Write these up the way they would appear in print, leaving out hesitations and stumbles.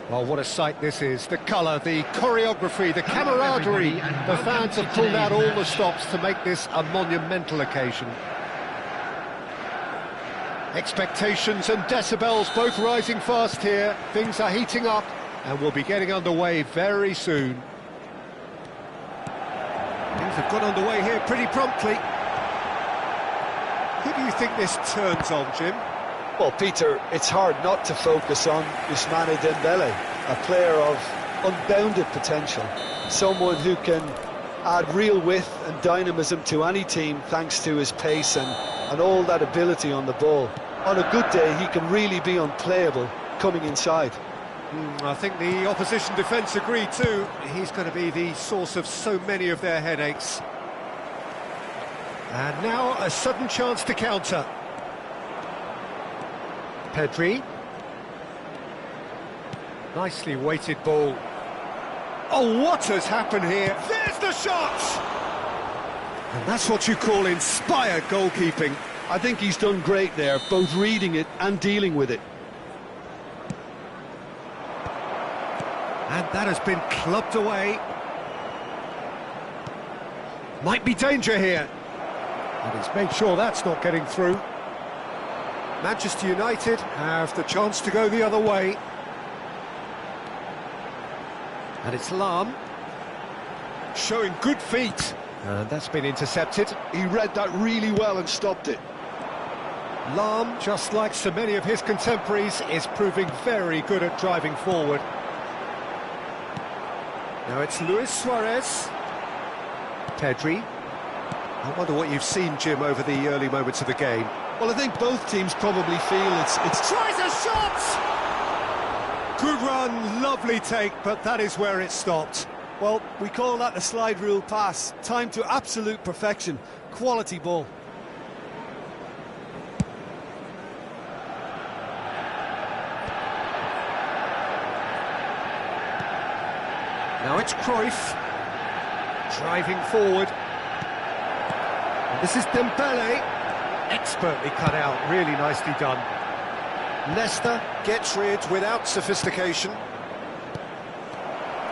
Well, what a sight this is. The colour, the choreography, the camaraderie. The fans have pulled out all the stops to make this a monumental occasion. Expectations and decibels both rising fast here. Things are heating up and we'll be getting underway very soon. Things have got underway here pretty promptly. Who do you think this turns on, Jim? Well, Peter, it's hard not to focus on Ousmane Dembele, a player of unbounded potential, someone who can add real width and dynamism to any team thanks to his pace and all that ability on the ball. On a good day, he can really be unplayable coming inside. I think the opposition defence agree too. He's going to be the source of so many of their headaches. And now a sudden chance to counter. Pedri. Nicely weighted ball. Oh, what has happened here? There's the shot! And that's what you call inspired goalkeeping. I think he's done great there, both reading it and dealing with it. And that has been clubbed away. Might be danger here. And he's made sure that's not getting through. Manchester United have the chance to go the other way. And it's Lahm, showing good feet. And that's been intercepted. He read that really well and stopped it. Lahm, just like so many of his contemporaries, is proving very good at driving forward. Now it's Luis Suarez. Pedri. I wonder what you've seen, Jim, over the early moments of the game. Well, I think both teams probably feel it's... Tries a shot! Good run, lovely take, but that is where it stopped. Well, we call that the slide rule pass. Time to absolute perfection. Quality ball. Now it's Cruyff. Driving forward. And this is Dembele. Expertly cut out, really nicely done. Leicester gets rid without sophistication.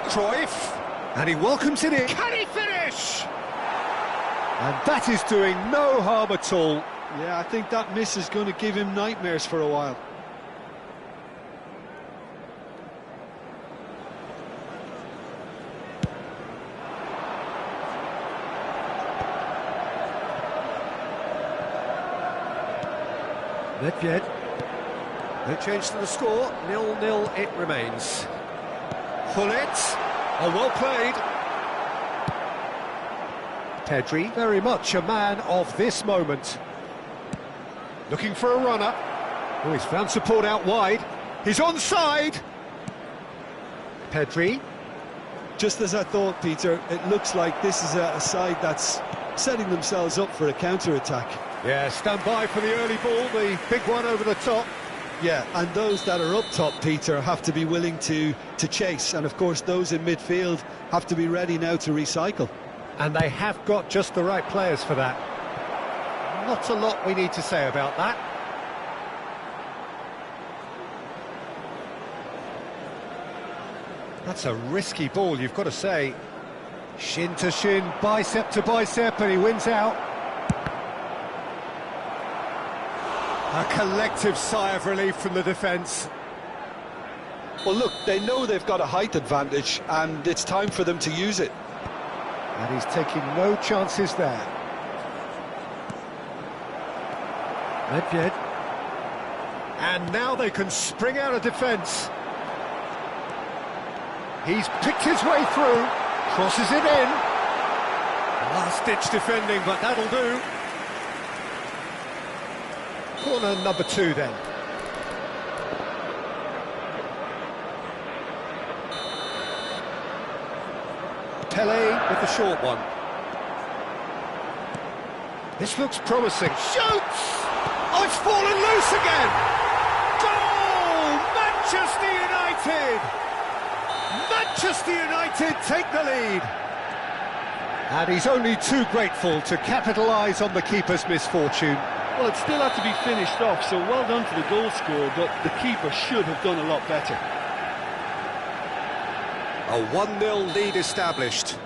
Cruyff, and he welcomes it in. Can he finish? And that is doing no harm at all. Yeah, I think that miss is going to give him nightmares for a while. Nedved. No change to the score, 0-0 it remains. Gullit, oh, well played. Pedri, very much a man of this moment. Looking for a runner. Oh, he's found support out wide. He's onside. Pedri. Just as I thought, Peter, it looks like this is a side that's setting themselves up for a counter-attack. Yeah, stand by for the early ball, the big one over the top. Yeah, and those that are up top, Peter, have to be willing to chase. And, of course, those in midfield have to be ready now to recycle. And they have got just the right players for that. Not a lot we need to say about that. That's a risky ball, you've got to say. Shin to shin, bicep to bicep, and he wins out. A collective sigh of relief from the defence. Well, look, they know they've got a height advantage, and it's time for them to use it. And he's taking no chances there. Nedved. And now they can spring out of defence. He's picked his way through. Crosses it in. Last-ditch defending, but that'll do. Corner number 2 then. Pele with the short one. This looks promising. Shoots! Oh, it's fallen loose again! Goal! Manchester United! Manchester United take the lead! And he's only too grateful to capitalise on the keeper's misfortune. Well, it still had to be finished off, so well done to the goal scorer, but the keeper should have done a lot better. A 1-0 lead established.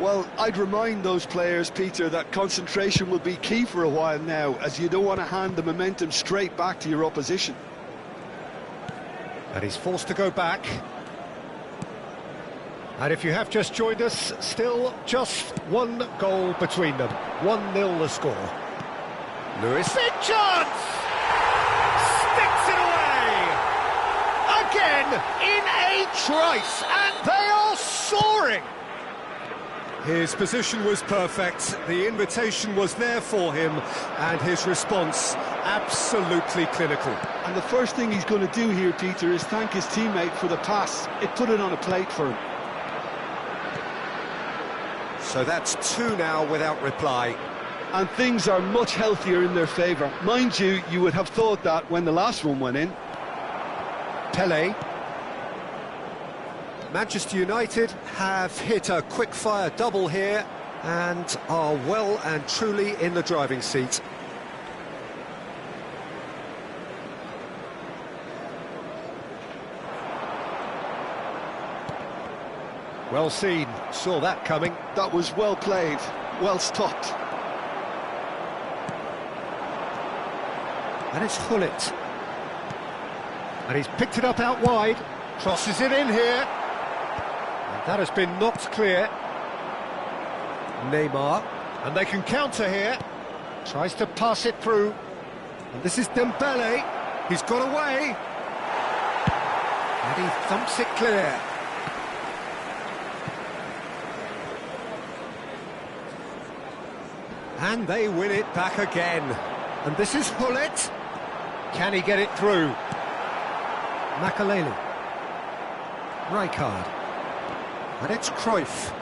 Well, I'd remind those players, Peter, that concentration will be key for a while now, as you don't want to hand the momentum straight back to your opposition. And he's forced to go back. And if you have just joined us, still just 1 goal between them. 1-0 the score. Lewis, big chance! Sticks it away! Again, in a trice, and they are soaring! His position was perfect, the invitation was there for him, and his response absolutely clinical. And the first thing he's going to do here, Peter, is thank his teammate for the pass. It put it on a plate for him. So that's 2 now without reply. And things are much healthier in their favour. Mind you, you would have thought that when the last one went in. Pele. Manchester United have hit a quick-fire double here and are well and truly in the driving seat. Well seen, saw that coming. That was well played, well stopped. And it's Hullet. And he's picked it up out wide, crosses it in here. And that has been knocked clear. Neymar, and they can counter here. Tries to pass it through. And this is Dembele. He's got away. And he thumps it clear. And they win it back again. And this is Hullet. Can he get it through? Makaleli. Rijkaard. And it's Cruyff.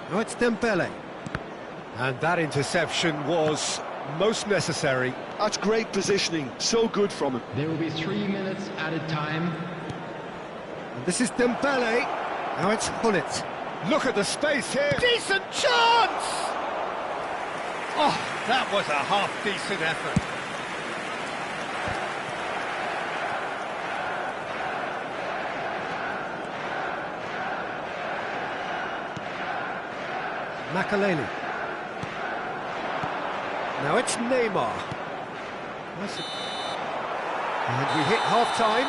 Now it's Dembele. And that interception was most necessary. That's great positioning, so good from him. There will be 3 minutes added time. And this is Dembele. Now it's Hullet. Look at the space here. Decent chance! Oh, that was a half-decent effort. Makaleli. Now it's Neymar. And we hit half-time.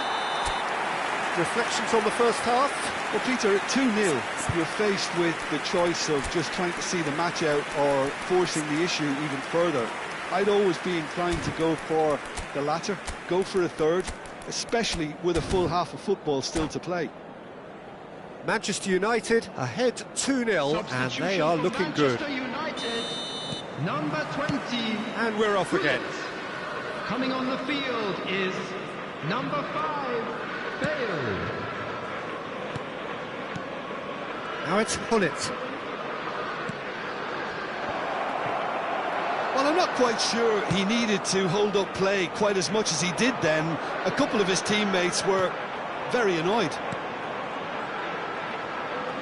Reflections on the first half? Well, Peter, at 2-0, you're faced with the choice of just trying to see the match out or forcing the issue even further. I'd always be inclined to go for the latter, go for a third, especially with a full half of football still to play. Manchester United ahead 2-0, and they are looking good. United, number 20. And we're off again. Coming on the field is number 5, Bale. Now it's Hullet. Well, I'm not quite sure he needed to hold up play quite as much as he did then. A couple of his teammates were very annoyed.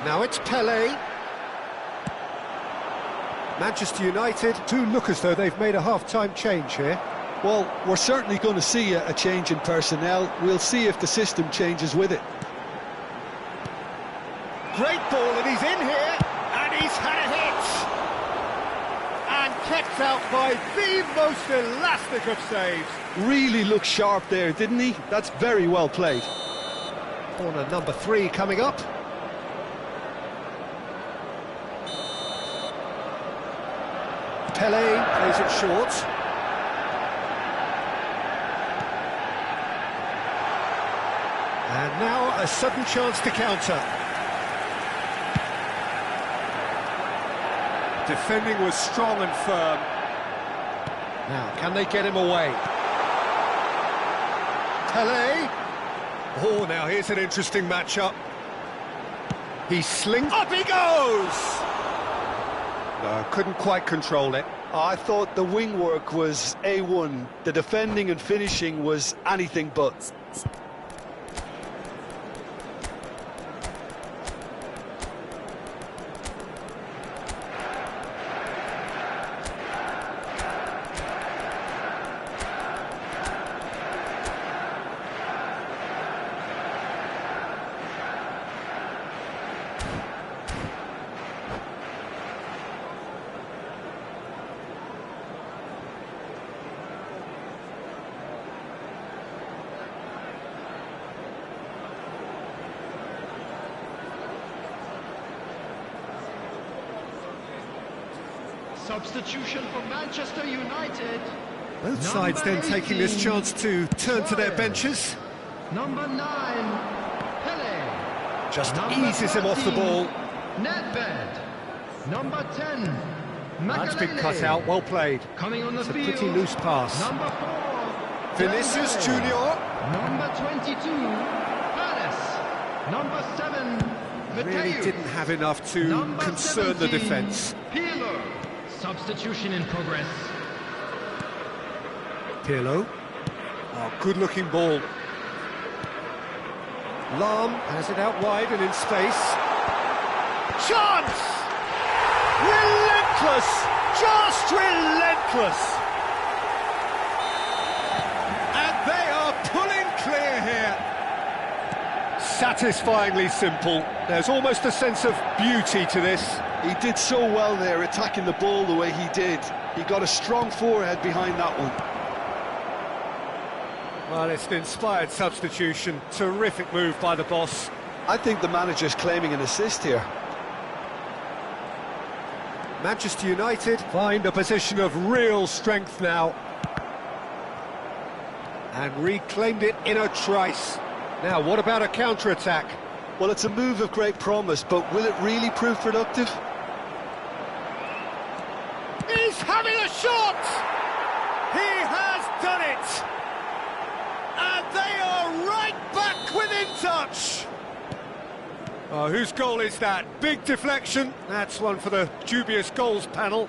Now it's Pele. Manchester United do look as though they've made a half-time change here. Well, we're certainly going to see a change in personnel. We'll see if the system changes with it. Great ball, and he's in here, and he's had a hit. And kept out by the most elastic of saves. Really looked sharp there, didn't he? That's very well played. Corner number 3 coming up. Pele plays it short. And now a sudden chance to counter. Defending was strong and firm. Now, can they get him away? Tele. Oh, now here's an interesting matchup. He slings... Up he goes! No, couldn't quite control it. I thought the wing work was A1. The defending and finishing was anything but. Substitution for Manchester United. Both sides then taking this chance to turn to their benches. Number 9, Pele. Just Number eases him off the 13, ball. Nedved. Number 10, That's been Makelele. cut out, well played. Coming on the It's a field. pretty loose pass. Number 4, Vinicius Dembele. Junior. Number 22, Palace. Number 7, Really Mateus. didn't have enough to Number concern the 17, defence. Pirlo. Substitution in progress. Pirlo. Oh, good-looking ball. Lahm has it out wide and in space. Chance! Relentless! Just relentless! And they are pulling clear here. Satisfyingly simple. There's almost a sense of beauty to this. He did so well there, attacking the ball the way he did. He got a strong forehead behind that one. Well, it's an inspired substitution. Terrific move by the boss. I think the manager's claiming an assist here. Manchester United find a position of real strength now. And reclaimed it in a trice. Now, what about a counter-attack? Well, it's a move of great promise, but will it really prove productive? He's having a shot! He has done it! And they are right back within touch! Oh, whose goal is that? Big deflection. That's one for the dubious goals panel.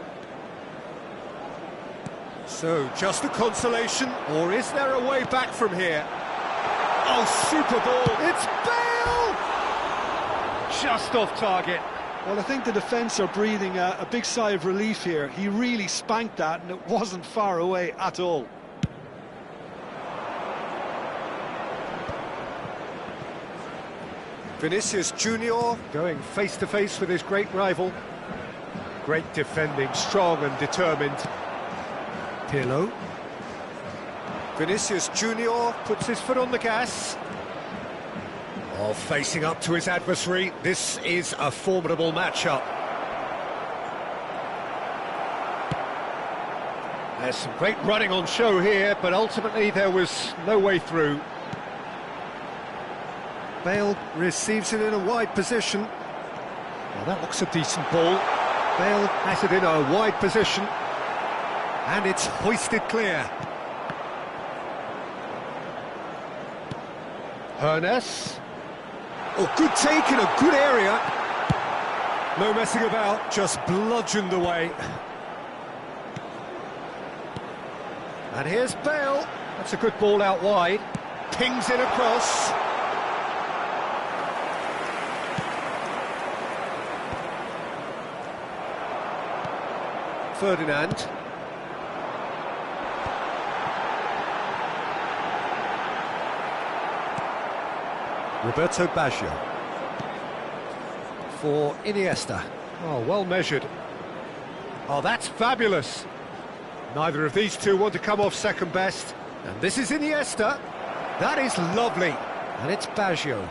So, just a consolation, or is there a way back from here? Oh, super ball! It's Bale! Just off target. Well, I think the defence are breathing a big sigh of relief here. He really spanked that, and it wasn't far away at all. Vinicius Junior going face-to-face with his great rival. Great defending, strong and determined. Pirlo. Vinicius Junior puts his foot on the gas. Oh, facing up to his adversary. This is a formidable matchup. There's some great running on show here, but ultimately there was no way through. Bale receives it in a wide position. Well, that looks a decent ball. Bale has it in a wide position. And it's hoisted clear. Hernes. Oh, good take in a good area. No messing about, just bludgeoned away. And here's Bale. That's a good ball out wide. Pings it across. Ferdinand. Roberto Baggio. For Iniesta. Oh, well measured. Oh, that's fabulous. Neither of these two want to come off second best. And this is Iniesta. That is lovely. And it's Baggio.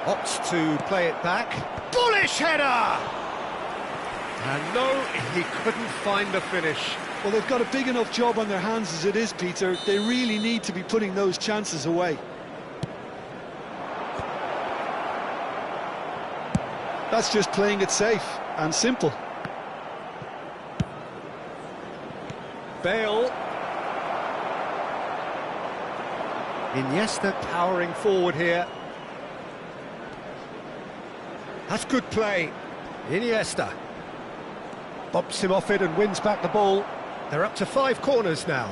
Opts to play it back. Bullish header! And no, he couldn't find the finish. Well, they've got a big enough job on their hands as it is, Peter. They really need to be putting those chances away. That's just playing it safe and simple. Bale. Iniesta powering forward here. That's good play. Iniesta bumps him off it and wins back the ball. They're up to 5 corners now.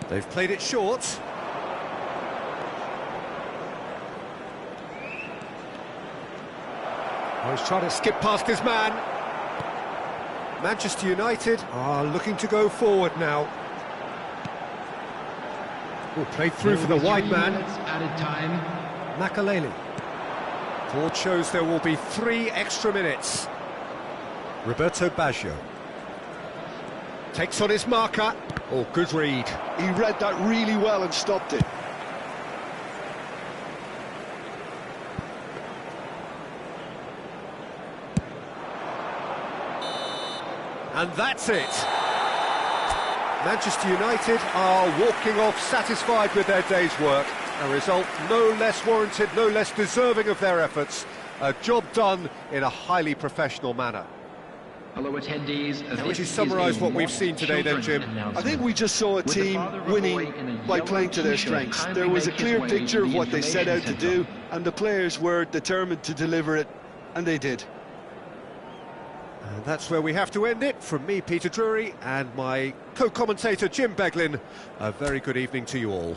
They've played it short. Oh, he's trying to skip past his man. Manchester United are looking to go forward now. Oh, played through for the wide man. Added time. Makaleli. Board shows there will be 3 extra minutes. Roberto Baggio takes on his marker. Oh, good read. He read that really well and stopped it. And that's it. Manchester United are walking off satisfied with their day's work. A result no less warranted, no less deserving of their efforts. A job done in a highly professional manner. Hello attendees. Would you summarise what we've seen today then, Jim? I think we just saw a team winning by playing to their strengths. There was a clear picture of what they set out to do, and the players were determined to deliver it, and they did. And that's where we have to end it. From me, Peter Drury, and my co-commentator, Jim Beglin, a very good evening to you all.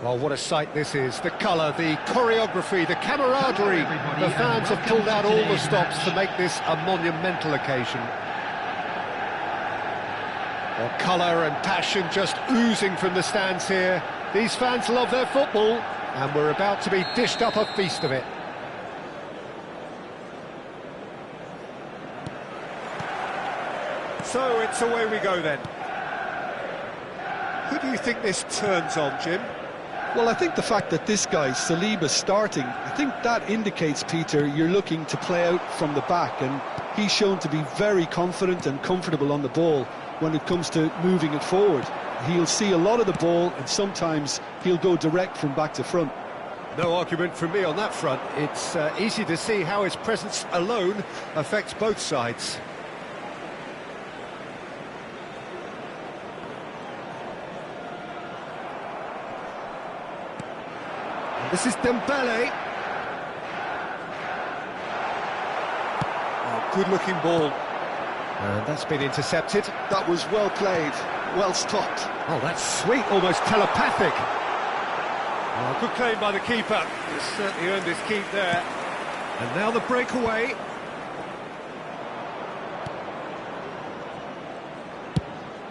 Well, what a sight this is. The colour, the choreography, the camaraderie. The fans have pulled out all the stops to make this a monumental occasion. Well, colour and passion just oozing from the stands here. These fans love their football, and we're about to be dished up a feast of it. So it's away we go then. Who do you think this turns on, Jim? Well, I think the fact that this guy, Saliba, starting, I think that indicates, Peter, you're looking to play out from the back, and he's shown to be very confident and comfortable on the ball when it comes to moving it forward. He'll see a lot of the ball, and sometimes he'll go direct from back to front. No argument from me on that front. It's easy to see how his presence alone affects both sides. This is Dembele. Oh, good-looking ball. And that's been intercepted. That was well played, well stopped. Oh, that's sweet, almost telepathic. Oh, good claim by the keeper. He's certainly earned his keep there. And now the breakaway.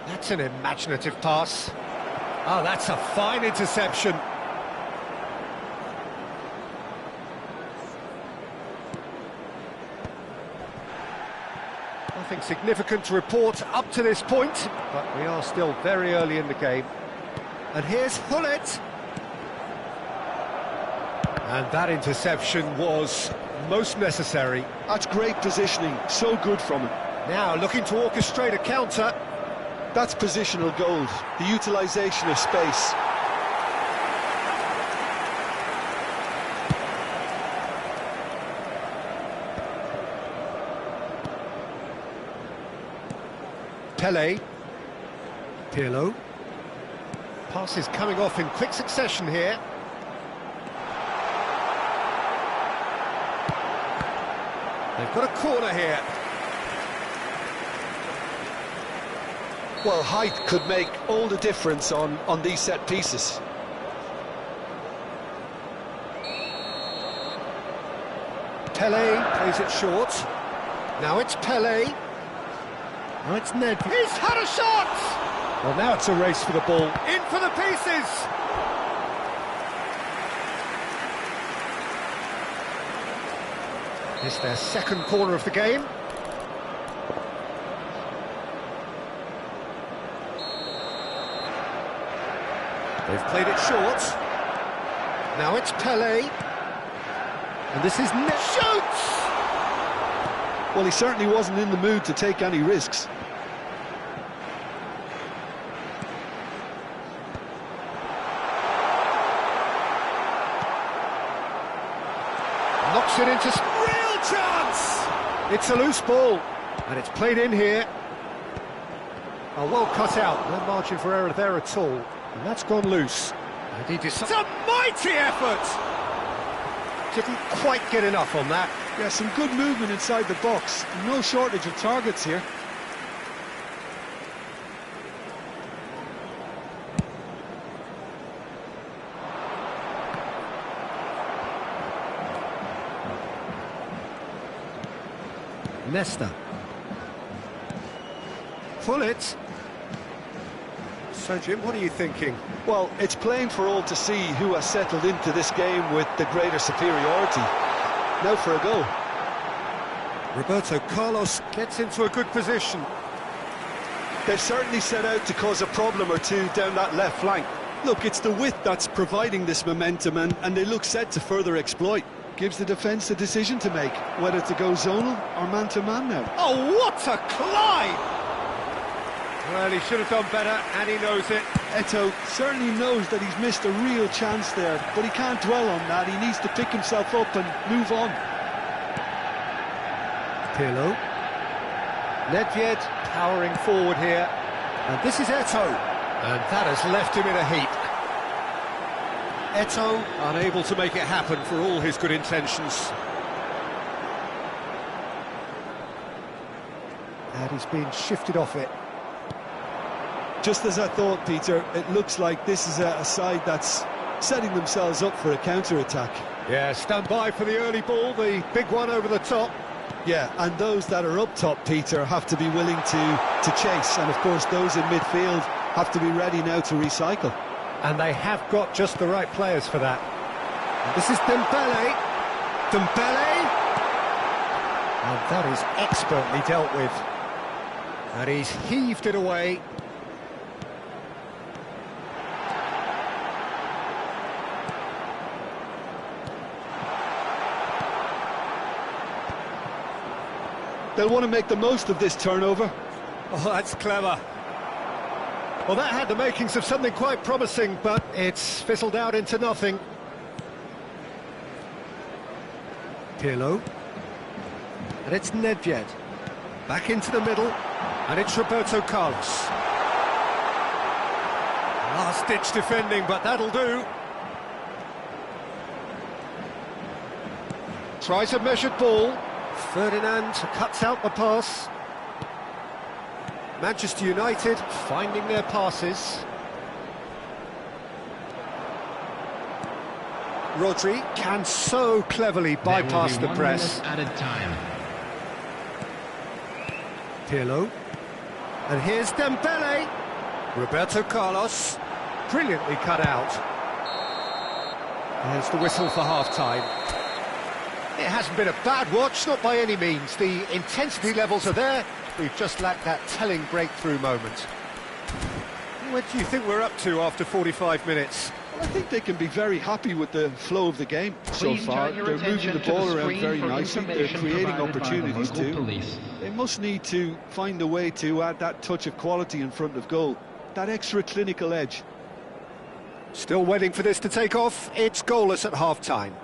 That's an imaginative pass. Oh, that's a fine interception. Nothing significant to report up to this point, but we are still very early in the game. And here's Hullet. And that interception was most necessary. That's great positioning, so good from him. Now looking to orchestrate a counter. That's positional gold, the utilisation of space. Pele. Pirlo. Passes coming off in quick succession here. They've got a corner here. Well, height could make all the difference on these set pieces. Pele plays it short. Now it's Pele. Now it's Ned. He's had a shot! Well, now it's a race for the ball. In for the pieces! It's their second corner of the game. They've played it short. Now it's Pele. And this is Ned. Shoots! Well, he certainly wasn't in the mood to take any risks. Knocks it into... Real chance! It's a loose ball, and it's played in here. Oh, well cut out, no margin for error there at all. And that's gone loose. And he it's a mighty effort! Didn't quite get enough on that. Yeah, some good movement inside the box. No shortage of targets here. Nesta. Pullet. So, Jim, what are you thinking? Well, it's plain for all to see who has settled into this game with the greater superiority. Now for a goal. Roberto Carlos gets into a good position. They've certainly set out to cause a problem or two down that left flank. Look, it's the width that's providing this momentum, and they look set to further exploit. Gives the defence a decision to make, whether to go zonal or man-to-man now. Oh, what a climb! Well, he should have done better, and he knows it. Eto'o certainly knows that he's missed a real chance there, but he can't dwell on that. He needs to pick himself up and move on. Pirlo. Nedved powering forward here. And this is Eto'o. And that has left him in a heap. Eto'o unable to make it happen for all his good intentions. And he's been shifted off it. Just as I thought, Peter, it looks like this is a side that's setting themselves up for a counter-attack. Yeah, stand by for the early ball, the big one over the top. Yeah, and those that are up top, Peter, have to be willing to chase. And, of course, those in midfield have to be ready now to recycle. And they have got just the right players for that. And this is Dembele. Dembele! And that is expertly dealt with. And he's heaved it away. They'll want to make the most of this turnover. Oh, that's clever. Well, that had the makings of something quite promising, but it's fizzled out into nothing. Pirlo. And it's Nedved. Back into the middle. And it's Roberto Carlos. Last-ditch defending, but that'll do. Tries a measured ball. Ferdinand cuts out the pass. Manchester United finding their passes. Rodri can so cleverly bypass the press. Added time. Pirlo. And here's Dembele. Roberto Carlos. Brilliantly cut out. There's the whistle for half-time. It hasn't been a bad watch, not by any means. The intensity levels are there. We've just lacked that telling breakthrough moment. What do you think we're up to after 45 minutes? Well, I think they can be very happy with the flow of the game so far. They're moving the ball around very nicely. They're creating opportunities too. They must need to find a way to add that touch of quality in front of goal, that extra clinical edge. Still waiting for this to take off. It's goalless at half-time.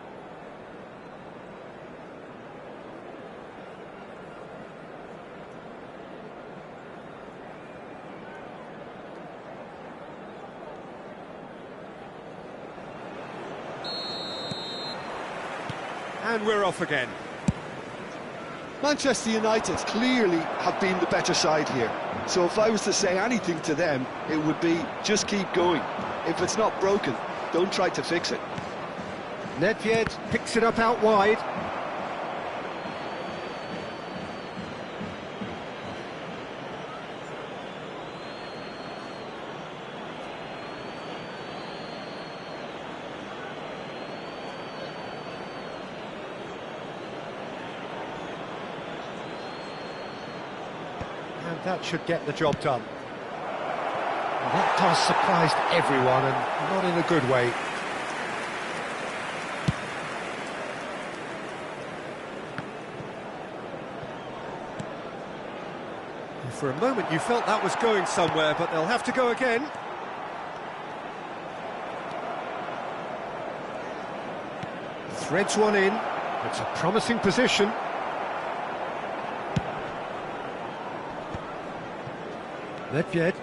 And we're off again. Manchester United clearly have been the better side here. So if I was to say anything to them, it would be just keep going. If it's not broken, don't try to fix it. Nedved picks it up out wide. And that should get the job done. And that pass surprised everyone, and not in a good way. And for a moment you felt that was going somewhere, but they'll have to go again. Threads one in. It's a promising position. Nedved.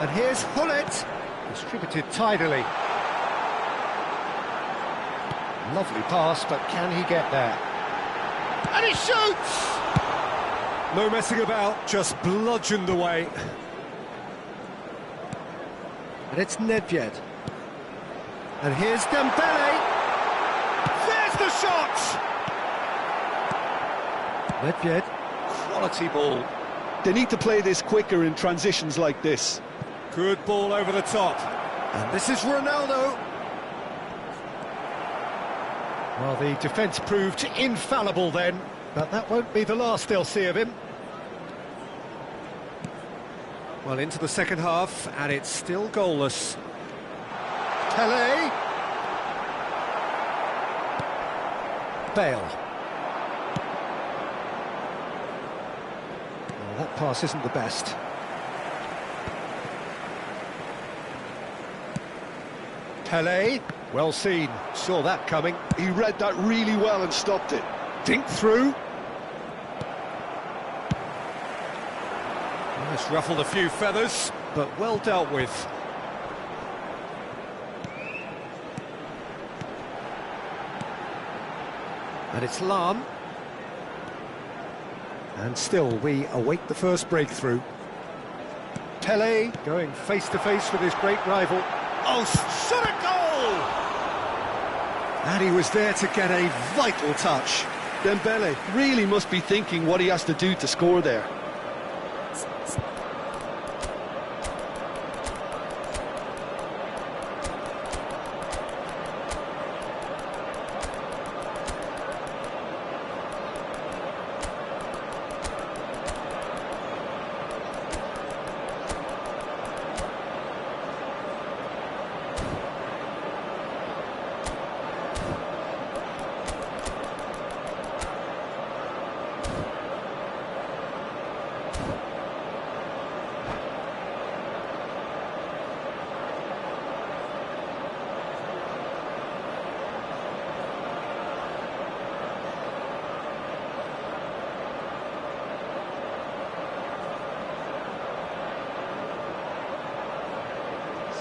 And here's Hullet, distributed tidily. Lovely pass, but can he get there? And he shoots! No messing about, just bludgeoned away. And it's Nedved. And here's Dembele. There's the shot! Nedved, quality ball. They need to play this quicker in transitions like this. Good ball over the top. And this is Ronaldo. Well, the defence proved infallible then, but that won't be the last they'll see of him. Well, into the second half, and it's still goalless. Pelé. Bale. Well, that pass isn't the best. Pelé, well seen, saw that coming. He read that really well and stopped it. Dink through. Well, it's ruffled a few feathers, but well dealt with. And it's Lahm. And still, we await the first breakthrough. Pelé going face-to-face with his great rival. Oh, shot a goal! And he was there to get a vital touch. Dembele really must be thinking what he has to do to score there.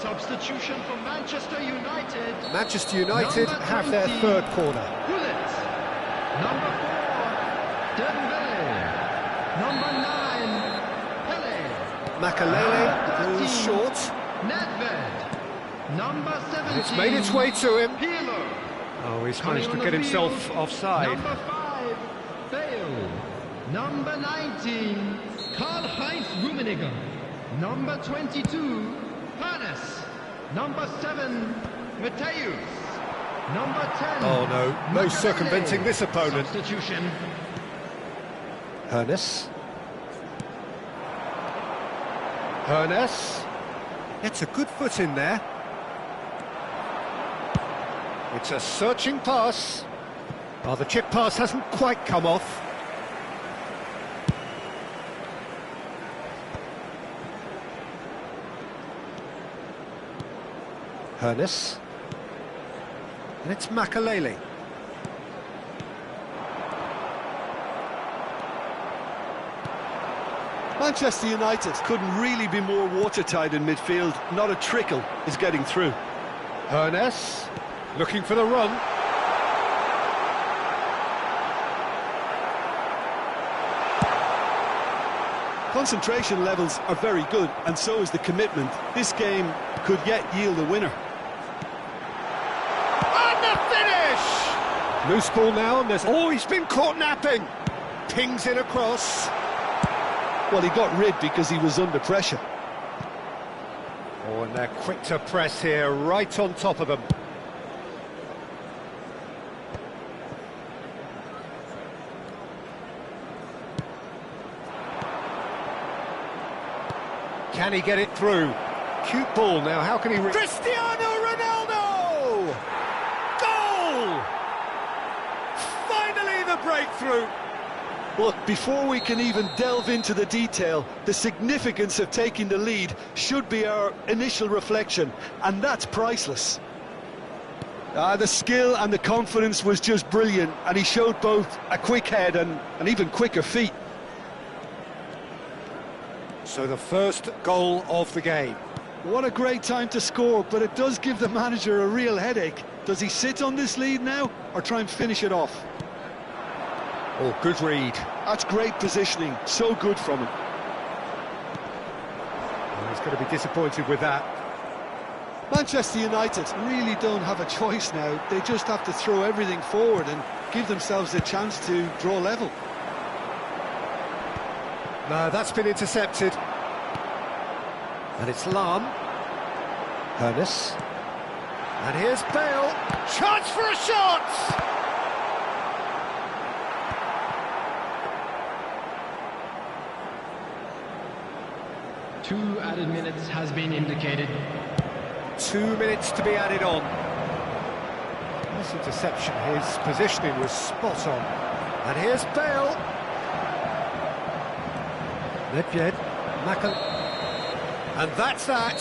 Substitution for Manchester United. Manchester United Number have their 20, third corner. Gullit. Number 4, Dembele. Number 9, Pelé. Makalele Number goes 13, short. Nedved. Number 17, It's made its way to him. Pirlo. Oh, he's Coming managed to on get the himself field, offside. Number 5, Bale. Number 19, Karl-Heinz Rummenigge. Number 22, Hannes. Number 7, Matthäus. Number 10. Oh no, no Makelele. circumventing this opponent. Substitution. Hernes. Hernes. Gets a good foot in there. It's a searching pass. Oh, the chip pass hasn't quite come off. Hernes. And it's Makalele. Manchester United couldn't really be more watertight in midfield. Not a trickle is getting through. Hernes looking for the run. Concentration levels are very good, and so is the commitment. This game could yet yield a winner. And the finish! Loose ball now, and there's... Oh, he's been caught napping! Pings it across. Well, he got rid because he was under pressure. Oh, and they're quick to press here, right on top of them. Can he get it through? Cute ball now, how can he... Cristiano Ronaldo! Goal! Finally the breakthrough! But before we can even delve into the detail, the significance of taking the lead should be our initial reflection, and that's priceless. The skill and the confidence was just brilliant, and he showed both a quick head and even quicker feet. So the first goal of the game. What a great time to score, but it does give the manager a real headache. Does he sit on this lead now, or try and finish it off? Oh, good read. That's great positioning, so good from him. Well, he's going to be disappointed with that. Manchester United really don't have a choice now. They just have to throw everything forward and give themselves a chance to draw level. No, that's been intercepted. And it's Lahm. Hoeneß. And here's Bale. Chance for a shot! Two added minutes has been indicated. 2 minutes to be added on. This interception, his positioning was spot on. And here's Bale. Nedved, Makan. And that's that.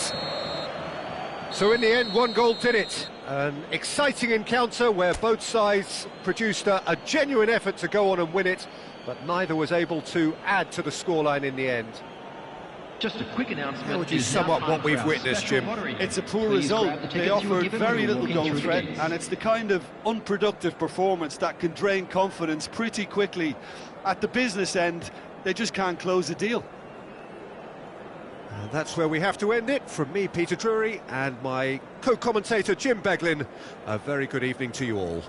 So in the end, one goal did it. An exciting encounter where both sides produced a genuine effort to go on and win it, but neither was able to add to the scoreline in the end. Just a quick announcement. How would you sum up what we've witnessed, Jim? It's a poor result. They offered very little goal threat, and it's the kind of unproductive performance that can drain confidence pretty quickly. At the business end, they just can't close the deal. And that's where we have to end it. From me, Peter Drury, and my co-commentator, Jim Beglin, a very good evening to you all.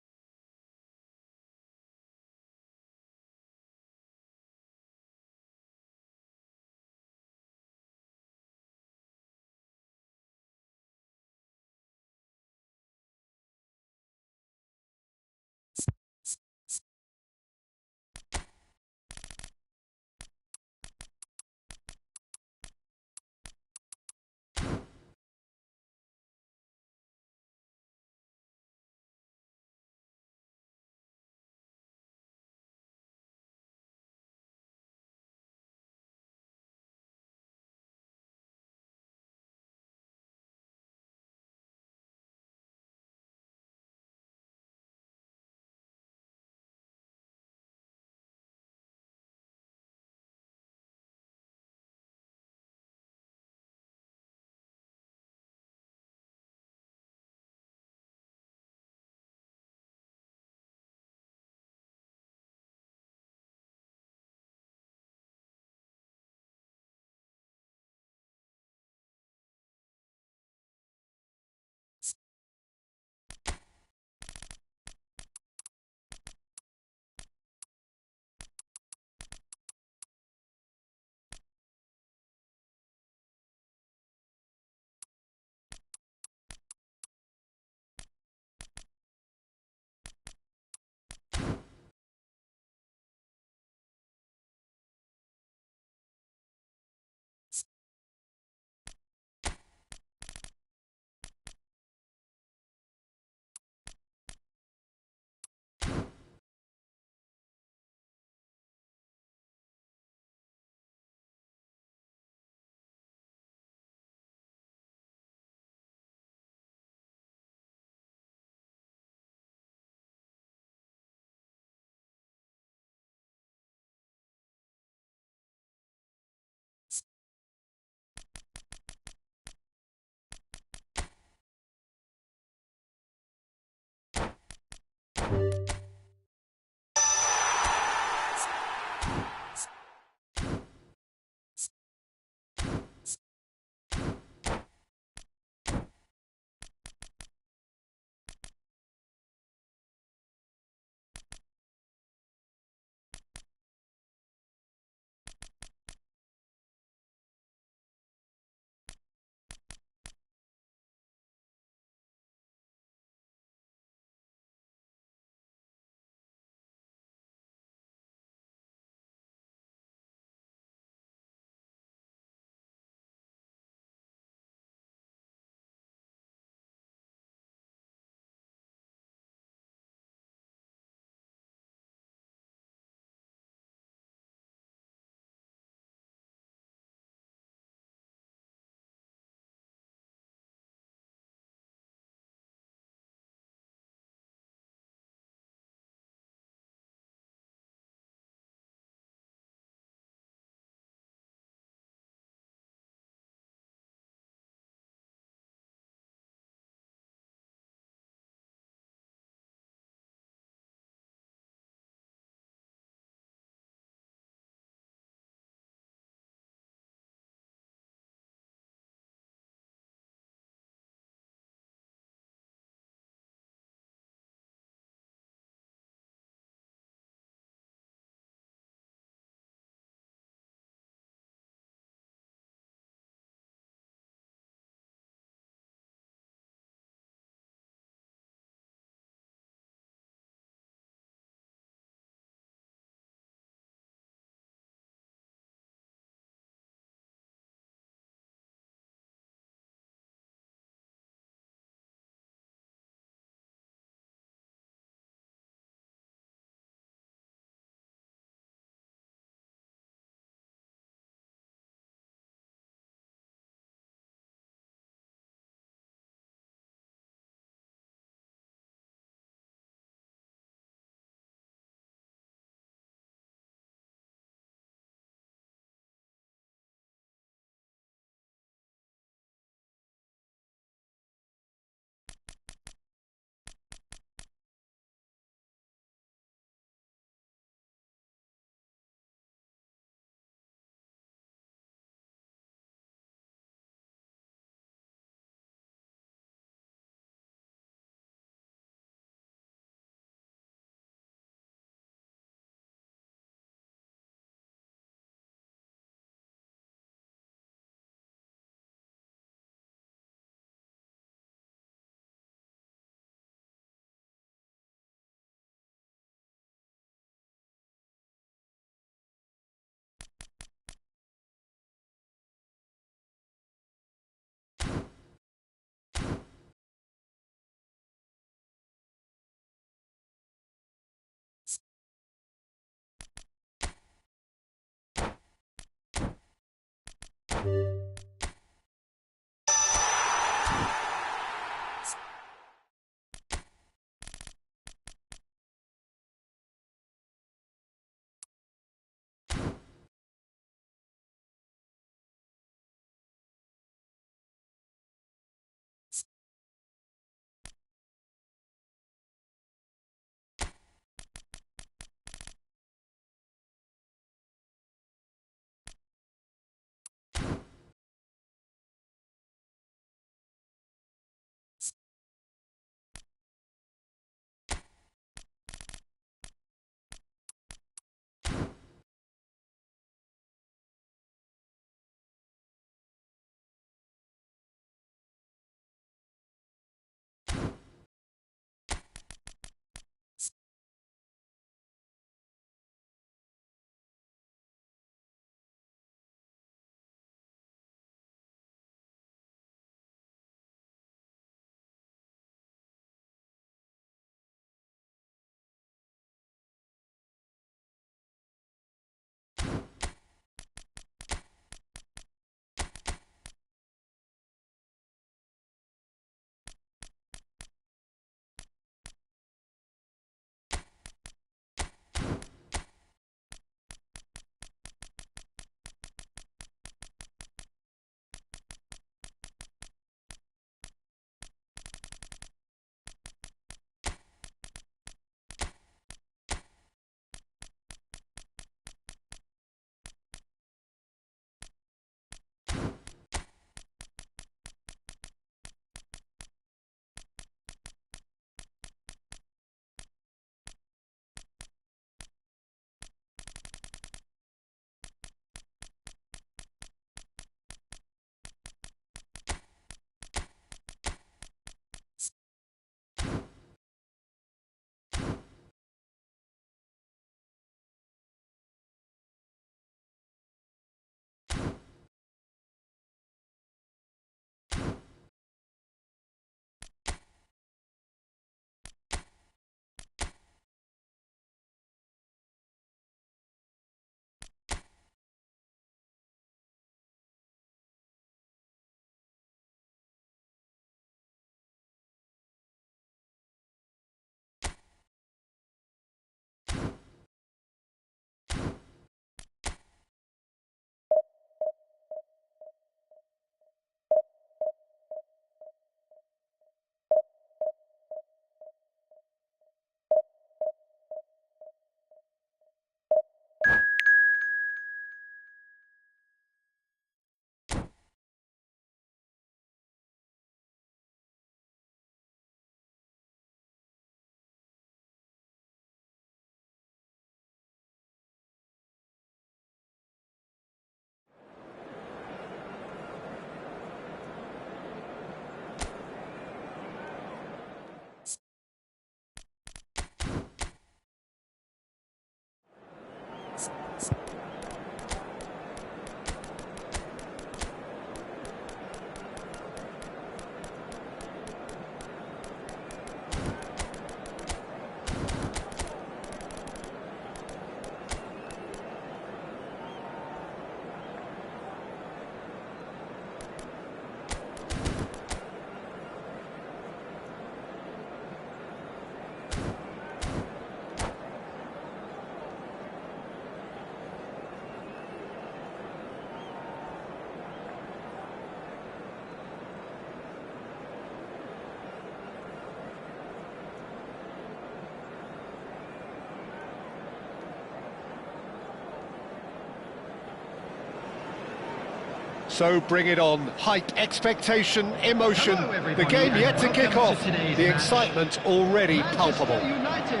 So bring it on. Height, expectation, emotion. Hello, The game yet to kick welcome off. to today's The match. excitement already Manchester palpable. United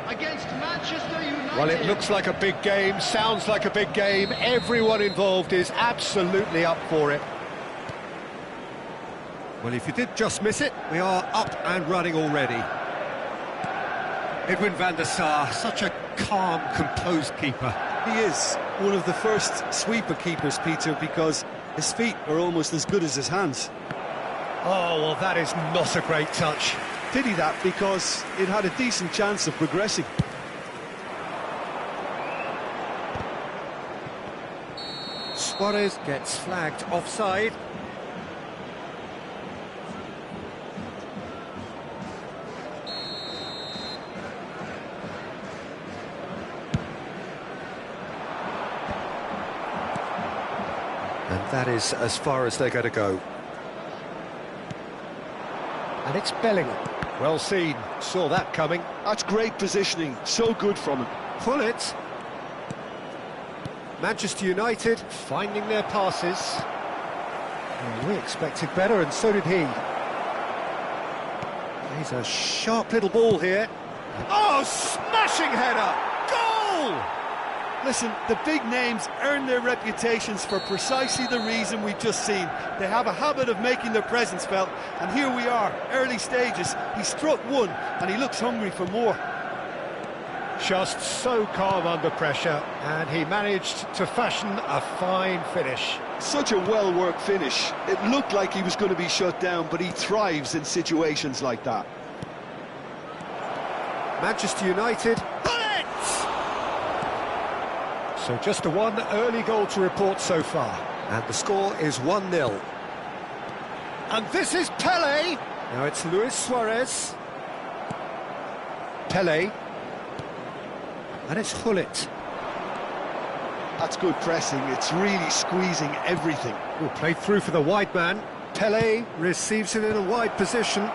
against Manchester United. Well, it looks like a big game, sounds like a big game. Everyone involved is absolutely up for it. Well, if you did just miss it, we are up and running already. Edwin van der Sar, such a calm, composed keeper. He is one of the first sweeper keepers, Peter, because his feet are almost as good as his hands. Oh, well, that is not a great touch. Pity that, because it had a decent chance of progressing. Suarez gets flagged offside. And that is as far as they're going to go. And it's Bellingham. Well seen, saw that coming. That's great positioning, so good from him. Pullet. Manchester United finding their passes. Well, we expected better, and so did he. He's a sharp little ball here. Oh, smashing header! Goal! Listen, the big names earn their reputations for precisely the reason we've just seen. They have a habit of making their presence felt, and here we are, early stages. He struck one, and he looks hungry for more. Just so calm under pressure, and he managed to fashion a fine finish. Such a well-worked finish. It looked like he was going to be shut down, but he thrives in situations like that. Manchester United. So just the one early goal to report so far. And the score is 1-0. And this is Pele. Now it's Luis Suarez. Pele. And it's Hullet. That's good pressing. It's really squeezing everything. Ooh, played through for the wide man. Pele receives it in a wide position.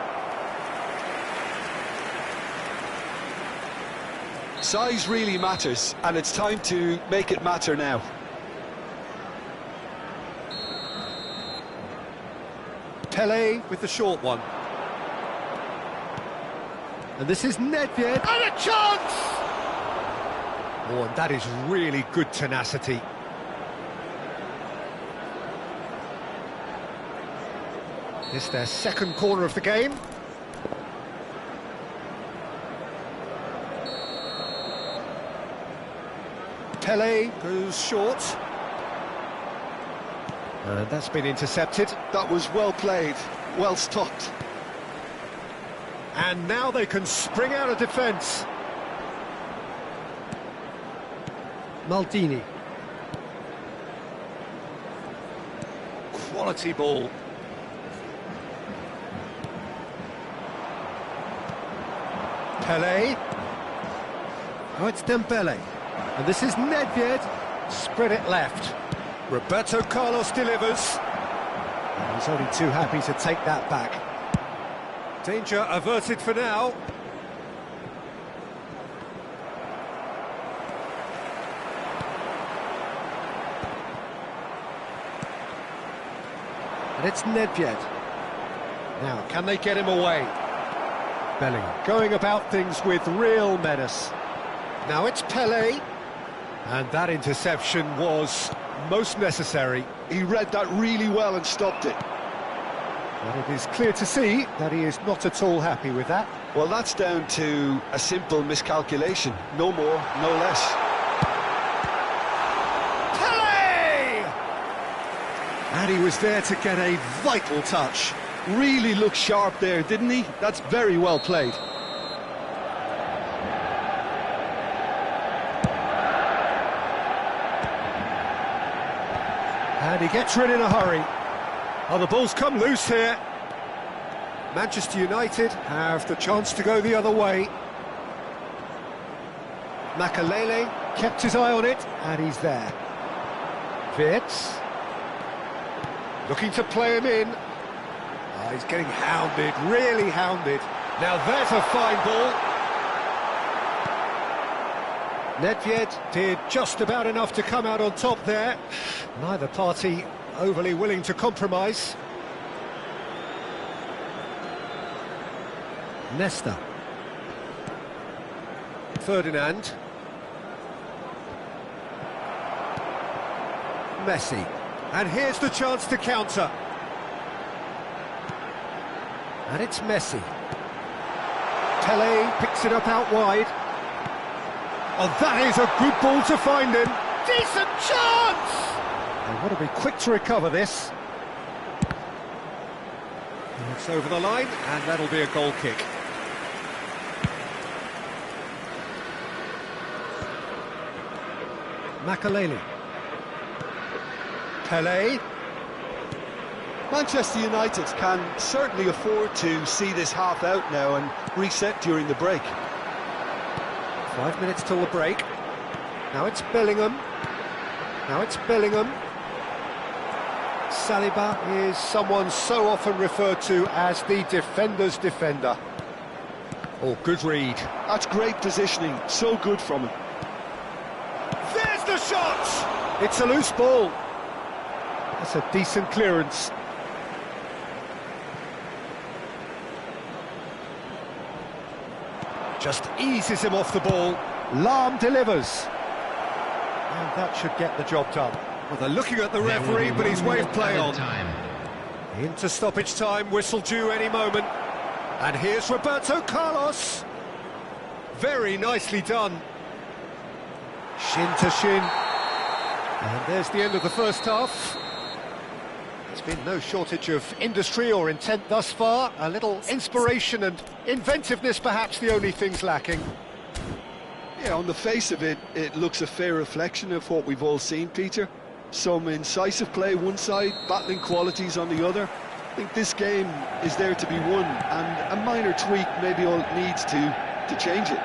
Size really matters, and it's time to make it matter now. Pele with the short one. And this is Nedved. And a chance! Oh, and that is really good tenacity. It's their second corner of the game. Pele goes short. And that's been intercepted. That was well played, well stopped. And now they can spring out of defence. Maldini. Quality ball. Pele. Oh, it's Dembele. And this is Nedved. Spread it left. Roberto Carlos delivers. And he's only too happy to take that back. Danger averted for now. And it's Nedved. Now, can they get him away? Bellingham going about things with real menace. Now it's Pele. And that interception was most necessary. He read that really well and stopped it. But it is clear to see that he is not at all happy with that. Well, that's down to a simple miscalculation. No more, no less. Pele! And he was there to get a vital touch. Really looked sharp there, didn't he? That's very well played. And he gets rid in a hurry. Oh, the ball's come loose here. Manchester United have the chance to go the other way. Makalele kept his eye on it, and he's there. Wirtz. Looking to play him in. Oh, he's getting hounded, really hounded. Now there's a fine ball. Nedved did just about enough to come out on top there. Neither party overly willing to compromise. Nesta. Ferdinand. Messi. And here's the chance to counter. And it's Messi. Pele picks it up out wide. Oh, that is a good ball to find him. Decent chance! They want to be quick to recover this. And it's over the line, and that'll be a goal kick. Makalele. Pele. Manchester United can certainly afford to see this half out now and reset during the break. 5 minutes till the break. Now it's Bellingham. Now it's Bellingham. Saliba is someone so often referred to as the defender's defender. Oh, good read. That's great positioning, so good from him. There's the shot! It's a loose ball. That's a decent clearance. Just eases him off the ball. Lahm delivers. And that should get the job done. Well, they're looking at the referee, but he's waved play on. Into stoppage time, whistle due any moment. And here's Roberto Carlos. Very nicely done. Shin to shin. And there's the end of the first half. There's been no shortage of industry or intent thus far. A little inspiration and inventiveness, perhaps the only things lacking. Yeah, on the face of it, it looks a fair reflection of what we've all seen, Peter. Some incisive play one side, battling qualities on the other. I think this game is there to be won, and a minor tweak maybe all it needs to change it.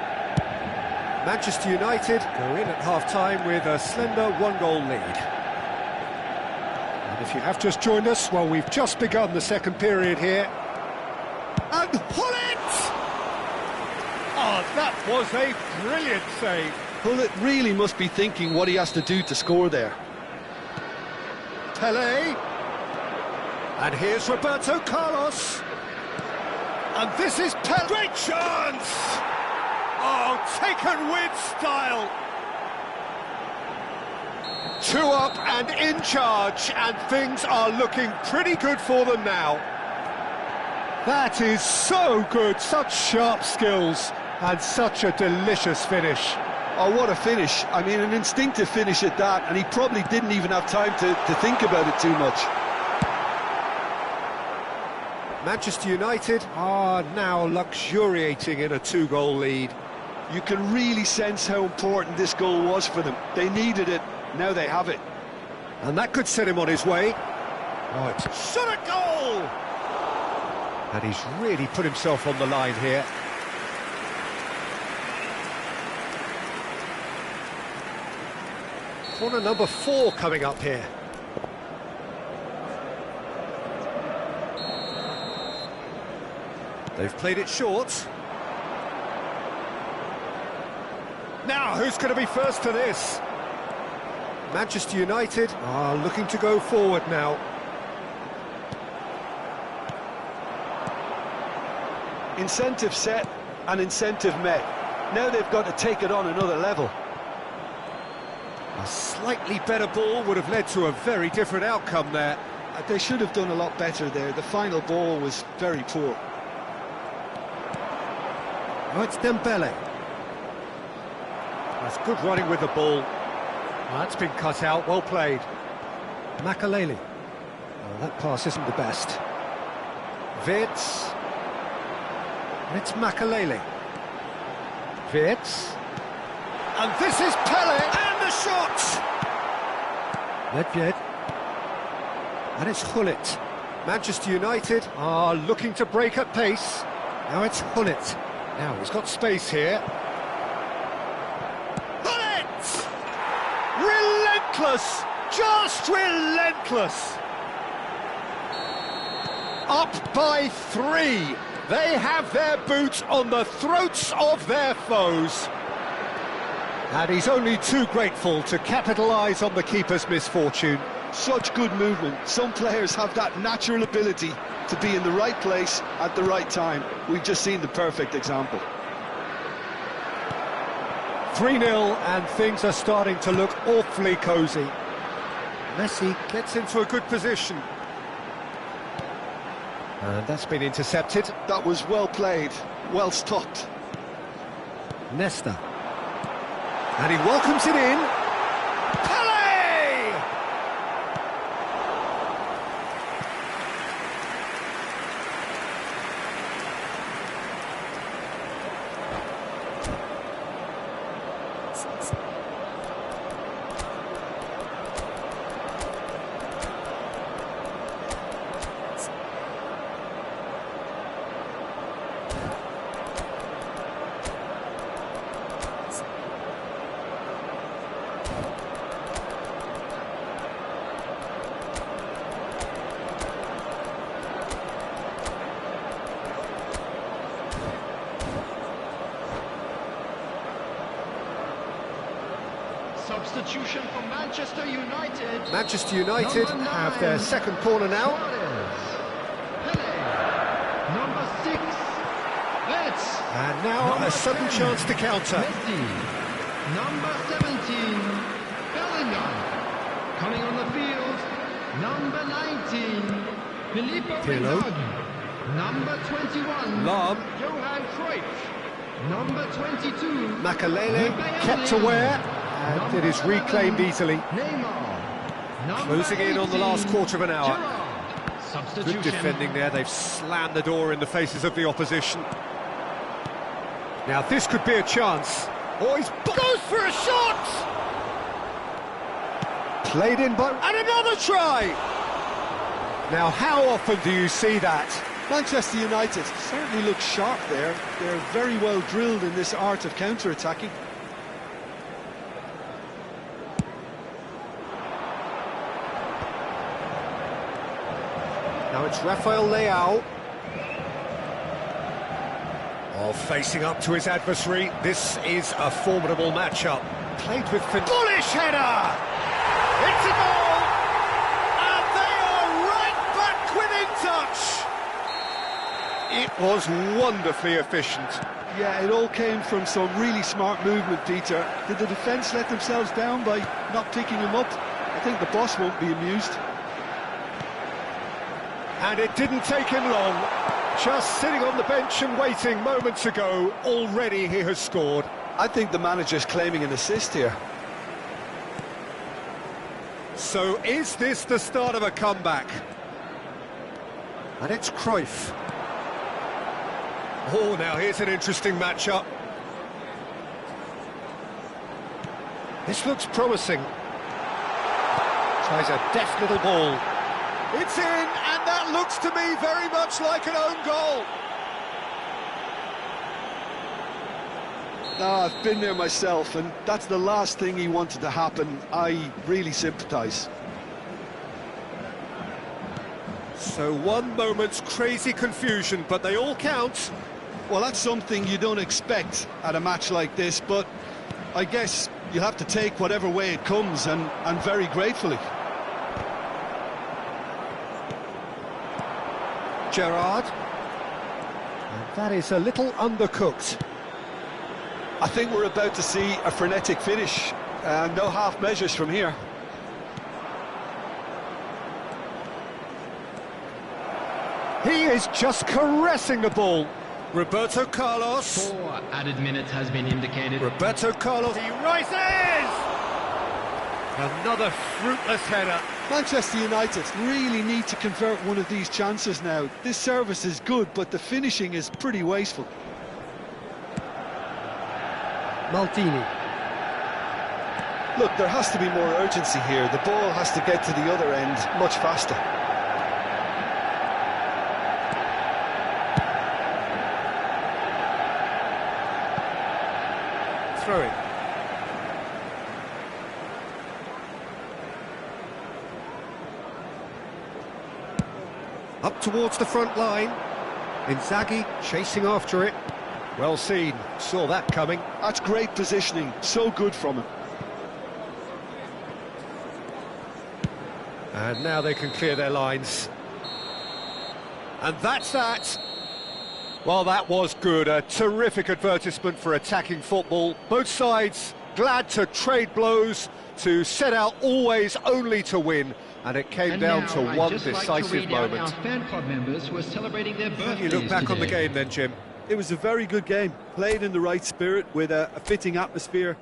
Manchester United go in at half-time with a slender one-goal lead. And if you have just joined us, well, we've just begun the second period here. And Hullet! Oh, that was a brilliant save. Hullet really must be thinking what he has to do to score there. Pele. And here's Roberto Carlos. And this is Pele. Great chance! Oh, taken with style. 2 up and in charge, and things are looking pretty good for them now. That is so good, such sharp skills, and such a delicious finish. Oh, what a finish. I mean, an instinctive finish at that, and he probably didn't even have time to think about it too much. Manchester United are now luxuriating in a 2-goal lead. You can really sense how important this goal was for them. They needed it, now they have it. And that could set him on his way. Oh, it's shot at goal! And he's really put himself on the line here. Corner number 4 coming up here. They've played it short. Now, who's going to be first to this? Manchester United are looking to go forward now. Incentive set and incentive met. Now they've got to take it on another level. A slightly better ball would have led to a very different outcome there. They should have done a lot better there. The final ball was very poor. Oh, it's Dembele. That's good running with the ball. That's been cut out, well played. Makaleli. Oh, that pass isn't the best. Wirtz. And it's Makaleli. Wirtz. And this is Pele, and the shot! Nedved. And it's Hullet. Manchester United are looking to break at pace. Now it's Hullet. Now he's got space here. Hullet! Relentless! Just relentless! Up by 3. They have their boots on the throats of their foes. And he's only too grateful to capitalise on the keeper's misfortune. Such good movement. Some players have that natural ability to be in the right place at the right time. We've just seen the perfect example. 3-0, and things are starting to look awfully cosy. Messi gets into a good position. And that's been intercepted. That was well played, well stopped. Nesta. And he welcomes it in. Pele! Substitution for Manchester United. Manchester United Number have their 9, second corner now. Suarez. Pele. Number 6, Betts. And now Number a sudden 10, chance to counter. Messi. Number 17, Bellingham. Coming on the field, number 19, Filippo Pirlo. Inzaghi. Number 21, Lahm. Johan Cruyff. Number 22, Makalele kept aware, and it is reclaimed easily. Neymar. Number Closing in on the last 18, quarter of an hour. Gerrard. Substitution. Good defending there, they've slammed the door in the faces of the opposition. Now this could be a chance. Oh, he's goes for a shot! Played in by... and another try! Now how often do you see that? Manchester United certainly look sharp there. They're very well drilled in this art of counter-attacking. Now it's Rafael Leao. Oh, facing up to his adversary. This is a formidable matchup. Played with bullish header! It's a goal! And they are right back within touch! It was wonderfully efficient. Yeah, it all came from some really smart movement, Peter. Did the defence let themselves down by not picking him up? I think the boss won't be amused. And it didn't take him long. Just sitting on the bench and waiting moments ago, already he has scored. I think the manager's claiming an assist here. So is this the start of a comeback? And it's Cruyff. Oh, now here's an interesting matchup. This looks promising. Tries a deft little ball. It's in, and that looks to me very much like an own goal. I've been there myself, and that's the last thing he wanted to happen. I really sympathise. So one moment's crazy confusion, but they all count. Well, that's something you don't expect at a match like this, but I guess you have to take whatever way it comes, and very gratefully. Gerrard. And that is a little undercooked. I think we're about to see a frenetic finish. No half measures from here. He is just caressing the ball. Roberto Carlos. 4 added minutes has been indicated. Roberto Carlos. He rises! Another fruitless header. Manchester United really need to convert one of these chances now. This service is good, but the finishing is pretty wasteful. Maldini. Look, there has to be more urgency here. The ball has to get to the other end much faster. Throwing. Up towards the front line. Inzaghi chasing after it. Well seen, saw that coming. That's great positioning, so good from him. And now they can clear their lines. And that's that. Well, that was good. A terrific advertisement for attacking football. Both sides glad to trade blows, to set out always only to win. And it came down to one decisive moment. Our fan club members who are celebrating their birthdays You look back on the today. game then, Jim. It was a very good game, played in the right spirit with a fitting atmosphere.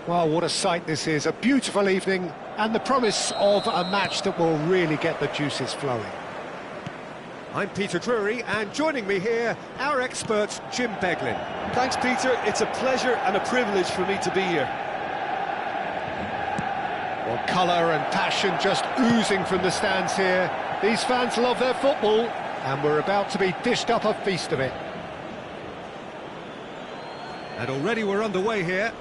Well, what a sight this is. A beautiful evening and the promise of a match that will really get the juices flowing. I'm Peter Drury, and joining me here, our expert, Jim Beglin. Thanks, Peter. It's a pleasure and a privilege for me to be here. Well, colour and passion just oozing from the stands here. These fans love their football, and we're about to be dished up a feast of it. And already we're underway here.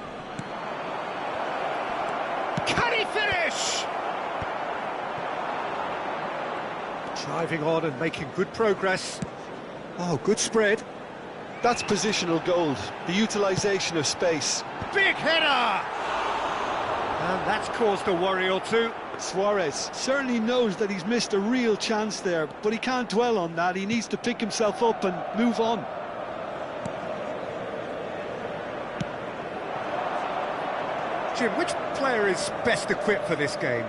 Can he finish? Driving on and making good progress. Oh, good spread. That's positional gold, the utilisation of space. Big header! And that's caused a worry or two. Suarez certainly knows that he's missed a real chance there, but he can't dwell on that. He needs to pick himself up and move on. Jim, which player is best equipped for this game?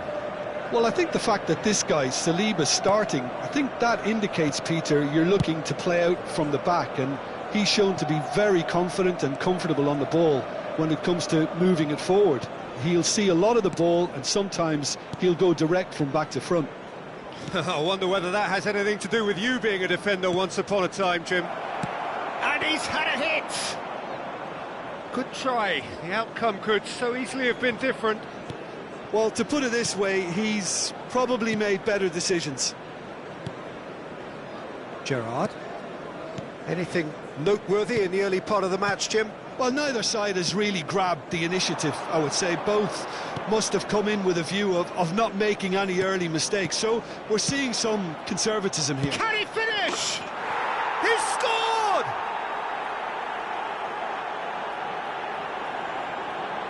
Well, I think the fact that this guy, Saliba's starting, I think that indicates, Peter, you're looking to play out from the back, and he's shown to be very confident and comfortable on the ball when it comes to moving it forward. He'll see a lot of the ball, and sometimes he'll go direct from back to front. I wonder whether that has anything to do with you being a defender once upon a time, Jim. And he's had a hit! Good try. The outcome could so easily have been different. Well, to put it this way, he's probably made better decisions. Gerrard. Anything noteworthy in the early part of the match, Jim? Well, neither side has really grabbed the initiative, I would say. Both must have come in with a view of not making any early mistakes. So we're seeing some conservatism here. Can he finish? He's scored!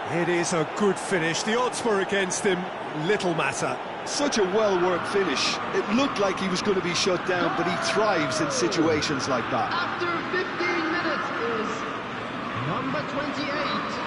It is a good finish. The odds were against him. Little matter. Such a well-worked finish. It looked like he was going to be shut down, but he thrives in situations like that. After 15 minutes is number 28.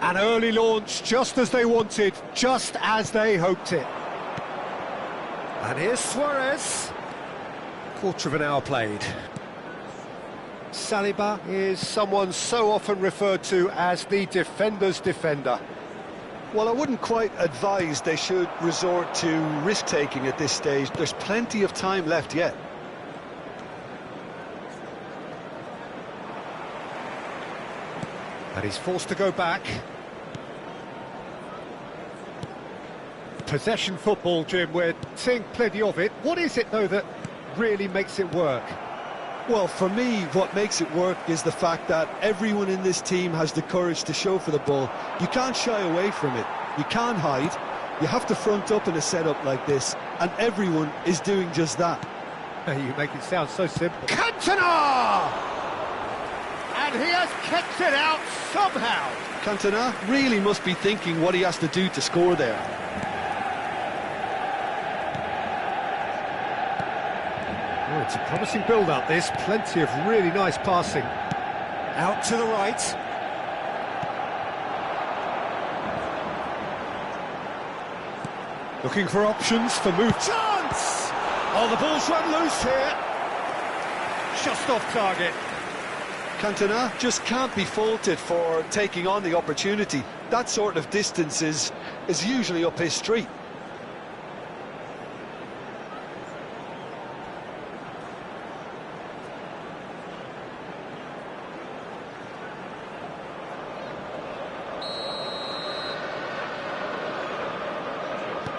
An early launch, just as they wanted, just as they hoped it. And here's Suarez. Quarter of an hour played. Saliba is someone so often referred to as the defender's defender. Well, I wouldn't quite advise they should resort to risk-taking at this stage. There's plenty of time left yet. And he's forced to go back. Possession football, Jim, we're seeing plenty of it. What is it, though, that really makes it work? Well, for me, what makes it work is the fact that everyone in this team has the courage to show for the ball. You can't shy away from it. You can't hide. You have to front up in a setup like this, and everyone is doing just that. You make it sound so simple. Cantona! And he has kept it out somehow. Cantona really must be thinking what he has to do to score there. Oh, it's a promising build-up, this. Plenty of really nice passing. Out to the right. Looking for options for move. Chance! Oh, the ball's run loose here. Just off target. Cantona just can't be faulted for taking on the opportunity. That sort of distance is usually up his street.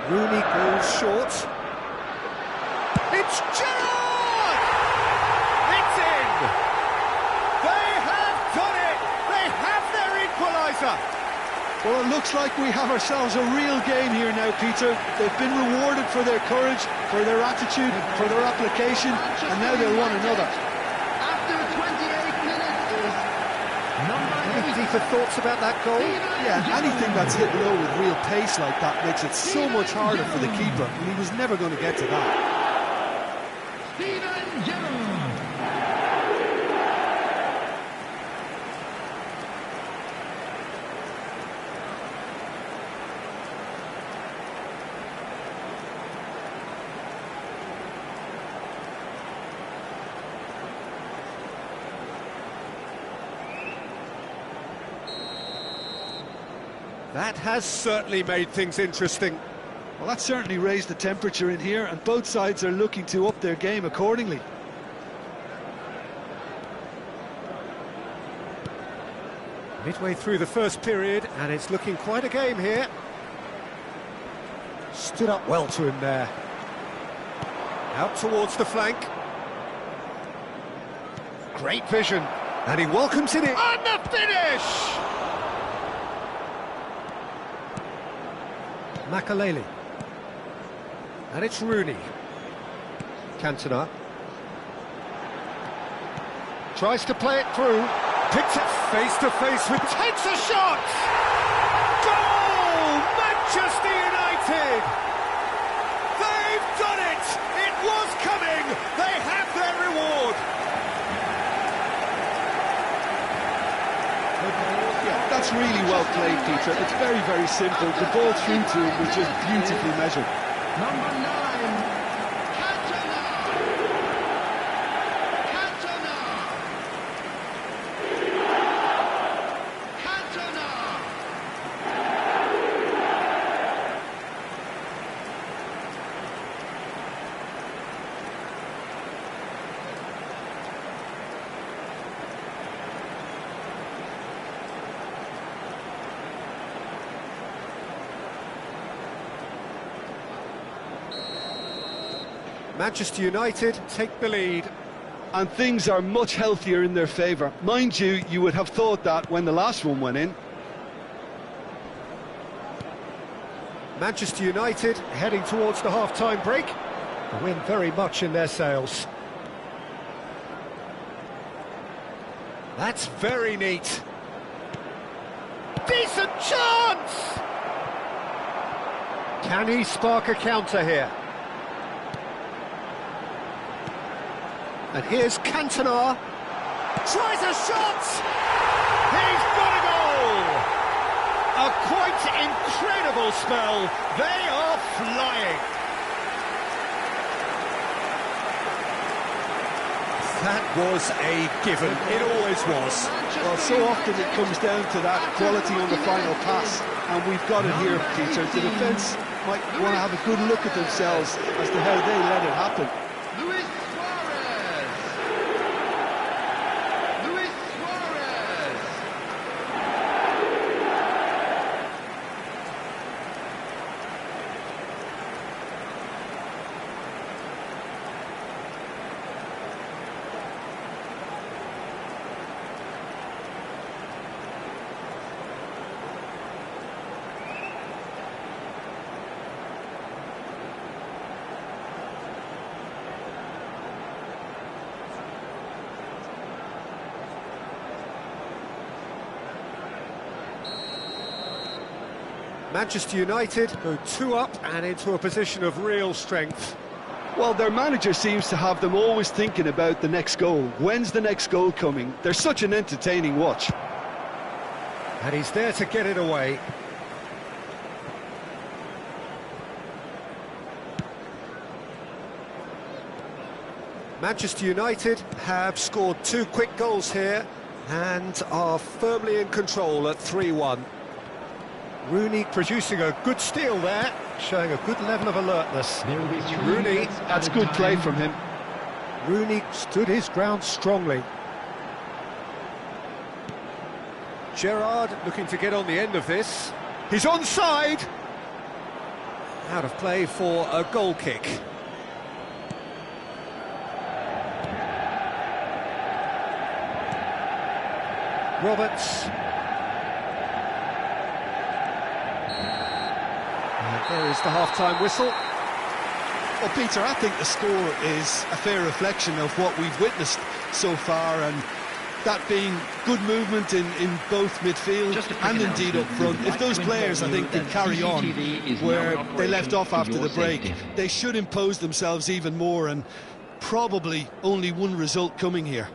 Rooney goes short. It's Gerrard! It's in! They have done it! They have their equaliser! Well, it looks like we have ourselves a real game here now, Peter. They've been rewarded for their courage, for their attitude, for their application, and now they'll want another. After 28 minutes is number 18. Easy for thoughts about that goal? Yeah, anything that's hit low with real pace like that makes it so much harder for the keeper, and he was never going to get to that. Steven Gerrard. That has certainly made things interesting. Well, that certainly raised the temperature in here, and both sides are looking to up their game accordingly. Midway through the first period, and it's looking quite a game here. Stood up well to him there. Out towards the flank. Great vision. And he welcomes it in. And the finish! Makaleli. And it's Rooney. Cantona. Tries to play it through. Picks it face to face with... Takes a shot! Goal! Manchester United! They've done it! It was coming! They have their reward! Yeah, that's really well played, Peter. It's very, very simple. The ball through to him was just beautifully measured. Number 9, Cantona. Cantona. Cantona. Manchester United take the lead. And things are much healthier in their favour. Mind you, you would have thought that when the last one went in. Manchester United heading towards the half-time break. The wind very much in their sails. That's very neat. Decent chance! Can he spark a counter here? And here's Cantona. Tries a shot! He's got a goal! A quite incredible spell. They are flying. That was a given. It always was. Well, so often it comes down to that quality on the final pass, and we've got it here, Peter. The defence might want to have a good look at themselves as to how they let it happen. Luis Suarez. Luis Suarez. Manchester United go 2 up and into a position of real strength. Well, their manager seems to have them always thinking about the next goal. When's the next goal coming? They're such an entertaining watch. And he's there to get it away. Manchester United have scored 2 quick goals here and are firmly in control at 3-1. Rooney producing a good steal there, showing a good level of alertness. Rooney, That's good play from him. Rooney stood his ground strongly. Gerrard looking to get on the end of this. He's onside! Out of play for a goal kick. Roberts. There is the half-time whistle. Well, Peter, I think the score is a fair reflection of what we've witnessed so far, and that being good movement in both midfield and indeed up front. If those players, I think, can carry on where they left off after the break, they should impose themselves even more, and probably only one result coming here.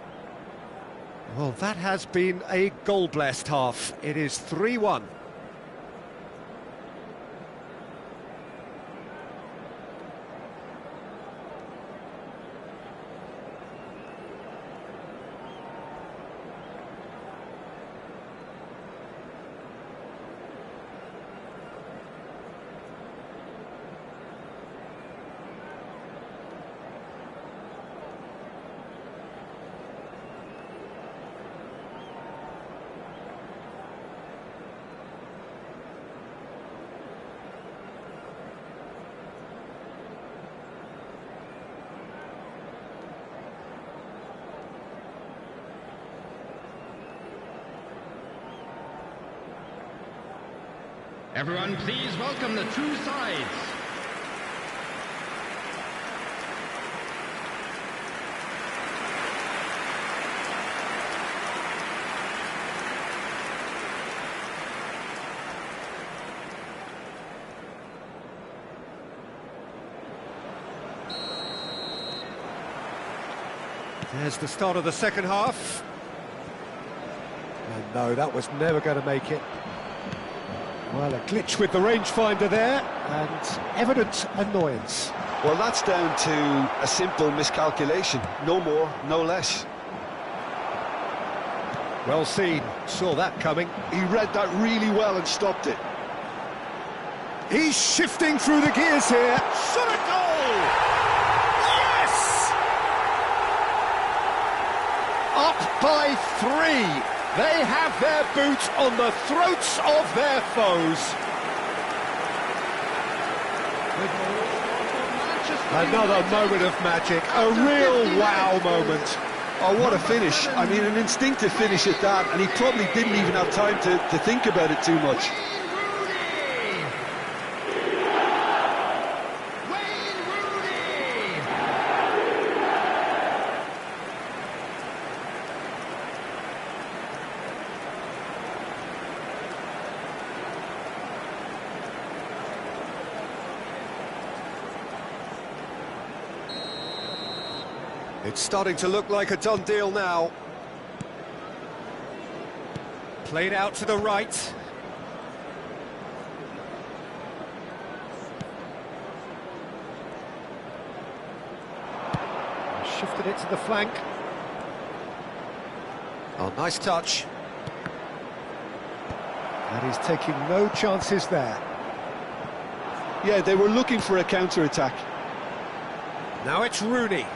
Well, that has been a goal-blessed half. It is 3-1. Everyone, please welcome the two sides. There's the start of the second half. And no, that was never going to make it. Well, a glitch with the rangefinder there, and evident annoyance. Well, that's down to a simple miscalculation. No more, no less. Well seen, saw that coming. He read that really well and stopped it. He's shifting through the gears here. Shot a goal! Yes! Up by 3. They have their boot on the throats of their foes. Another moment of magic, a real wow moment. Oh, what a finish. I mean, an instinctive finish at that, and he probably didn't even have time to think about it too much. It's starting to look like a done deal now. Played out to the right. Shifted it to the flank. Oh, nice touch. And he's taking no chances there. Yeah, they were looking for a counter-attack. Now it's Rooney.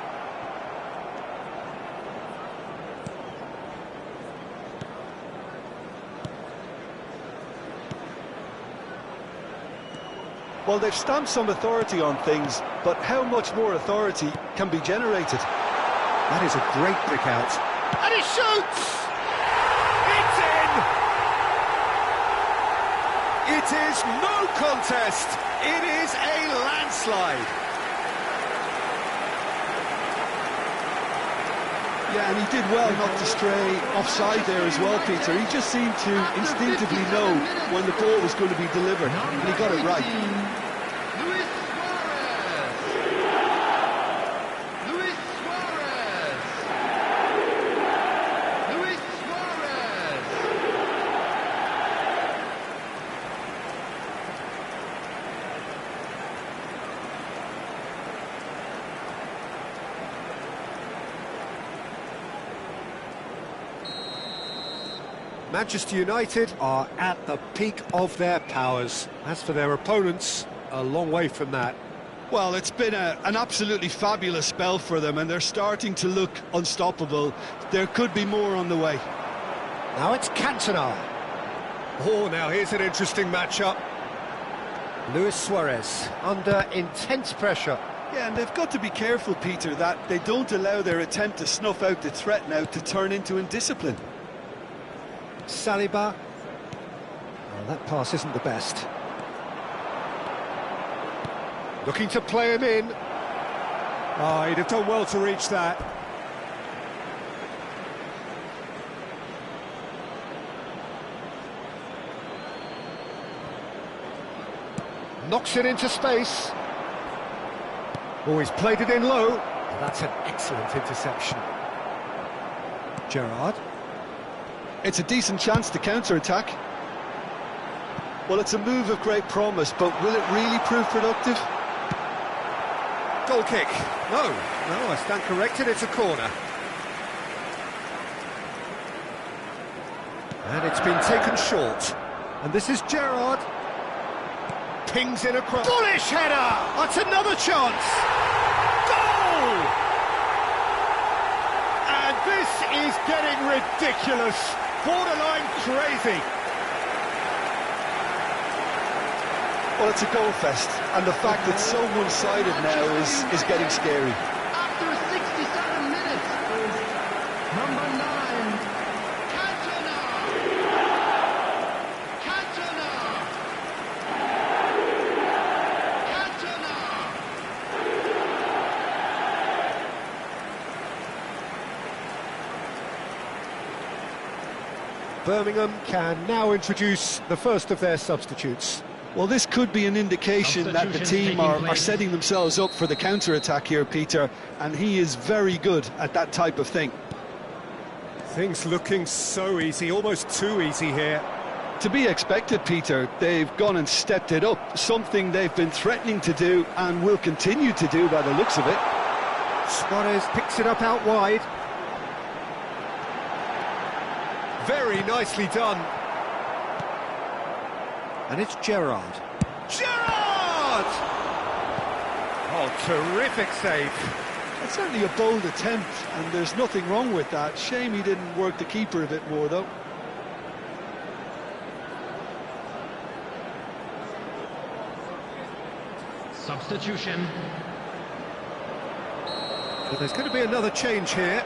Well, they've stamped some authority on things, but how much more authority can be generated? That is a great pick out. And he shoots! It's in! It is no contest. It is a landslide. Yeah, and he did well not to stray offside there as well, Peter. He just seemed to instinctively know when the ball was going to be delivered, and he got it right. Luis Suarez. Luis Suarez. Luis Suarez. Manchester United are at the peak of their powers. As for their opponents, a long way from that. Well, it's been an absolutely fabulous spell for them, and they're starting to look unstoppable. There could be more on the way. Now it's Cantona. Oh, now here's an interesting matchup. Luis Suarez under intense pressure. Yeah, and they've got to be careful, Peter, that they don't allow their attempt to snuff out the threat now to turn into indiscipline. Saliba. Oh, that pass isn't the best. Looking to play him in. Oh, he'd have done well to reach that. Knocks it into space. Oh, he's played it in low. That's an excellent interception. Gerrard. It's a decent chance to counter-attack. Well, it's a move of great promise, but will it really prove productive? Goal kick. No, I stand corrected, it's a corner. And it's been taken short. And this is Gerrard. Pings in across. Bullish header! That's another chance! Goal! And this is getting ridiculous. Borderline crazy. Well, it's a goal fest, and the fact it's so one-sided now is getting scary. After 67 minutes, number 9, Cantona. Cantona. Cantona. Birmingham can now introduce the first of their substitutes. Well, this could be an indication that the team are setting themselves up for the counter-attack here, Peter, and he is very good at that type of thing. Things looking so easy, almost too easy here. To be expected, Peter. They've gone and stepped it up, something they've been threatening to do and will continue to do by the looks of it. Suarez picks it up out wide. Very nicely done. And it's Gerrard. Gerrard! Oh, terrific save. It's certainly a bold attempt, and there's nothing wrong with that. Shame he didn't work the keeper a bit more, though. Substitution. So there's going to be another change here.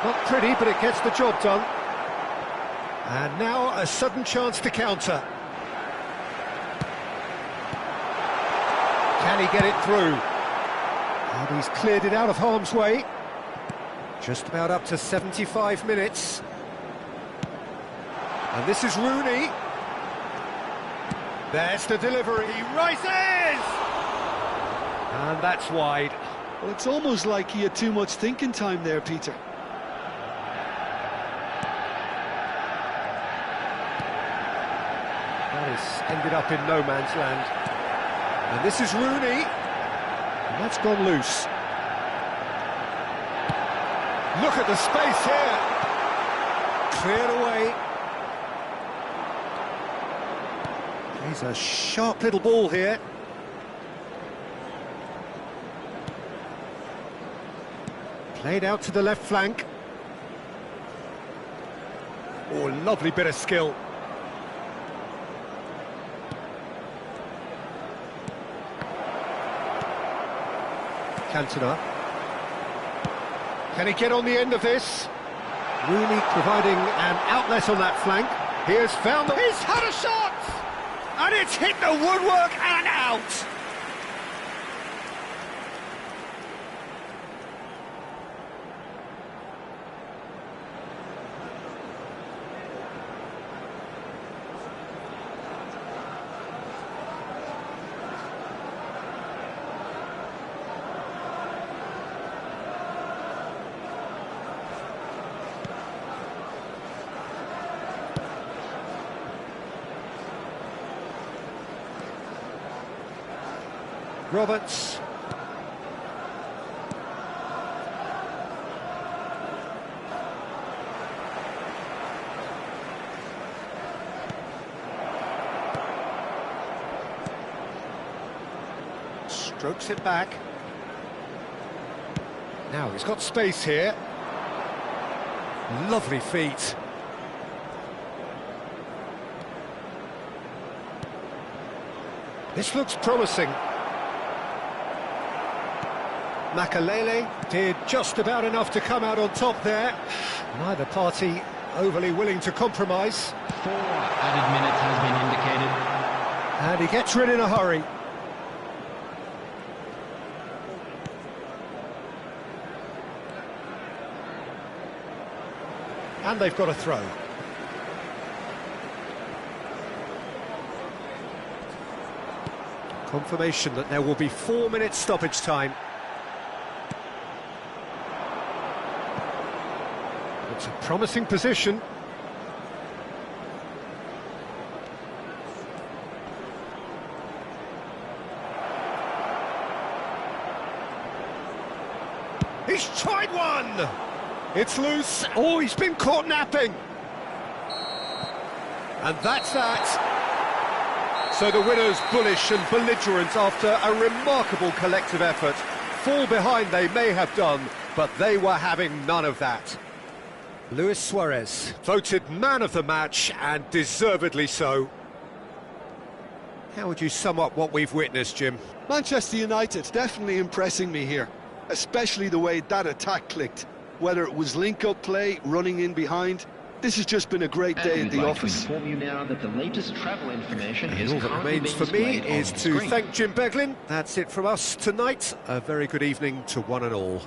Not pretty, but it gets the job done. And now a sudden chance to counter. Can he get it through? And he's cleared it out of harm's way. Just about up to 75 minutes. And this is Rooney. There's the delivery. He rises! And that's wide. Well, it's almost like he had too much thinking time there, Peter. Ended up in no man's land. And this is Rooney. And that's gone loose. Look at the space here. Cleared away. He's a sharp little ball here. Played out to the left flank. Oh, lovely bit of skill. Cantona. Can he get on the end of this? Rooney providing an outlet on that flank. He has found the... He's had a shot! And it's hit the woodwork and out! Roberts. Strokes it back. Now he's got space here. Lovely feet. This looks promising. Makalele did just about enough to come out on top there. Neither party overly willing to compromise. 4 added minutes has been indicated. And he gets rid in a hurry. And they've got a throw. Confirmation that there will be 4 minutes stoppage time. It's a promising position. He's tried one! It's loose. Oh, he's been caught napping. And that's that. So the winners bullish and belligerent after a remarkable collective effort. Fall behind they may have done, but they were having none of that. Luis Suarez, voted man of the match, and deservedly so. How would you sum up what we've witnessed, Jim? Manchester United definitely impressing me here, especially the way that attack clicked. Whether it was link-up play, running in behind, this has just been a great day at the office. To inform you now that the latest travel information And is all that currently remains being for me displayed is on to screen. thank Jim Beglin. That's it from us tonight. A very good evening to one and all.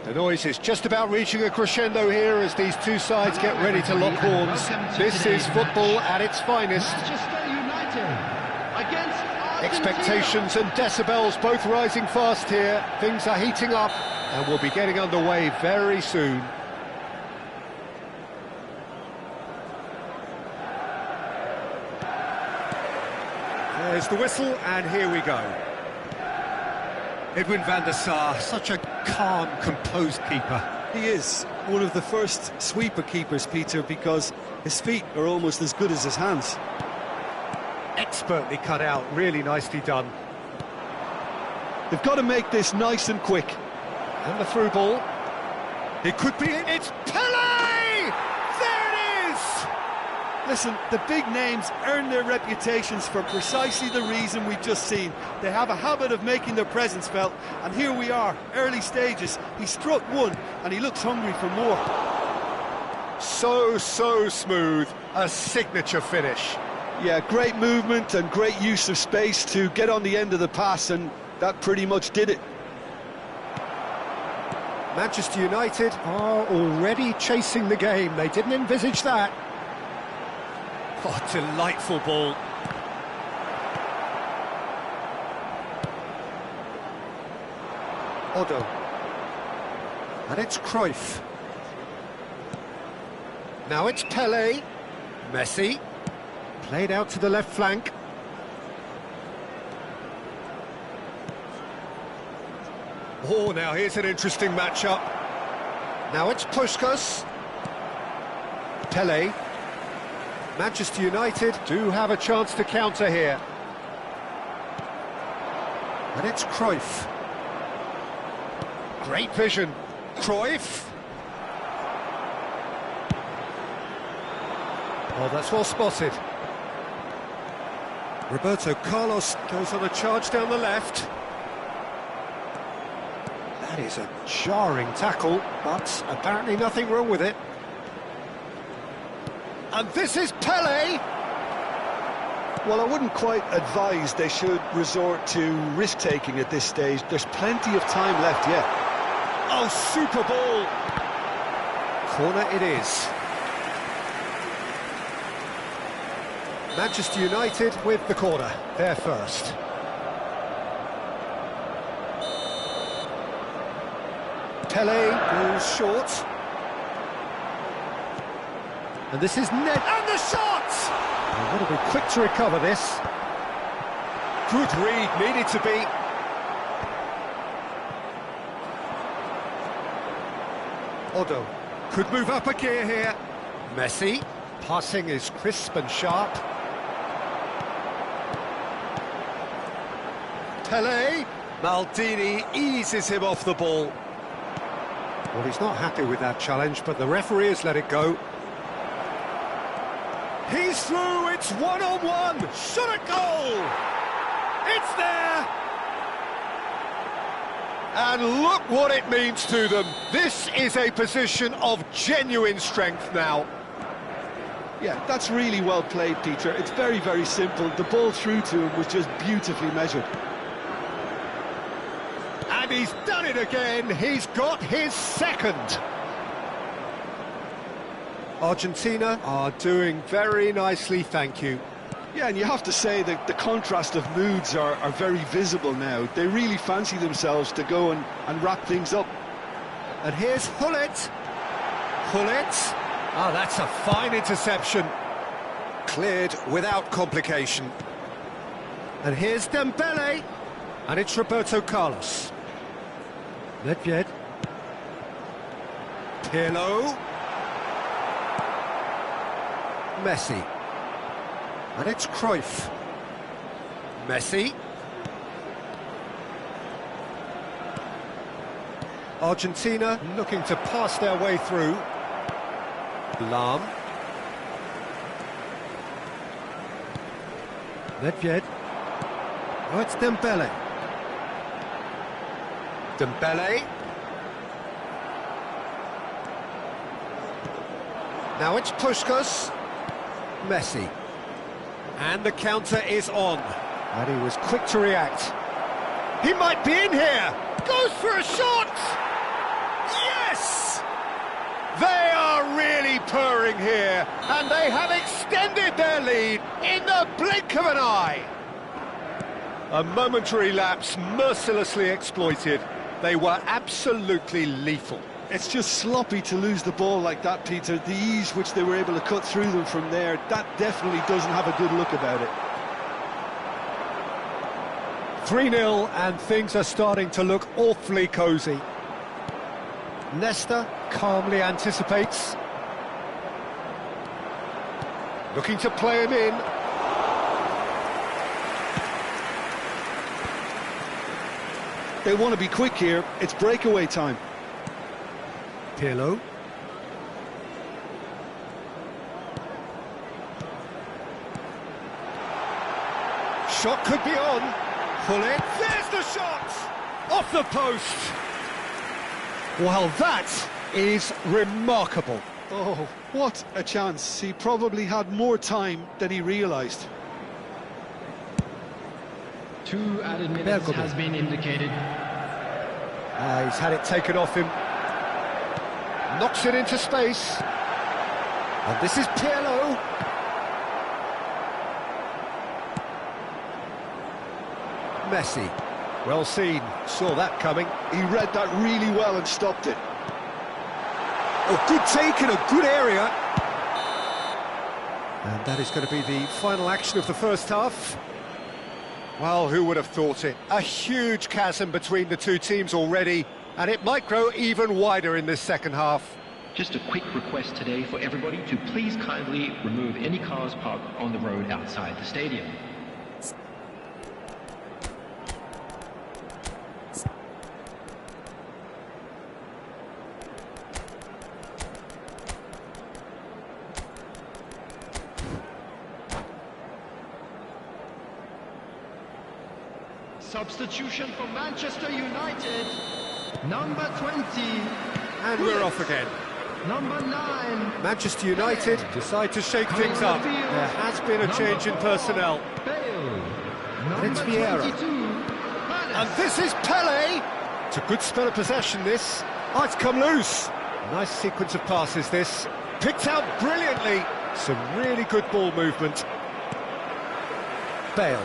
The noise is just about reaching a crescendo here as these two sides get ready to lock horns. This is football at its finest. Manchester United against Argentina. Expectations and decibels both rising fast here. Things are heating up and we'll be getting underway very soon. There's the whistle and here we go. Edwin van der Sar, such a calm, composed keeper. He is one of the first sweeper keepers, Peter, because his feet are almost as good as his hands. Expertly cut out, really nicely done. They've got to make this nice and quick. And the through ball. It could be it. It's Pele! There it is! Listen, the big names earn their reputations for precisely the reason we've just seen. They have a habit of making their presence felt, and here we are, early stages. He struck one, and he looks hungry for more. So smooth. A signature finish. Yeah, great movement and great use of space to get on the end of the pass, and that pretty much did it. Manchester United are already chasing the game. They didn't envisage that. Oh, delightful ball. Odo. And it's Cruyff. Now it's Pele. Messi. Played out to the left flank. Oh, now here's an interesting matchup. Now it's Puskas. Pele. Manchester United do have a chance to counter here. And it's Cruyff. Great vision. Cruyff. Oh, that's well spotted. Roberto Carlos goes on a charge down the left. That is a jarring tackle, but apparently nothing wrong with it. And this is Pele! Well, I wouldn't quite advise they should resort to risk-taking at this stage. There's plenty of time left yet. Oh, super ball! Corner it is. Manchester United with the corner. They're first. Pele goes short. And this is Ned. And the shot! I've got to be quick to recover this. Good read, needed to be. Odo could move up a gear here. Messi. Passing is crisp and sharp. Pele. Maldini eases him off the ball. Well, he's not happy with that challenge, but the referee has let it go. He's through, it's one-on-one, shot at goal! It's there! And look what it means to them. This is a position of genuine strength now. Yeah, that's really well played, Peter. It's very, very simple. The ball through to him was just beautifully measured. And he's done it again. He's got his second. Argentina are doing very nicely, thank you. Yeah, and you have to say that the contrast of moods are very visible now. They really fancy themselves to go and wrap things up. And here's Hullet. Hullet. Ah, that's a fine interception. Cleared without complication. And here's Dembele. And it's Roberto Carlos. Nedved. Pirlo. Messi. And it's Cruyff. Messi. Argentina looking to pass their way through. Lahm. Nedved. Oh, it's Dembele. Dembele. Now it's Puskás. Messi. And the counter is on. And he was quick to react. He might be in here. Goes for a shot. Yes! They are really purring here. And they have extended their lead in the blink of an eye. A momentary lapse mercilessly exploited. They were absolutely lethal. It's just sloppy to lose the ball like that, Peter. The ease which they were able to cut through them from there, that definitely doesn't have a good look about it. 3-0 and things are starting to look awfully cosy. Nesta calmly anticipates. Looking to play him in. They want to be quick here. It's breakaway time. Pirlo. Shot could be on. Pull it. There's the shot! Off the post. Well, that is remarkable. Oh, what a chance. He probably had more time than he realised. 2 added minutes has been indicated. He's had it taken off him. Knocks it into space. And this is Pirlo. Messi. Well seen. Saw that coming. He read that really well and stopped it. Oh, good take in a good area. And that is going to be the final action of the first half. Well, who would have thought it? A huge chasm between the two teams already, and it might grow even wider in this second half. Just a quick request today for everybody to please kindly remove any cars parked on the road outside the stadium. Substitution for Manchester United, number 20. And we're off again. Number 9. Manchester United decide to shake things up. There has been a change in personnel. And it's Vieira. And this is Pelé. It's a good spell of possession, this. Oh, it's come loose. Nice sequence of passes, this. Picked out brilliantly. Some really good ball movement. Bale.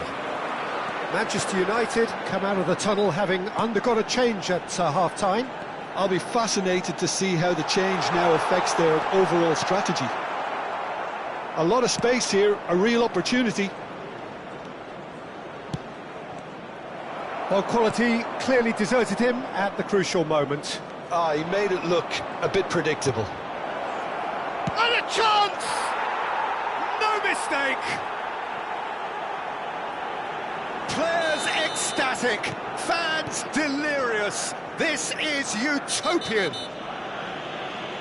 Manchester United come out of the tunnel having undergone a change at half-time. I'll be fascinated to see how the change now affects their overall strategy. A lot of space here, a real opportunity. Well, quality clearly deserted him at the crucial moment. He made it look a bit predictable. And a chance! No mistake! Players ecstatic, fans delirious. This is utopian.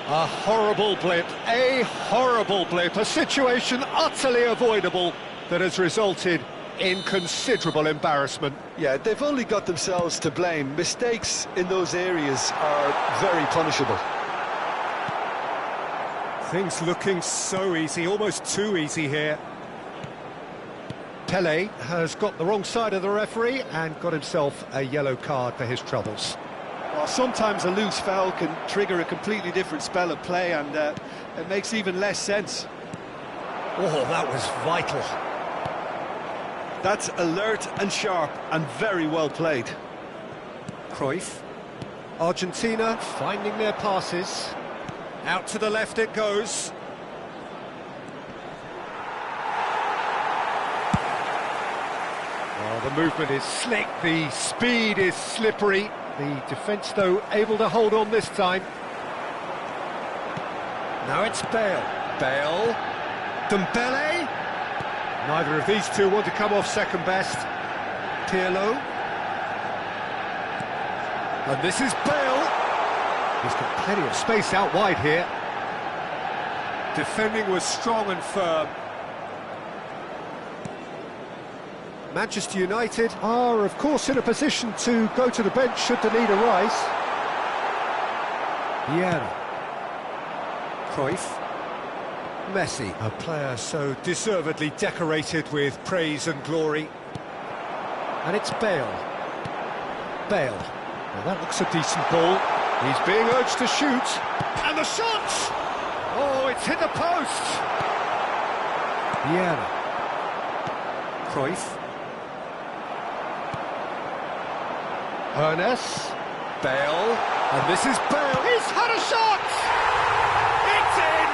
A horrible blip, a situation utterly avoidable that has resulted in considerable embarrassment. Yeah, they've only got themselves to blame. Mistakes in those areas are very punishable. Things looking so easy, almost too easy here. Dembele has got the wrong side of the referee and got himself a yellow card for his troubles. Well, sometimes a loose foul can trigger a completely different spell of play, and it makes even less sense. Oh, that was vital. That's alert and sharp and very well played. Cruyff. Argentina finding their passes. Out to the left it goes. Oh, the movement is slick, the speed is slippery. The defence, though, able to hold on this time. Now it's Bale. Bale. Dembele. Neither of these two want to come off second best. Pirlo. And this is Bale. He's got plenty of space out wide here. Defending was strong and firm. Manchester United are, of course, in a position to go to the bench should the need arise. Vieira. Cruyff. Messi, a player so deservedly decorated with praise and glory. And it's Bale. Bale. Well, that looks a decent ball. He's being urged to shoot. And the shot! Oh, it's hit the post! Vieira. Cruyff. Ernest. Bale. And this is Bale. He's had a shot! It's in!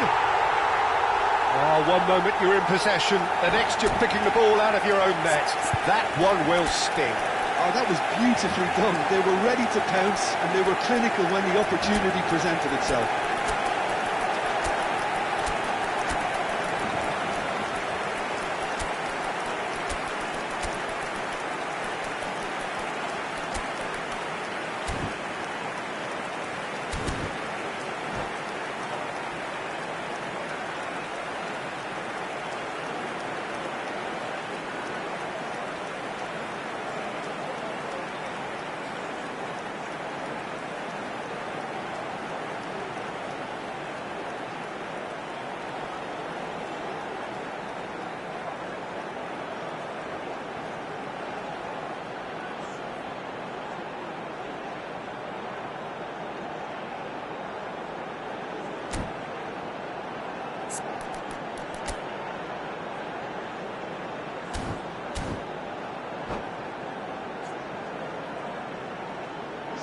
Oh, one moment you're in possession, the next you're picking the ball out of your own net. That one will sting. Oh, that was beautifully done. They were ready to pounce, and they were clinical when the opportunity presented itself.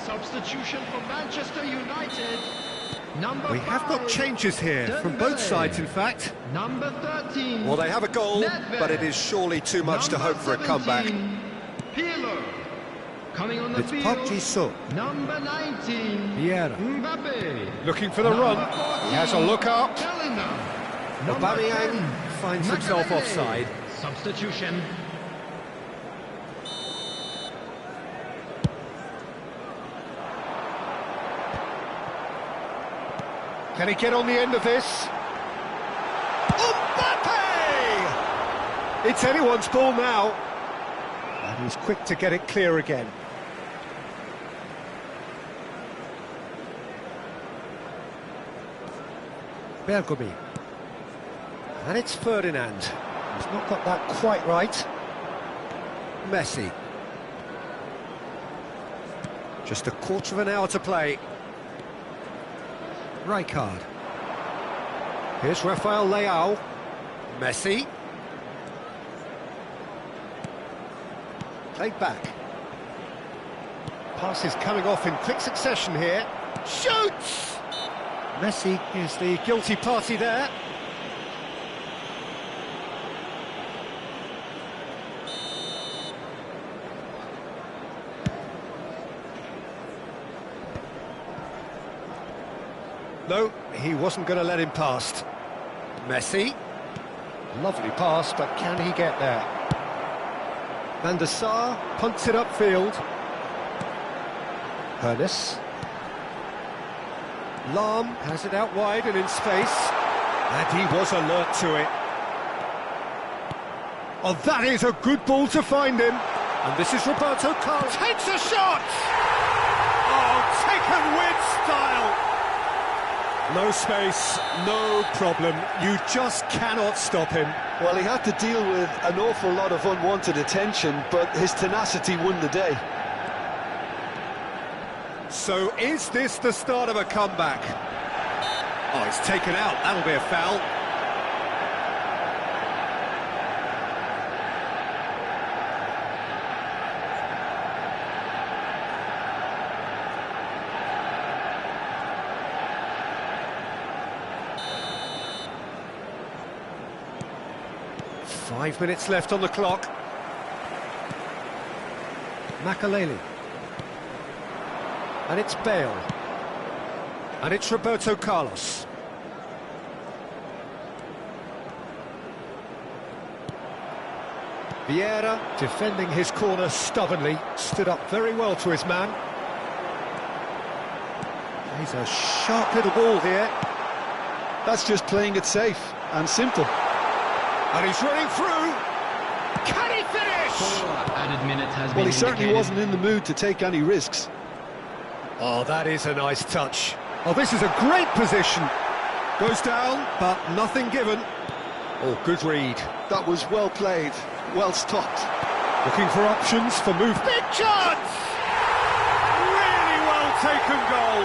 Substitution for Manchester United. Number We have got changes here, from both sides in fact. Number 13. Well, they have a goal, Nedved. but it is surely too much to hope for a comeback. Pirlo. Coming on the It's field. Park Ji-sung. Number 19. Vieira. Mbappe. Looking for the Number run. He has a look up. Bellingham. Number Aubameyang 10. finds himself Makelele. offside. Substitution. Can he get on the end of this? Mbappe! It's anyone's ball now. And he's quick to get it clear again. Bergomi. And it's Ferdinand. He's not got that quite right. Messi. Just a quarter of an hour to play. Rijkaard. Here's Rafael Leao. Messi. Played back. Passes coming off in quick succession here. Shoots! Messi is the guilty party there. No, he wasn't going to let him past. Messi. Lovely pass, but can he get there? Van der Sar punts it upfield. Ernest. Lahm has it out wide and in space. And he was alert to it. Oh, that is a good ball to find him. And this is Roberto Carlos. Takes a shot! Oh, taken with style! No space, no problem. You just cannot stop him. Well, he had to deal with an awful lot of unwanted attention, but his tenacity won the day. So is this the start of a comeback? Oh, it's taken out. That'll be a foul. Five minutes left on the clock. Makaleli. And it's Bale. And it's Roberto Carlos. Vieira, defending his corner stubbornly, stood up very well to his man. He's a sharp little ball here. That's just playing it safe and simple. And he's running through. Can he finish? Added minutes has been Well, he certainly indicated. wasn't in the mood to take any risks. Oh, that is a nice touch. Oh, this is a great position. Goes down, but nothing given. Oh, good read. That was well played, well stopped. Looking for options for move. Big chance! Really well taken goal.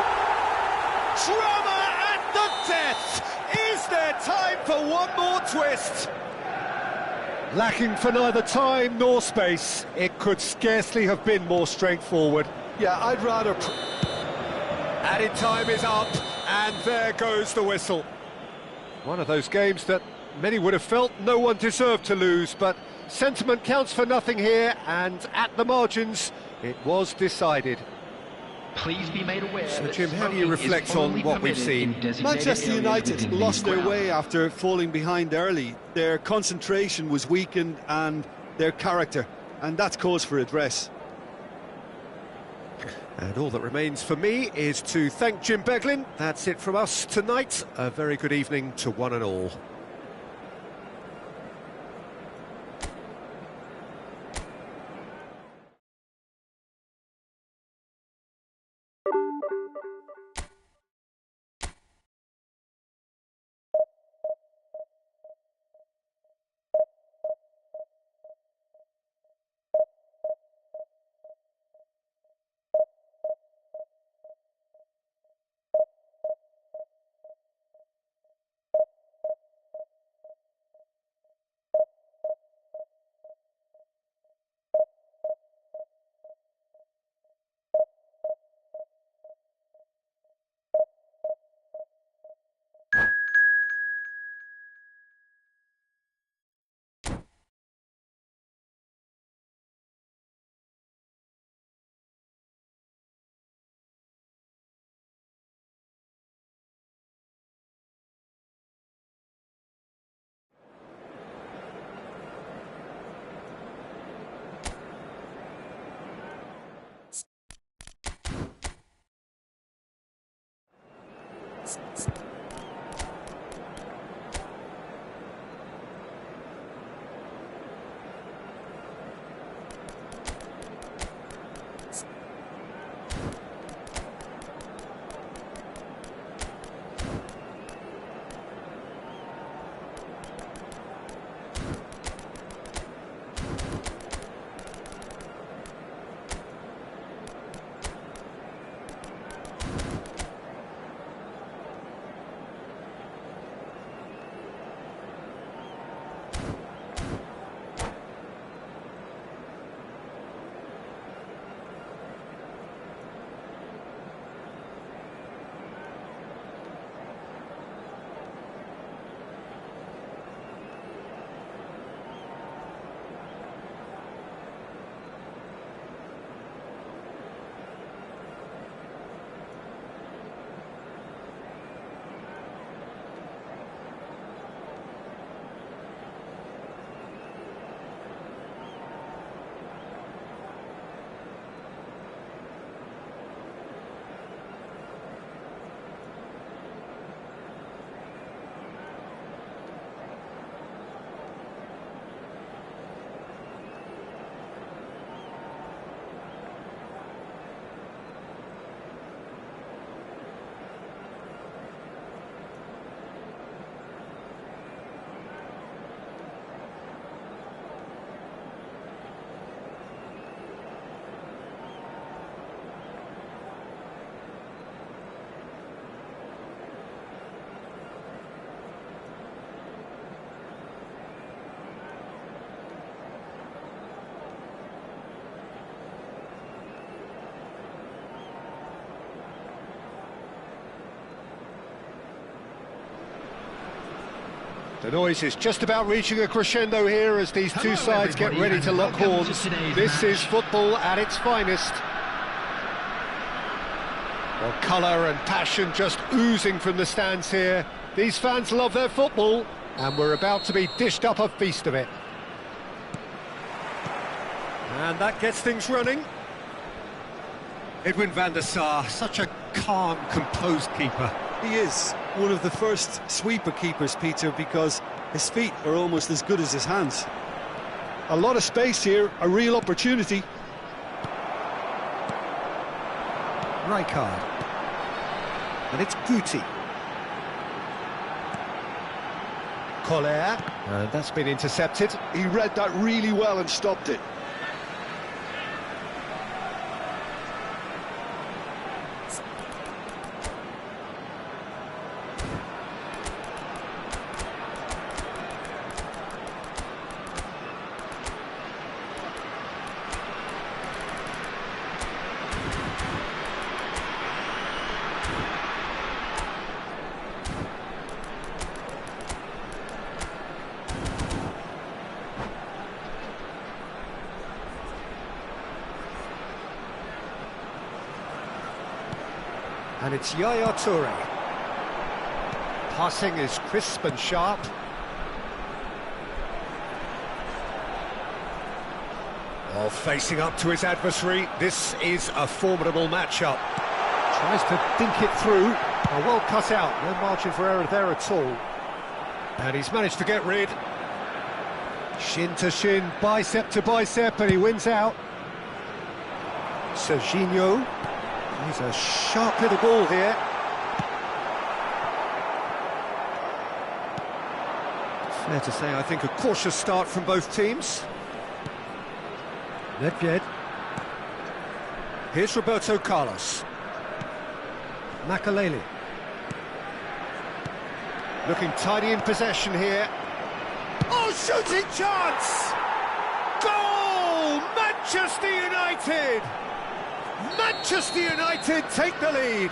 Drama at the death. Is there time for one more twist? Lacking for neither time nor space. It could scarcely have been more straightforward. Yeah, I'd rather... Added time is up, and there goes the whistle. One of those games that many would have felt no one deserved to lose, but sentiment counts for nothing here, and at the margins, it was decided. Please be made aware. So, that Jim, how do you smoking is reflect on only what we've permitted seen? in designated Manchester areas United within lost these their way grounds. after falling behind early. Their concentration was weakened and their character, and that's cause for address. And all that remains for me is to thank Jim Beglin. That's it from us tonight. A very good evening to one and all. The noise is just about reaching a crescendo here as these two sides get ready to lock horns. This is football at its finest. Well, colour and passion just oozing from the stands here. These fans love their football, and we're about to be dished up a feast of it. And that gets things running. Edwin van der Sar, such a calm, composed keeper. He is one of the first sweeper keepers, Peter, because his feet are almost as good as his hands. A lot of space here, a real opportunity. Rijkaard. And it's Guti. Collier. And that's been intercepted. He read that really well and stopped it. And it's Yaya Toure. Passing is crisp and sharp. Well, facing up to his adversary, this is a formidable matchup. Tries to dink it through. Well cut out, no margin for error there at all. And he's managed to get rid. Shin to shin, bicep to bicep, and he wins out. Serginho. He's a sharp little ball here. Fair to say, I think, a cautious start from both teams. Nedved. Here's Roberto Carlos. Makelele. Looking tidy in possession here. Oh, shooting chance! Goal! Manchester United! Manchester United take the lead.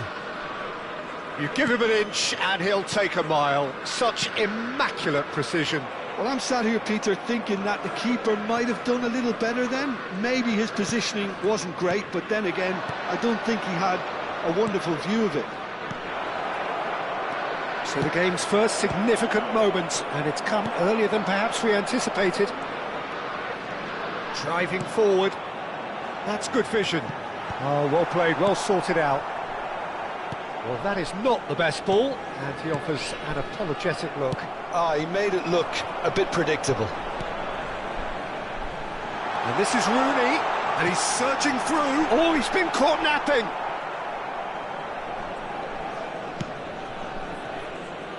You give him an inch and he'll take a mile. Such immaculate precision. Well, I'm sat here, Peter, thinking that the keeper might have done a little better then. Maybe his positioning wasn't great, but then again, I don't think he had a wonderful view of it. So the game's first significant moment, and it's come earlier than perhaps we anticipated. Driving forward. That's good vision. Oh, well played, well sorted out. Well, that is not the best ball, and he offers an apologetic look. He made it look a bit predictable. And this is Rooney, and he's surging through. Oh, he's been caught napping.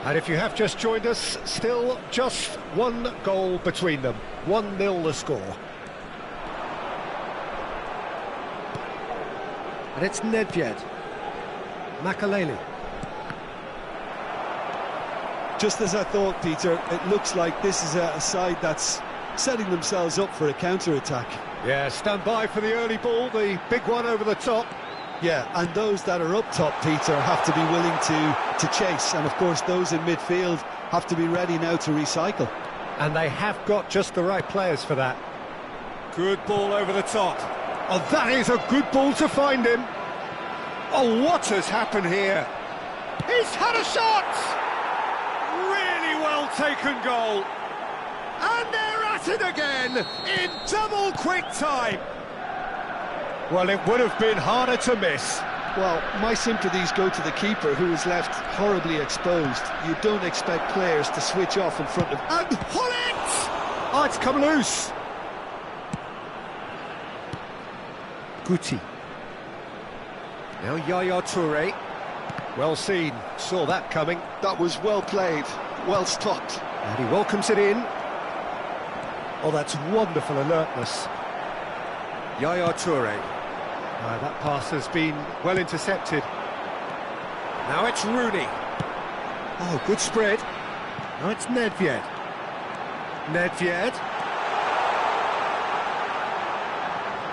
And if you have just joined us, still just one goal between them. 1-0 the score. And it's Nedved. Makelele. Just as I thought, Peter, it looks like this is a side that's setting themselves up for a counter-attack. Yeah, stand by for the early ball, the big one over the top. Yeah, and those that are up top, Peter, have to be willing to chase. And, of course, those in midfield have to be ready now to recycle. And they have got just the right players for that. Good ball over the top. Oh, that is a good ball to find him. Oh, what has happened here? He's had a shot! Really well taken goal. And they're at it again in double quick time. Well, it would have been harder to miss. Well, my sympathies go to the keeper, who is left horribly exposed. You don't expect players to switch off in front of... And pull it! Oh, it's come loose. Guti. Now Yaya Toure. Well seen, saw that coming. That was well played, well stopped. And he welcomes it in. Oh, that's wonderful alertness. Yaya Toure. That pass has been well intercepted. Now it's Rooney. Oh, good spread. Now it's Nedved. Nedved.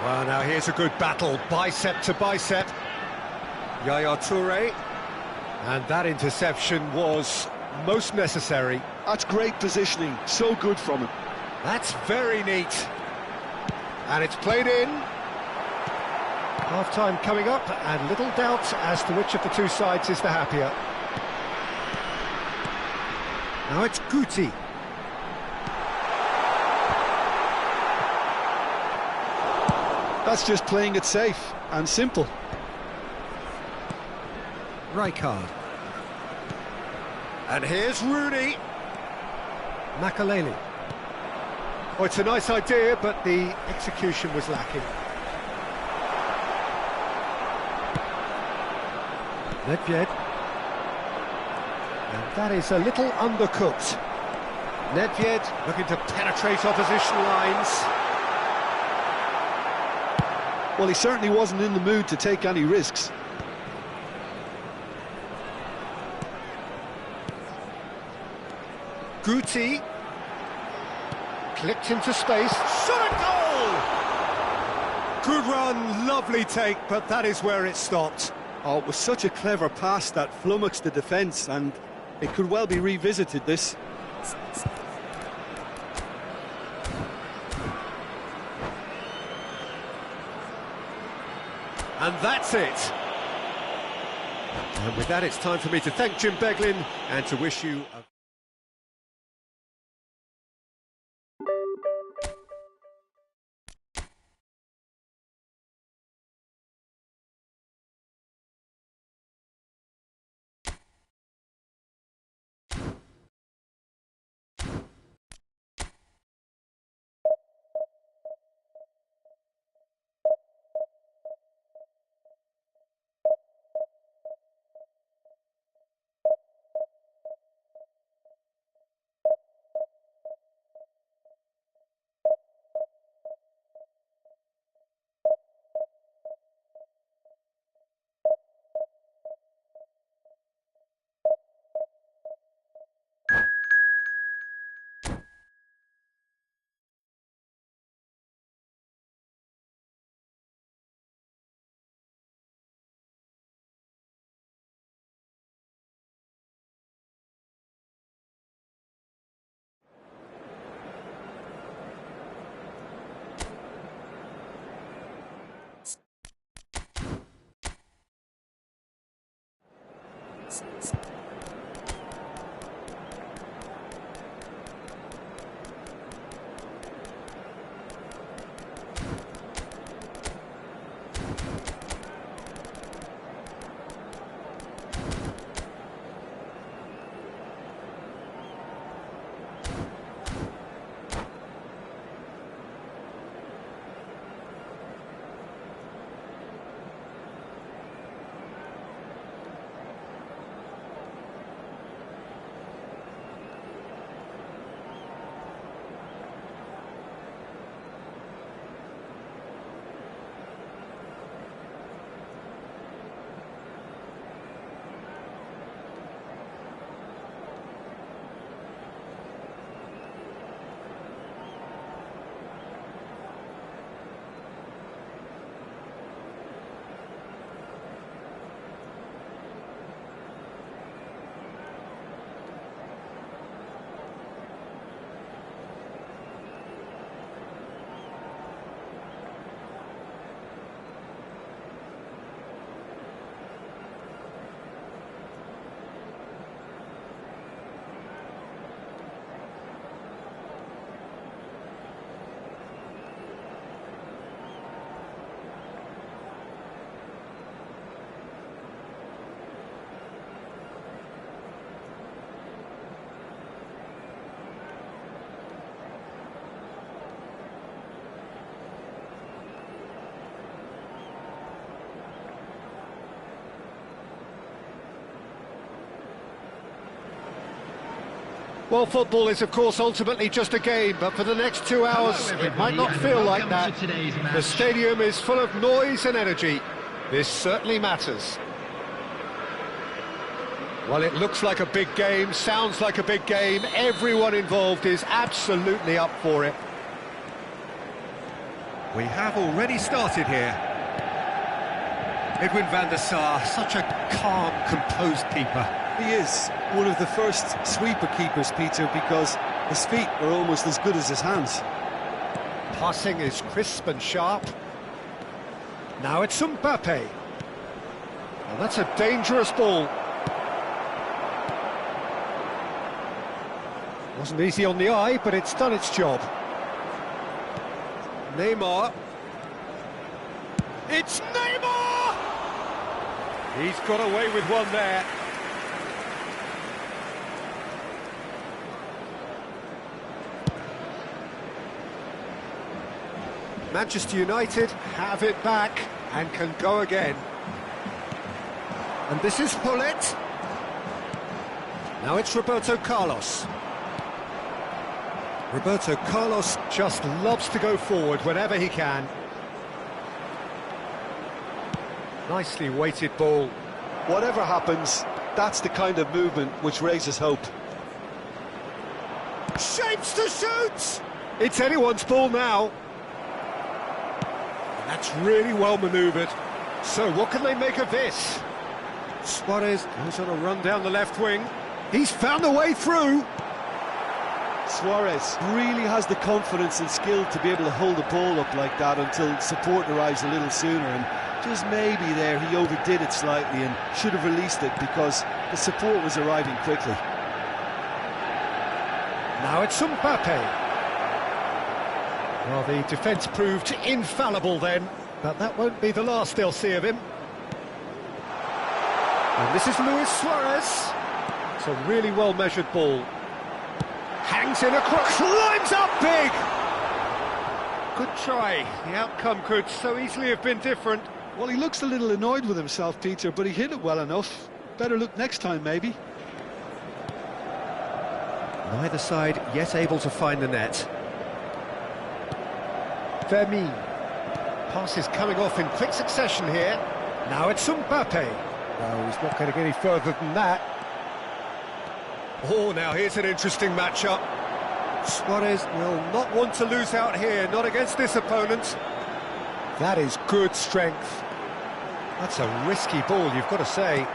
Well, now here's a good battle, bicep to bicep. Yaya Toure. And that interception was most necessary. That's great positioning, so good from him. That's very neat. And it's played in. Half-time coming up, and little doubt as to which of the two sides is the happier. Now it's Guti. That's just playing it safe and simple. Rijkaard. And here's Rooney. Makelele. Oh, it's a nice idea, but the execution was lacking. Nedved. And that is a little undercooked. Nedved looking to penetrate opposition lines. Well, he certainly wasn't in the mood to take any risks. Guti. Clipped into space. Shot at goal! Good run, lovely take, but that is where it stopped. Oh, it was such a clever pass that flummoxed the defence, and it could well be revisited, this. And that's it. And with that, it's time for me to thank Jim Beglin and to wish you a... Well, football is, of course, ultimately just a game, but for the next 2 hours, it might not feel like that. The stadium is full of noise and energy. This certainly matters. Well, it looks like a big game, sounds like a big game. Everyone involved is absolutely up for it. We have already started here. Edwin van der Sar, such a calm, composed keeper. He is. one of the first sweeper keepers, Peter, because his feet are almost as good as his hands. Passing is crisp and sharp. Now it's Mbappe. Well, that's a dangerous ball. Wasn't easy on the eye, but it's done its job. Neymar. It's Neymar! He's got away with one there. Manchester United have it back and can go again. And this is Hullet. Now it's Roberto Carlos. Roberto Carlos just loves to go forward whenever he can. Nicely weighted ball. Whatever happens, that's the kind of movement which raises hope. Shapes to shoot! It's anyone's ball now. That's really well manoeuvred. So what can they make of this? Suarez goes on a run down the left wing. He's found a way through. Suarez really has the confidence and skill to be able to hold the ball up like that until support arrives a little sooner, and just maybe there he overdid it slightly and should have released it because the support was arriving quickly. Now it's Mbappe. Well, the defence proved infallible then, but that won't be the last they'll see of him. And this is Luis Suarez. It's a really well-measured ball. Hangs in across, climbs up big! Good try. The outcome could so easily have been different. Well, he looks a little annoyed with himself, Peter, but he hit it well enough. Better look next time, maybe. Neither side yet able to find the net. Vermin. Passes coming off in quick succession here. Now it's Mbappe. No, he's not going to get any further than that. Oh, now here's an interesting matchup. Suarez will not want to lose out here, not against this opponent. That is good strength. That's a risky ball, you've got to say.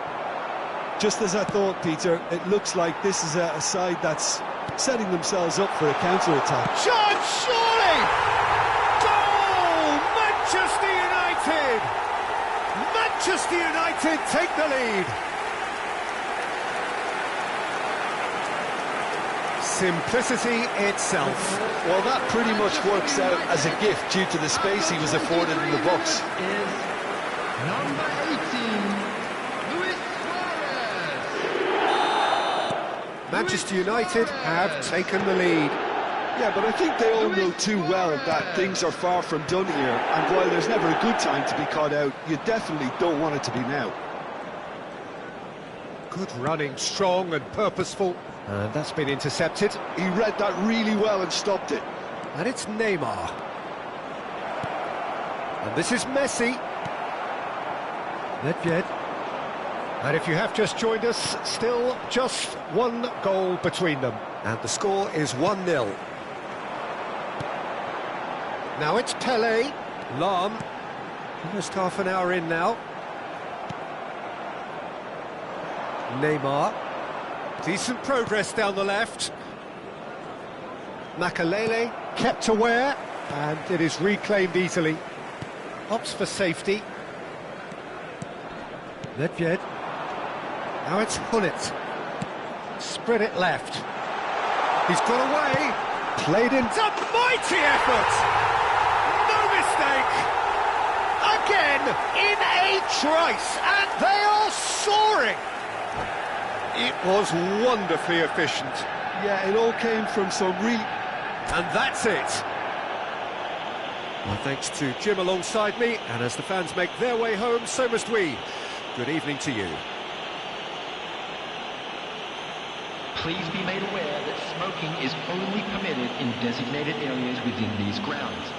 Just as I thought, Peter, it looks like this is a side that's setting themselves up for a counter-attack. Chance, surely! Goal! Manchester United! Manchester United take the lead. Simplicity itself. Well, that pretty much works out as a gift due to the space he was afforded in the box. Is number 18, Luis Suarez. Manchester United have taken the lead. Yeah, but I think they all know too well that things are far from done here, and while there's never a good time to be caught out, you definitely don't want it to be now. Good running, strong and purposeful. And that's been intercepted. He read that really well and stopped it. And it's Neymar. And this is Messi. Nedved. And if you have just joined us, still just one goal between them. And the score is 1-0. Now it's Pele. Lahm. Almost half an hour in now. Neymar. Decent progress down the left. Makalele kept aware, and it is reclaimed easily. Opts for safety. Nedved. Now it's Hullet. Spread it left. He's got away. Played in. It's a mighty effort. No mistake. Again in a trice, and they are soaring. It was wonderfully efficient. Yeah, it all came from some really... And that's it. Well, thanks to Jim alongside me, and as the fans make their way home, so must we. Good evening to you. Please be made aware that smoking is only permitted in designated areas within these grounds.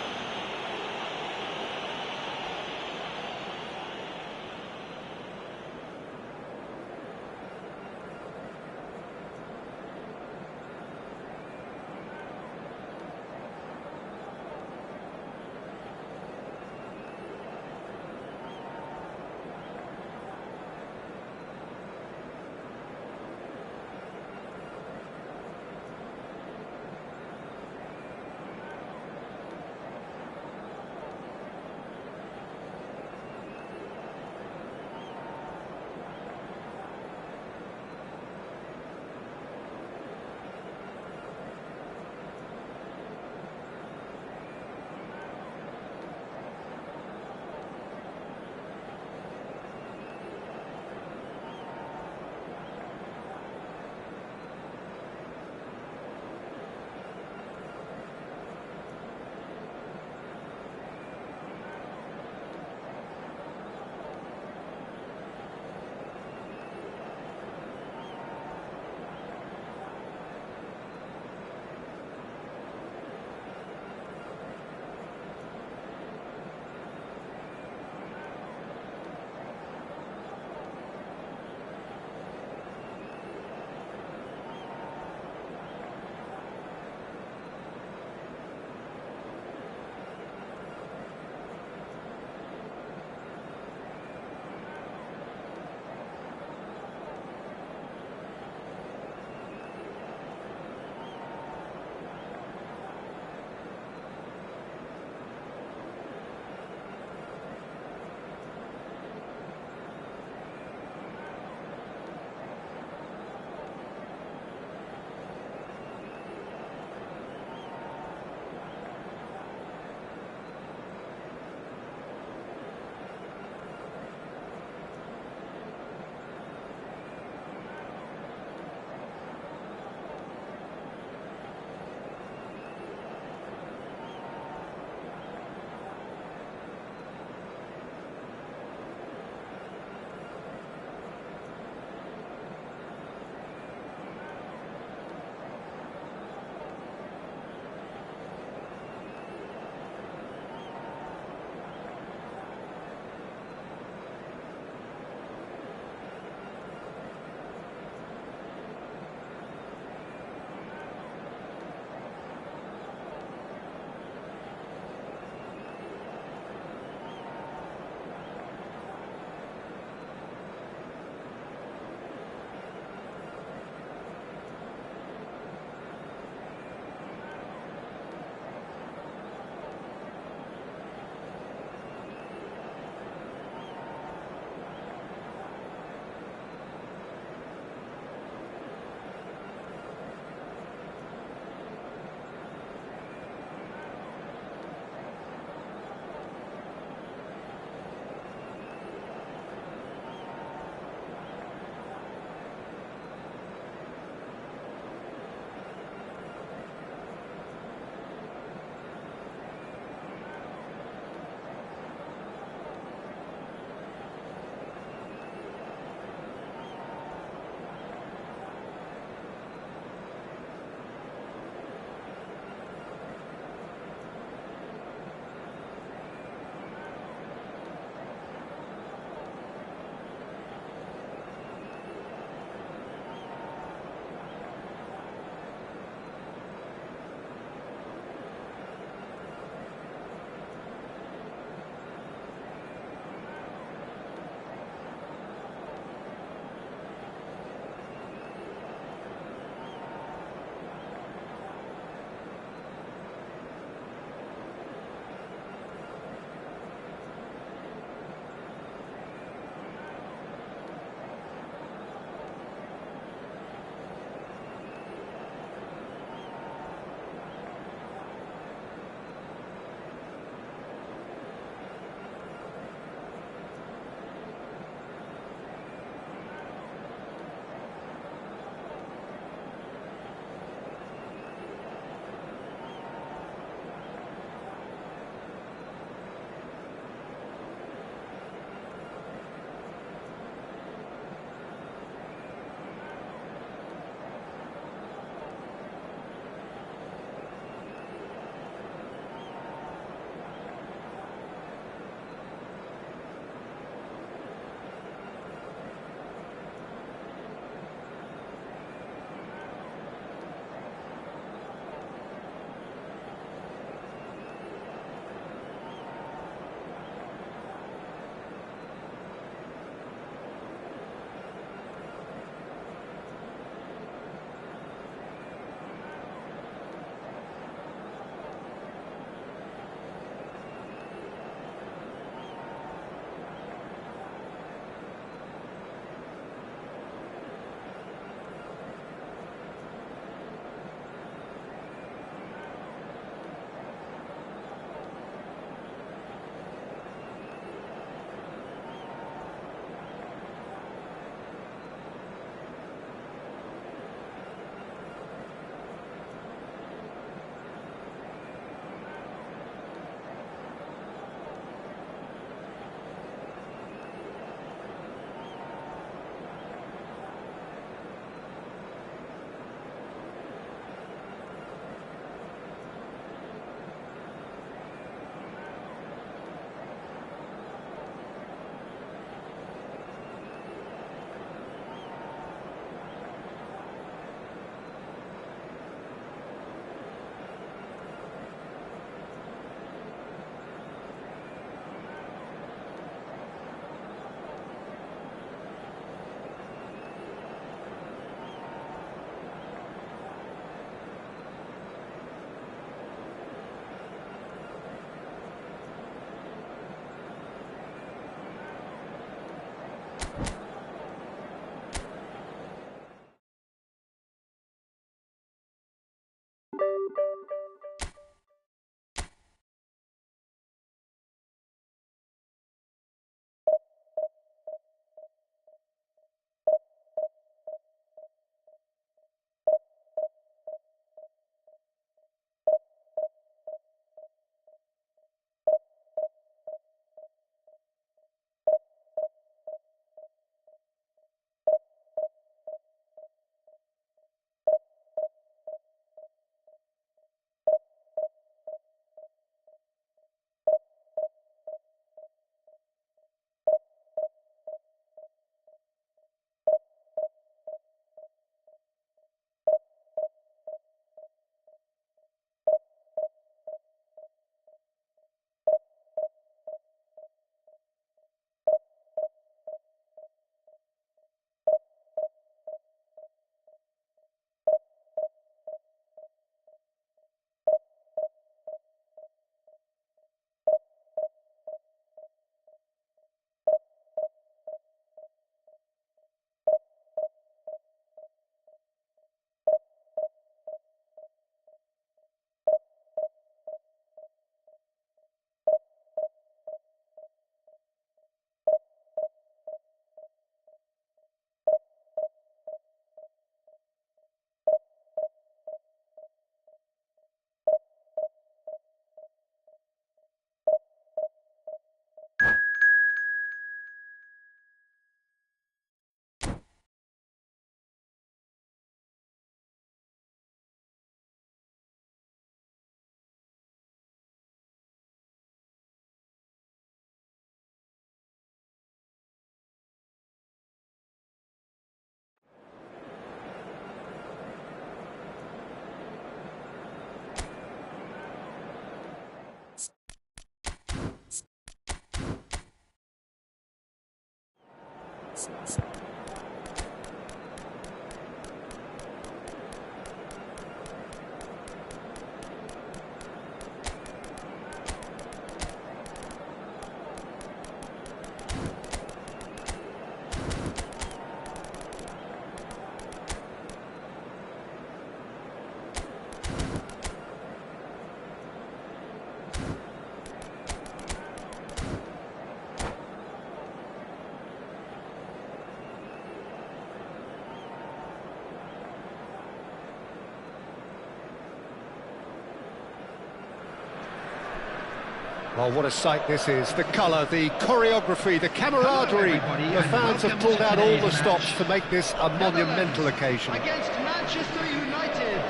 Well, what a sight this is. The colour, the choreography, the camaraderie. The fans have pulled out all the stops to make this a monumental occasion. Against Manchester United.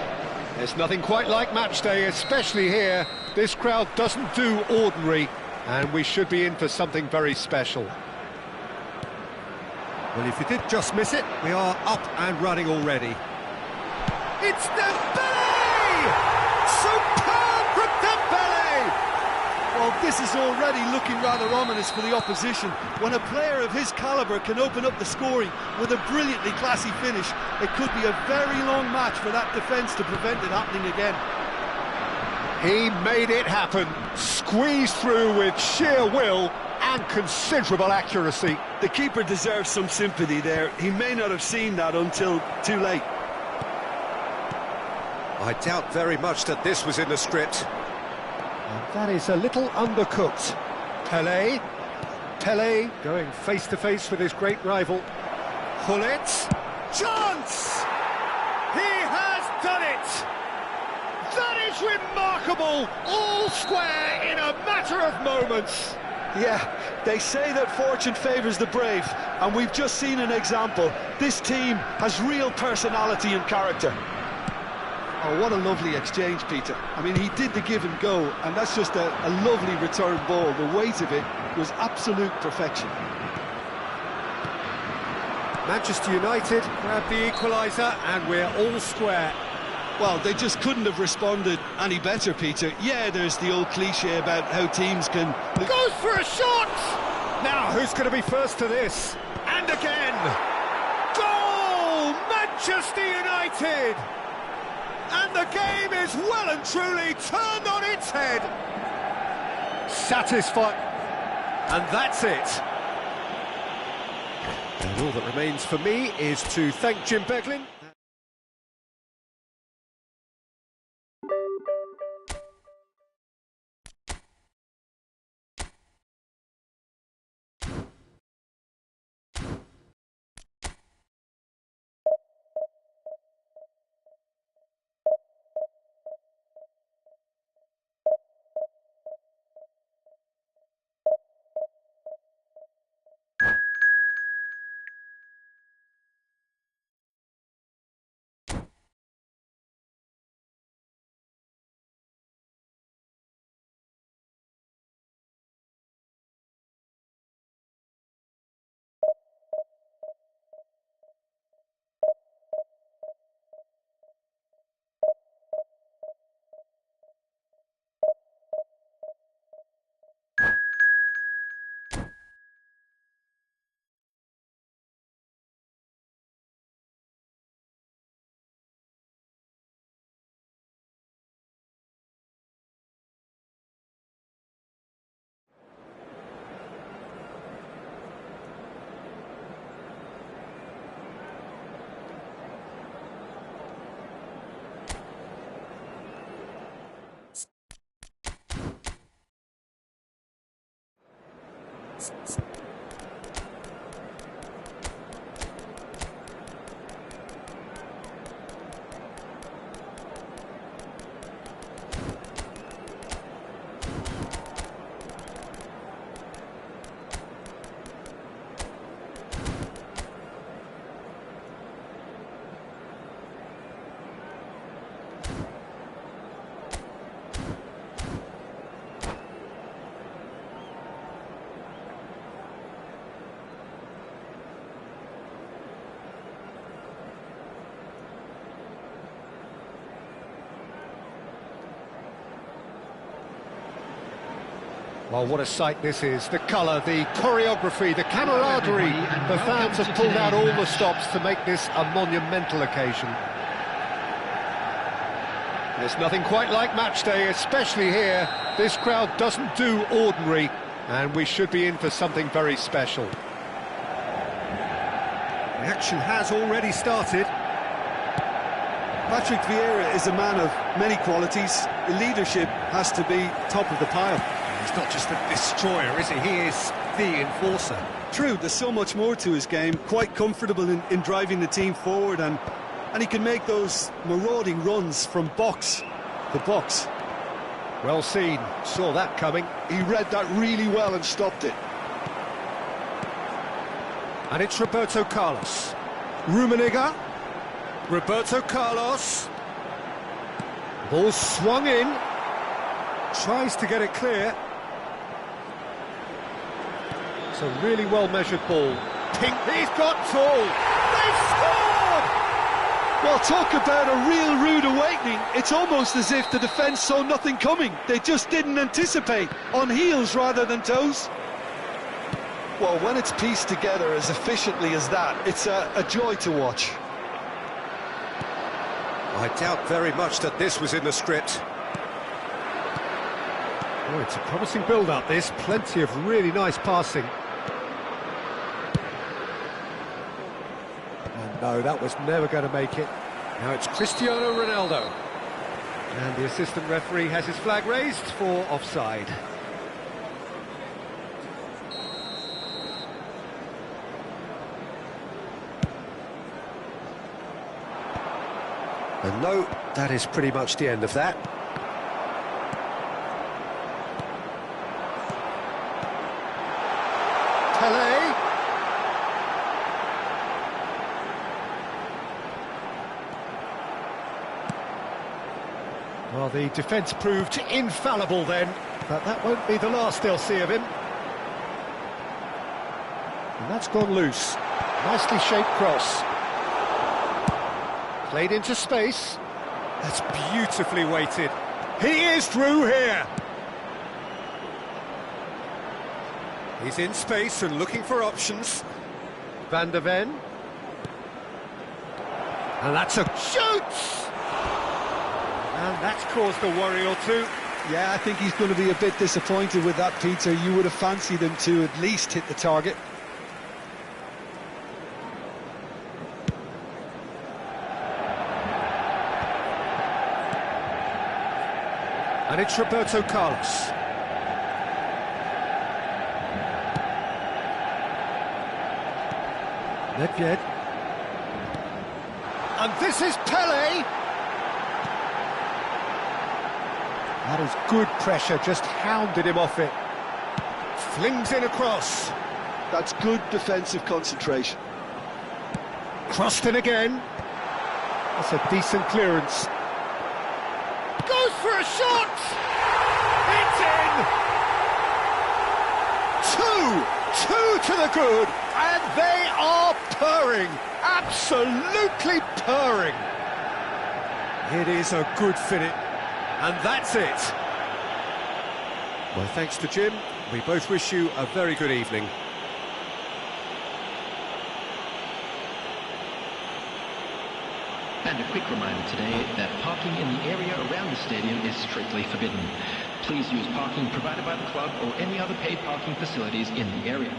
There's nothing quite like match day, especially here. This crowd doesn't do ordinary, and we should be in for something very special. Well, if you did just miss it, we are up and running already. It's Dembele! Superb from Dembele! Well, this is already looking rather ominous for the opposition. When a player of his calibre can open up the scoring with a brilliantly classy finish, it could be a very long match for that defence to prevent it happening again. He made it happen, squeezed through with sheer will and considerable accuracy. The keeper deserves some sympathy there. He may not have seen that until too late. I doubt very much that this was in the script. And that is a little undercooked. Pele going face-to-face with his great rival. Gullit. Chance! He has done it! That is remarkable! All square in a matter of moments. Yeah, they say that fortune favours the brave, and we've just seen an example. This team has real personality and character. Oh, what a lovely exchange, Peter. I mean, he did the give and go, and that's just a lovely return ball. The weight of it was absolute perfection. Manchester United grab the equaliser, and we're all square. Well, they just couldn't have responded any better, Peter. Yeah, there's the old cliche about how teams can... Goes for a shot! Now, who's going to be first to this? And again! Goal! Manchester United! And the game is well and truly turned on its head. Satisfied. And that's it. And all that remains for me is to thank Jim Beglin. Well, what a sight this is. The colour, the choreography, the camaraderie. The fans have pulled out all the stops to make this a monumental occasion. There's nothing quite like match day, especially here. This crowd doesn't do ordinary, and we should be in for something very special. The action has already started. Patrick Vieira is a man of many qualities. Leadership has to be top of the pile. He's not just a destroyer, is he? He is the enforcer. True, there's so much more to his game. Quite comfortable in driving the team forward, and he can make those marauding runs from box to box. Well seen, saw that coming. He read that really well and stopped it. And it's Roberto Carlos. Rummenigge. Roberto Carlos. Ball swung in. Tries to get it clear. It's a really well-measured ball. Pink, he's got tall. They've scored! Well, talk about a real rude awakening. It's almost as if the defence saw nothing coming. They just didn't anticipate, on heels rather than toes. Well, when it's pieced together as efficiently as that, it's a joy to watch. I doubt very much that this was in the script. Oh, it's a promising build-up, this. Plenty of really nice passing. And no, that was never going to make it. Now it's Cristiano Ronaldo. And the assistant referee has his flag raised for offside. And no, that is pretty much the end of that. Pelé. Well, the defence proved infallible then, but that won't be the last they'll see of him. And that's gone loose. Nicely shaped cross. Played into space. That's beautifully weighted. He is through here. He's in space and looking for options. Van der Ven. And that's a shoot! And that's caused a worry or two. Yeah, I think he's going to be a bit disappointed with that, Peter. You would have fancied him to at least hit the target. And it's Roberto Carlos. Nedved. And this is Pelé. That is good pressure, just hounded him off it. Flings in across. That's good defensive concentration. Crossed in again. That's a decent clearance. Goes for a shot! It's in! Two to the good, and they are purring, absolutely purring. It is a good finish, and that's it. Well, thanks to Jim, we both wish you a very good evening. And a quick reminder today that parking in the area around the stadium is strictly forbidden. Please use parking provided by the club or any other paid parking facilities in the area.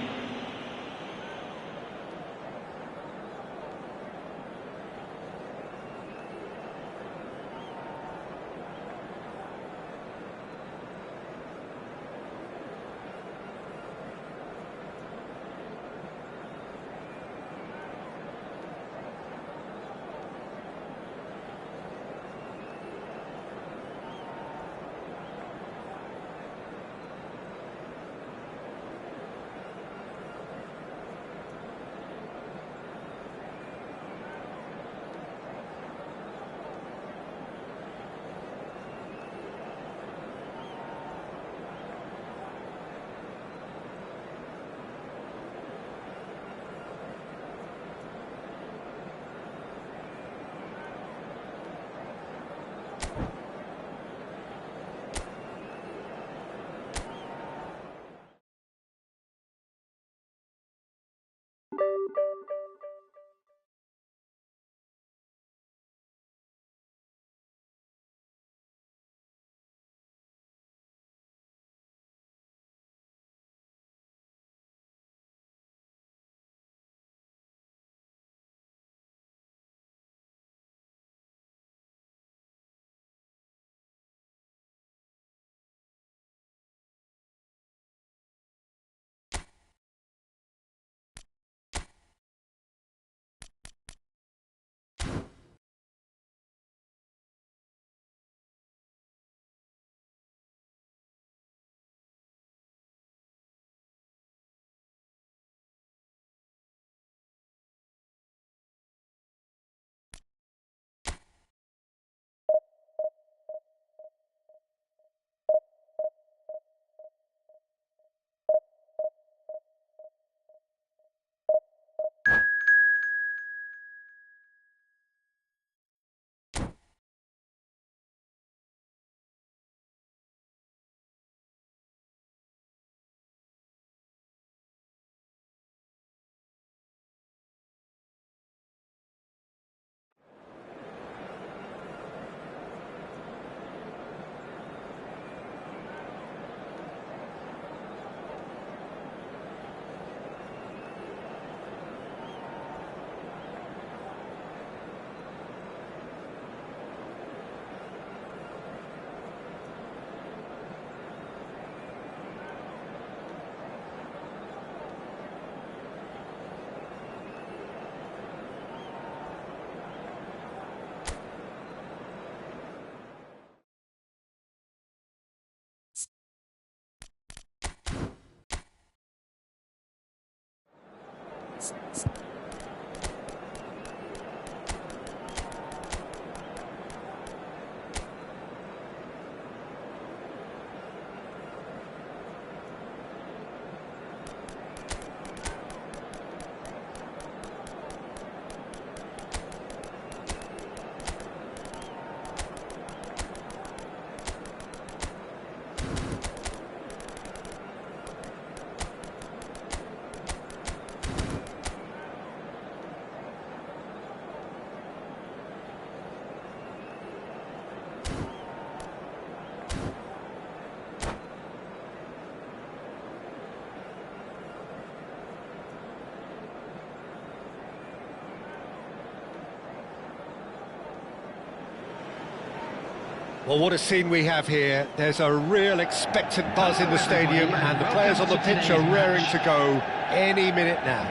Well, what a scene we have here. There's a real expectant buzz in the stadium, and the players on the pitch are raring to go any minute now.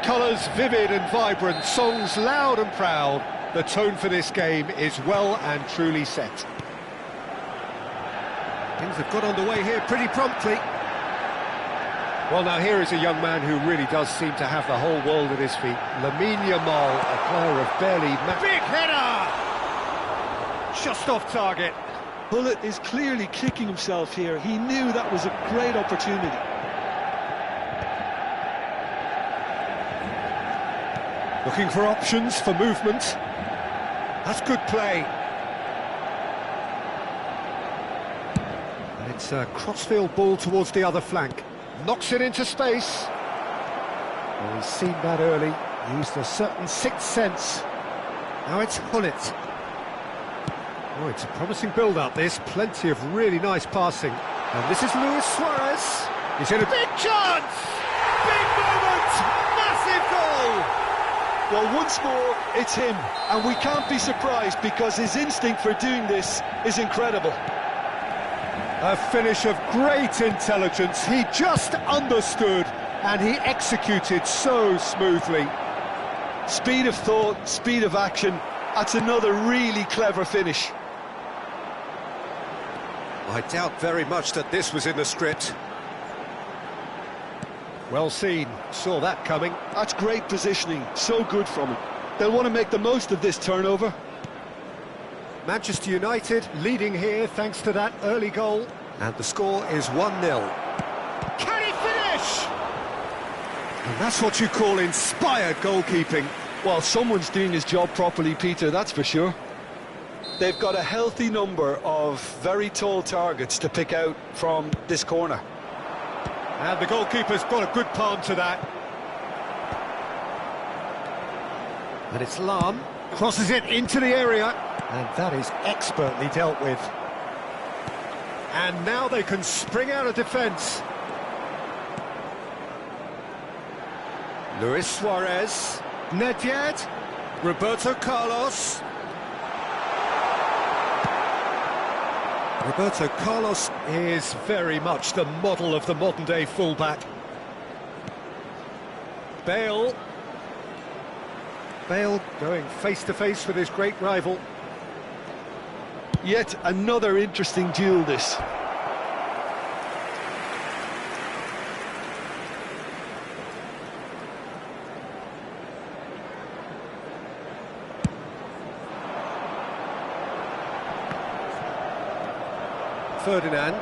Colours vivid and vibrant, songs loud and proud. The tone for this game is well and truly set. Things have got underway here pretty promptly. Well, now here is a young man who really does seem to have the whole world at his feet. Lamine Yamal, a player of barely... Big header! Just off target. Bullet is clearly kicking himself here. He knew that was a great opportunity. Looking for options for movement. That's good play. And it's a crossfield ball towards the other flank. Knocks it into space. Well, he's seen that early. Used a certain sixth sense. Now it's Hullet. Oh, it's a promising build-up, this. Plenty of really nice passing. And this is Luis Suarez. He's in a big chance! Big moment! Massive goal! Well, once more, it's him. And we can't be surprised because his instinct for doing this is incredible. A finish of great intelligence. He just understood and he executed so smoothly. Speed of thought, speed of action. That's another really clever finish. I doubt very much that this was in the script. Well seen, saw that coming. That's great positioning, so good from him. They'll want to make the most of this turnover. Manchester United leading here thanks to that early goal. And the score is 1-0. Can he finish? And that's what you call inspired goalkeeping. Well, someone's doing his job properly, Peter, that's for sure. They've got a healthy number of very tall targets to pick out from this corner. And the goalkeeper's got a good palm to that. And it's Lahm, crosses it into the area, and that is expertly dealt with. And now they can spring out of defence. Luis Suarez, Nedved, Roberto Carlos. Roberto Carlos is very much the model of the modern-day fullback. Bale. Bale going face-to-face with his great rival. Yet another interesting duel, this. Ferdinand.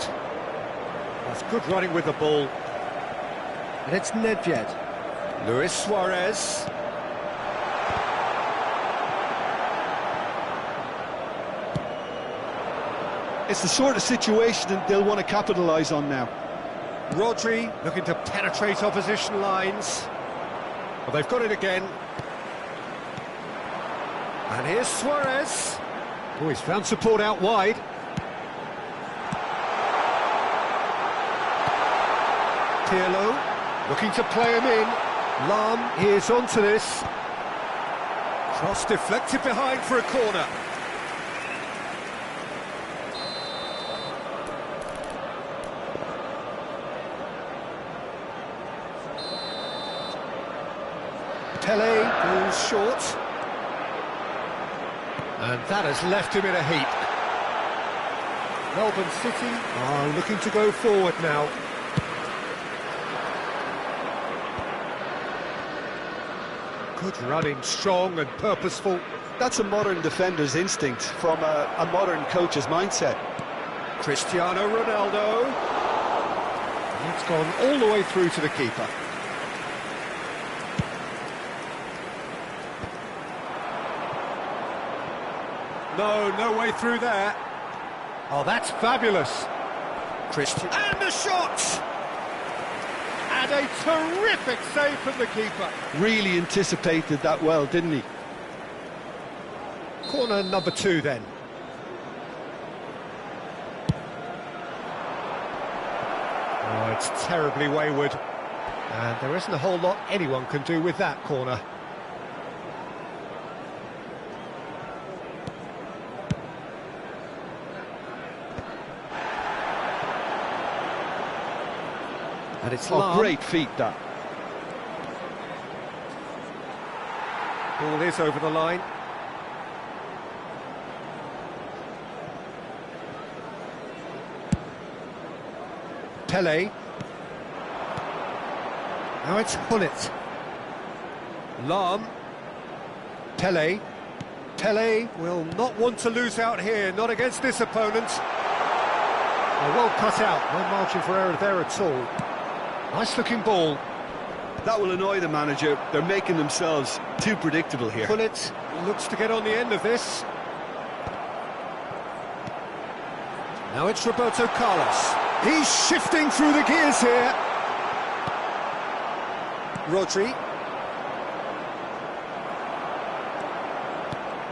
That's good running with the ball. And it's Nedved. Luis Suarez. It's the sort of situation that they'll want to capitalise on now. Rodri looking to penetrate opposition lines. Well, they've got it again. And here's Suarez. Oh, he's found support out wide. Pirlo looking to play him in. Lahm is onto this. Cross deflected behind for a corner. Pele goes short. And that has left him in a heap. Melbourne City are looking to go forward now. Good running, strong and purposeful. That's a modern defender's instinct from a modern coach's mindset. Cristiano Ronaldo. It's gone all the way through to the keeper. No way through there. Oh, that's fabulous. Christian. And the shot! And a terrific save from the keeper. Really anticipated that well, didn't he? Corner number 2 then. Oh, it's terribly wayward. And there isn't a whole lot anyone can do with that corner. And it's great feat, that. Ball is over the line. Pele. Now it's Hullet. Lahm. Pele. Pele will not want to lose out here, not against this opponent. Oh, well cut out, no margin for error there at all. Nice looking ball. That will annoy the manager. They're making themselves too predictable here. Hullet looks to get on the end of this. Now it's Roberto Carlos. He's shifting through the gears here. Rodri.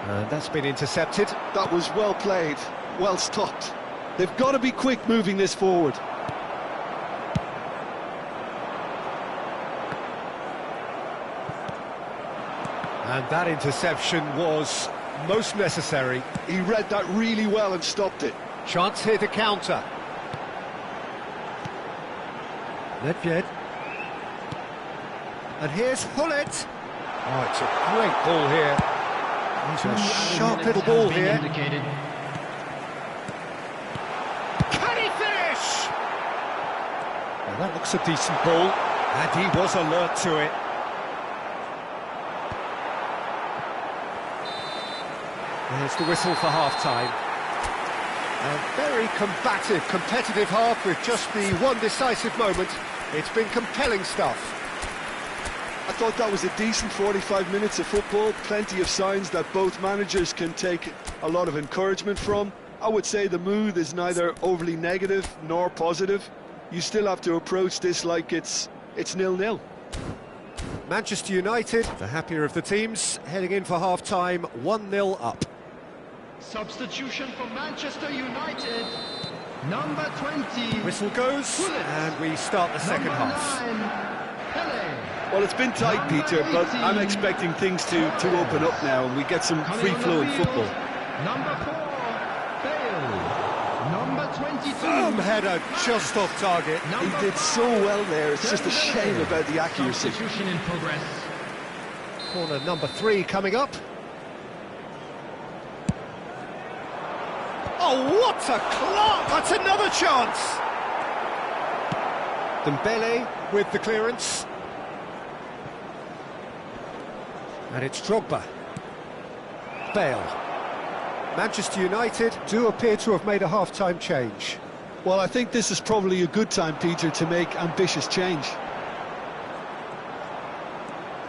And that's been intercepted. That was well played, well stopped. They've got to be quick moving this forward. And that interception was most necessary. He read that really well and stopped it. Chance here to counter. Nedved. And here's Hullet. Oh, it's a great ball here. It's a sharp little ball here. Indicated. Can he finish? Well, that looks a decent ball. And he was alert to it. There's the whistle for half-time. A very combative, competitive half with just the one decisive moment. It's been compelling stuff. I thought that was a decent 45 minutes of football. Plenty of signs that both managers can take a lot of encouragement from. I would say the mood is neither overly negative nor positive. You still have to approach this like it's 0-0. Manchester United, the happier of the teams, heading in for half-time, 1-0 up. Substitution for Manchester United. Number 20. Whistle goes, Hullet. and we start the second Number half. 9, Pele. Well, it's been tight, Number Peter, but 18. I'm expecting things to open up now and we get some free-flowing football. Number 4, Bale. Number 22. Firm header, just off target. He did so well there, it's just a shame about the accuracy. Substitution in progress. Corner number 3 coming up. Oh, what a clock! That's another chance! Dembele with the clearance. And it's Drogba. Bale. Manchester United do appear to have made a half-time change. Well, I think this is probably a good time, Peter, to make ambitious change.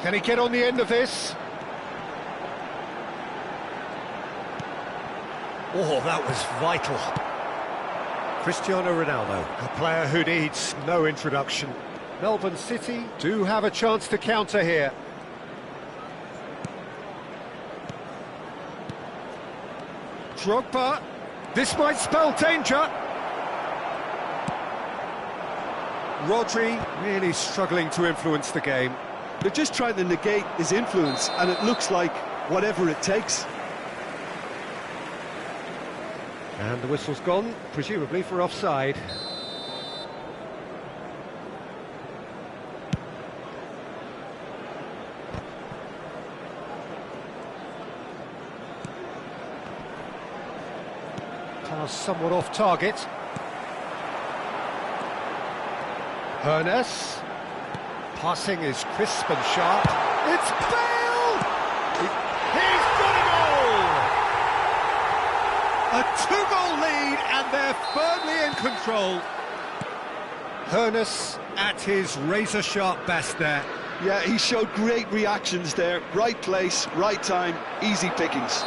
Can he get on the end of this? Oh, that was vital. Cristiano Ronaldo, a player who needs no introduction. Melbourne City do have a chance to counter here. Drogba, this might spell danger. Rodri really struggling to influence the game. They're just trying to negate his influence, and it looks like whatever it takes. And the whistle's gone, presumably for offside. Pass somewhat off target. Hoeneß. Passing is crisp and sharp. It's Bale! He's got a goal! A 2-goal lead, and they're firmly in control. Hoeneß at his razor-sharp best there. Yeah, he showed great reactions there. Right place, right time, easy pickings.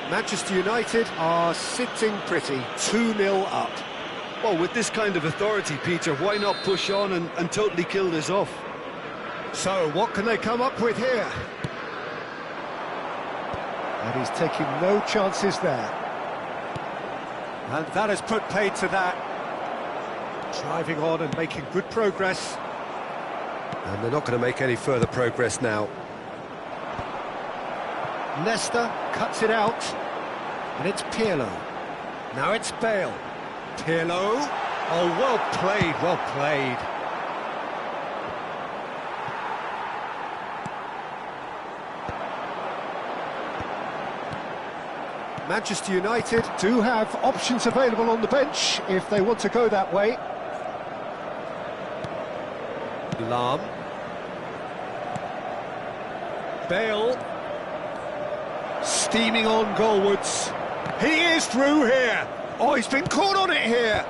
Manchester United are sitting pretty, 2-0 up. Well, with this kind of authority, Peter, why not push on and totally kill this off? So, what can they come up with here? And he's taking no chances there. And that has put paid to that. Driving on and making good progress. And they're not going to make any further progress now. Leicester cuts it out. And it's Pirlo. Now it's Bale. Pirlo. Oh, well played, well played. Manchester United do have options available on the bench if they want to go that way. Lahm. Bale. Steaming on goalwards. He is through here. Oh, he's been caught on it here.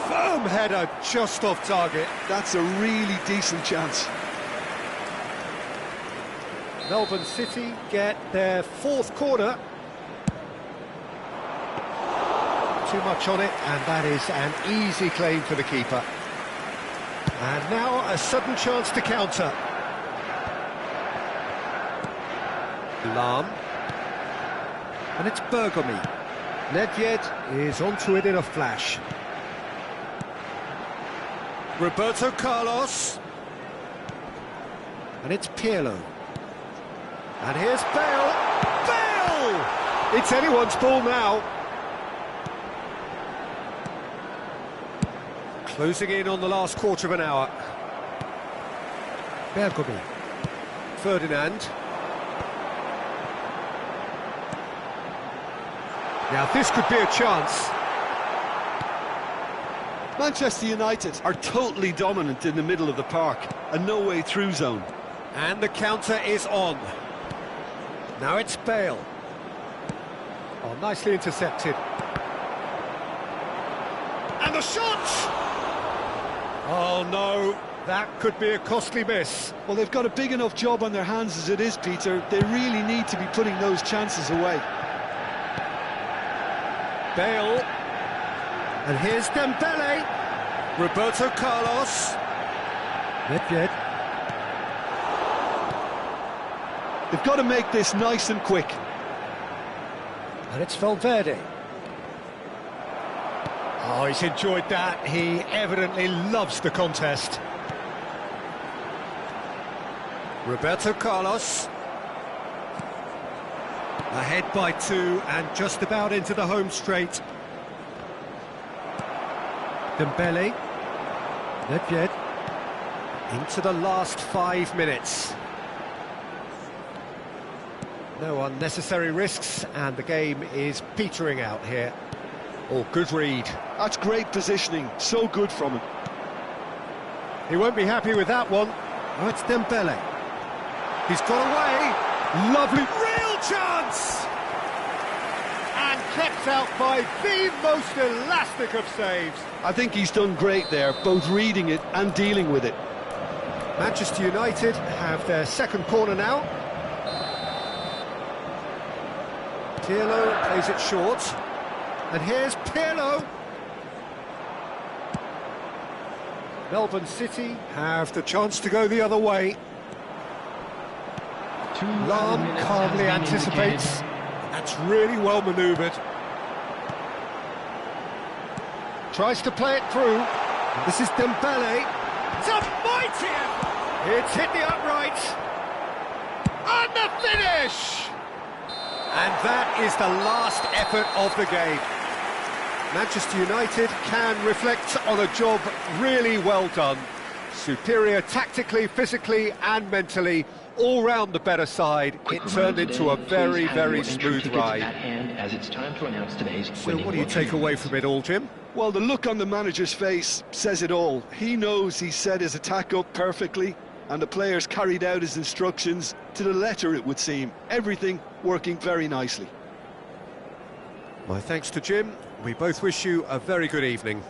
Firm header just off target. That's a really decent chance. Melbourne City get their fourth corner. Too much on it, and that is an easy claim for the keeper. And now a sudden chance to counter. Lahm. And it's Bergomi. Nedved is onto it in a flash. Roberto Carlos. And it's Pirlo. And here's Bale. Bale! It's anyone's ball now. Closing in on the last quarter of an hour. Bergomi. Ferdinand. Now this could be a chance. Manchester United are totally dominant in the middle of the park. A no-way through zone. And the counter is on. Now it's Bale. Oh, nicely intercepted. And the shot! Oh no, that could be a costly miss. Well, they've got a big enough job on their hands as it is, Peter. They really need to be putting those chances away. Bale. And here's Dembele. Roberto Carlos. Nedved. They've got to make this nice and quick. And it's Valverde. Oh, he's enjoyed that. He evidently loves the contest. Roberto Carlos. Ahead by 2 and just about into the home straight. Dembele. Nedved. Into the last 5 minutes. No unnecessary risks, and the game is petering out here. Oh, good read. That's great positioning, so good from him. He won't be happy with that one. Oh, it's Dembele. He's got away. Lovely, real chance! And kept out by the most elastic of saves. I think he's done great there, both reading it and dealing with it. Manchester United have their second corner now. Pirlo plays it short. And here's Pirlo. Melbourne City have the chance to go the other way. Lahm calmly anticipates. That's really well manoeuvred. Tries to play it through. And this is Dembele. It's a mighty effort. It's hit the upright. And the finish! And that is the last effort of the game. Manchester United can reflect on a job really well done. Superior tactically, physically and mentally. All round the better side. It turned into a very, very smooth ride. As it's time to announce today's So what do you take away from it all, Jim? Well, the look on the manager's face says it all. He knows he set his attack up perfectly, and the players carried out his instructions to the letter, it would seem. Everything working very nicely. My thanks to Jim. We both wish you a very good evening.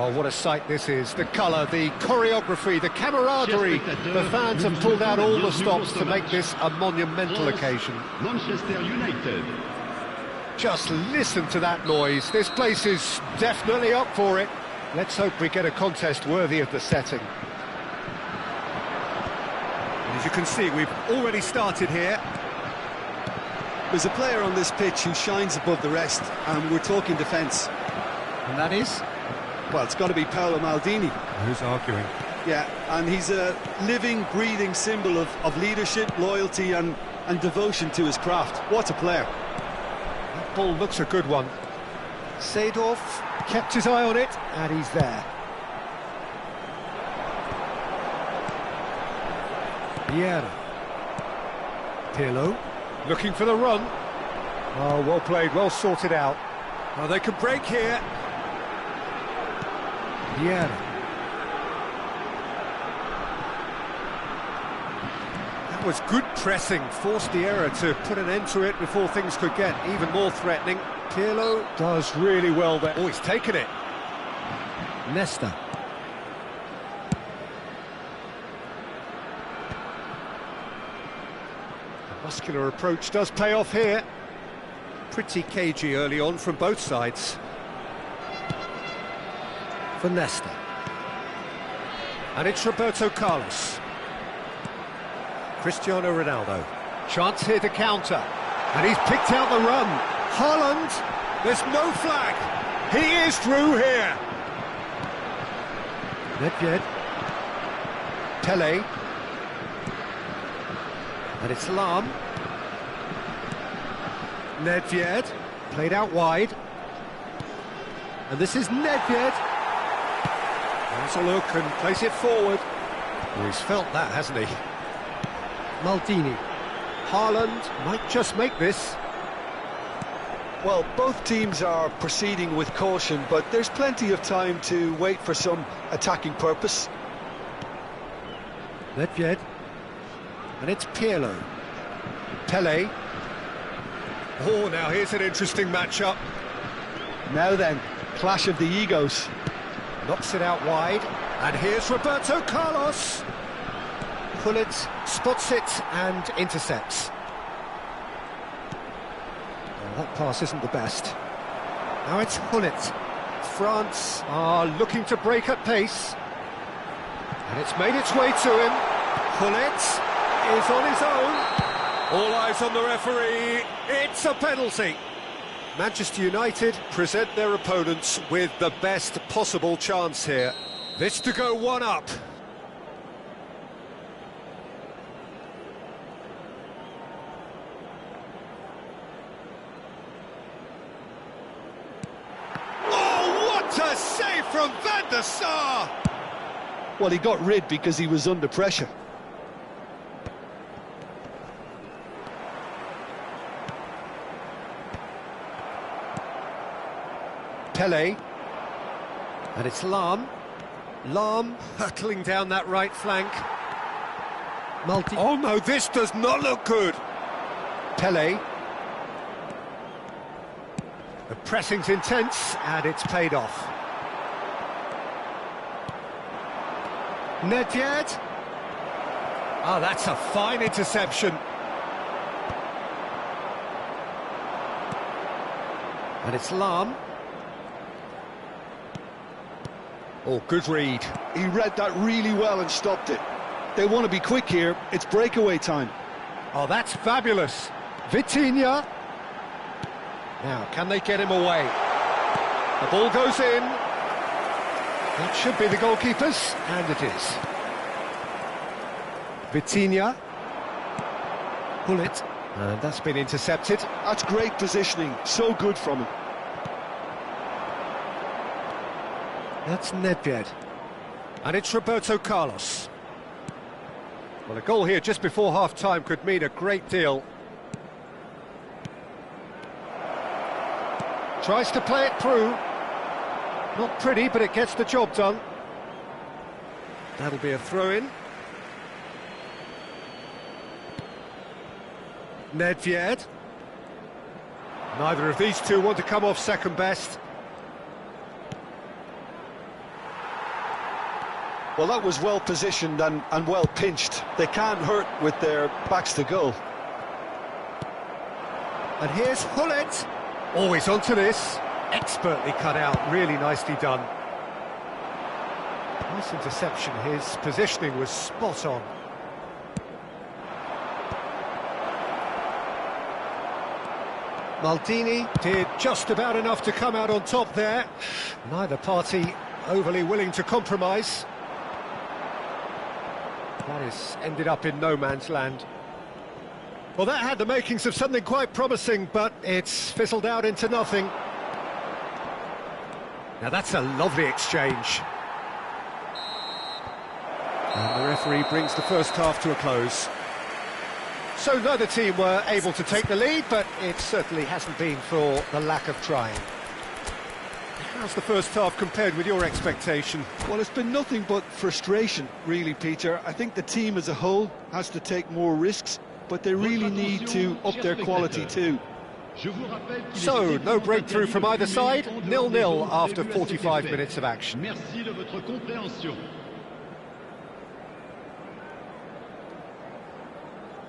Oh, what a sight this is. The colour, the choreography, the camaraderie. The fans have pulled out all the stops to make this a monumental occasion. Manchester United. Just listen to that noise. This place is definitely up for it. Let's hope we get a contest worthy of the setting. As you can see, we've already started here. There's a player on this pitch who shines above the rest, and we're talking defence. And that is? Well, it's got to be Paolo Maldini. Who's arguing? Yeah, and he's a living, breathing symbol of leadership, loyalty and devotion to his craft. What a player. That ball looks a good one. Seedorf kept his eye on it, and he's there. Vieira. Pirlo. Looking for the run. Oh, well played, well sorted out. Oh, they can break here. Vieira. That was good pressing, forced the error to put an end to it before things could get even more threatening. Pirlo does really well there. Oh, he's taken it. Nesta. The muscular approach does pay off here. Pretty cagey early on from both sides. For Nesta. And it's Roberto Carlos. Cristiano Ronaldo. Chance here to counter. And he's picked out the run. Haaland. There's no flag. He is through here. Nedved. Pele. And it's Lahm. Nedved. Played out wide. And this is Nedved. Has a look and place it forward. Well, he's felt that, hasn't he? Maldini. Haaland might just make this. Well, both teams are proceeding with caution, but there's plenty of time to wait for some attacking purpose. Nedved. And it's Pirlo. Pele. Oh, now here's an interesting matchup. Now then, clash of the egos. Knocks it out wide. And here's Roberto Carlos. Gullit spots it and intercepts. Oh, that pass isn't the best. Now it's Gullit. France are looking to break at pace. And it's made its way to him. Gullit is on his own. All eyes on the referee. It's a penalty. Manchester United present their opponents with the best possible chance here. This to go one up. Oh, what a save from Van der Sar! Well, he got rid because he was under pressure. Pele. And it's Lahm. Lahm Hurtling down that right flank. Multi. Oh no, this does not look good. Pele. The pressing's intense, and it's paid off. Nedved. Oh, that's a fine interception. And it's Lahm. Oh, good read. He read that really well and stopped it. They want to be quick here. It's breakaway time. Oh, that's fabulous. Vitinha. Now, can they get him away? The ball goes in. That should be the goalkeeper's, and it is. Vitinha. Gullit. And that's been intercepted. That's great positioning. So good from him. That's Nedved. And it's Roberto Carlos. Well, a goal here just before half-time could mean a great deal. Tries to play it through. Not pretty, but it gets the job done. That'll be a throw-in. Nedved. Neither of these two want to come off second best. Well, that was well positioned and well pinched. They can't hurt with their backs to goal. And here's Hullet. Always onto this. Expertly cut out, really nicely done. Nice interception, his positioning was spot on. Maldini did just about enough to come out on top there. Neither party overly willing to compromise. That has ended up in no man's land. Well, that had the makings of something quite promising, but it's fizzled out into nothing. Now that's a lovely exchange. And the referee brings the first half to a close. So neither team were able to take the lead, but it certainly hasn't been for the lack of trying. How's the first half compared with your expectation? Well, it's been nothing but frustration, really, Peter. I think the team as a whole has to take more risks, but they really need to up their quality too. So, no breakthrough from either side, 0-0 after 45 minutes of action. Merci de votre compréhension.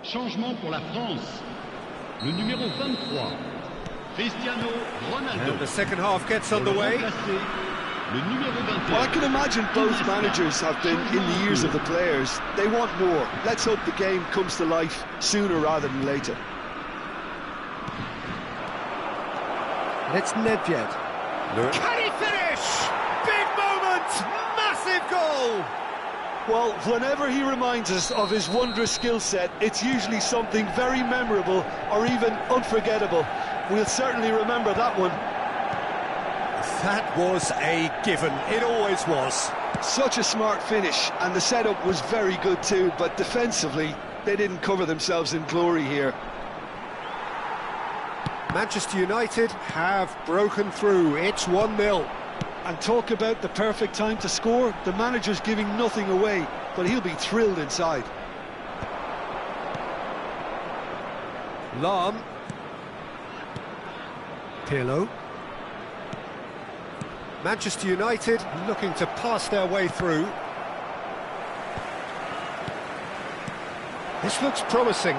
Changement pour la France. Le numéro 23, Cristiano Ronaldo. And the second half gets underway. Le numéro 21. Well, I can imagine both managers have been in the ears of the players. They want more. Let's hope the game comes to life sooner rather than later. And it's Nedved. Can he finish? Big moment! Massive goal! Well, whenever he reminds us of his wondrous skill set, it's usually something very memorable or even unforgettable. We'll certainly remember that one. That was a given. It always was. Such a smart finish, and the setup was very good too, but defensively, they didn't cover themselves in glory here. Manchester United have broken through. It's 1-0. And talk about the perfect time to score. The manager's giving nothing away, but he'll be thrilled inside. Lahm. Pirlo. Manchester United looking to pass their way through. This looks promising.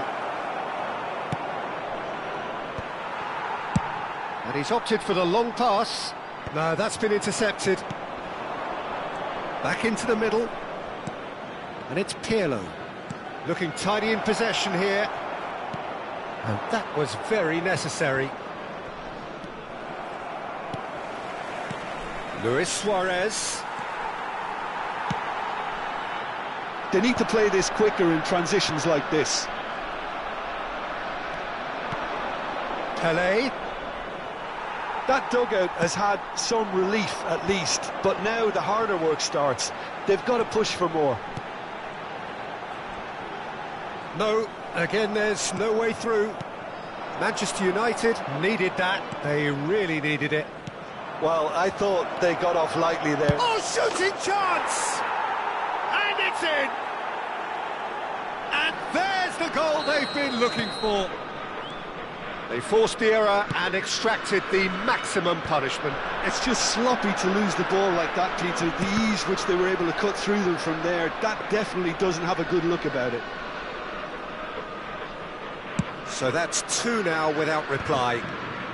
And he's opted for the long pass. No, that's been intercepted. Back into the middle. And it's Pirlo. Looking tidy in possession here. And that was very necessary. Luis Suarez. They need to play this quicker in transitions like this. Pelé. That dugout has had some relief at least, but now the harder work starts. They've got to push for more. No, again there's no way through. Manchester United needed that. They really needed it. Well, I thought they got off lightly there. Oh, shooting chance! And it's in! And there's the goal they've been looking for. They forced the error and extracted the maximum punishment. It's just sloppy to lose the ball like that, Peter. The ease which they were able to cut through them from there, that definitely doesn't have a good look about it. So that's 2 now without reply.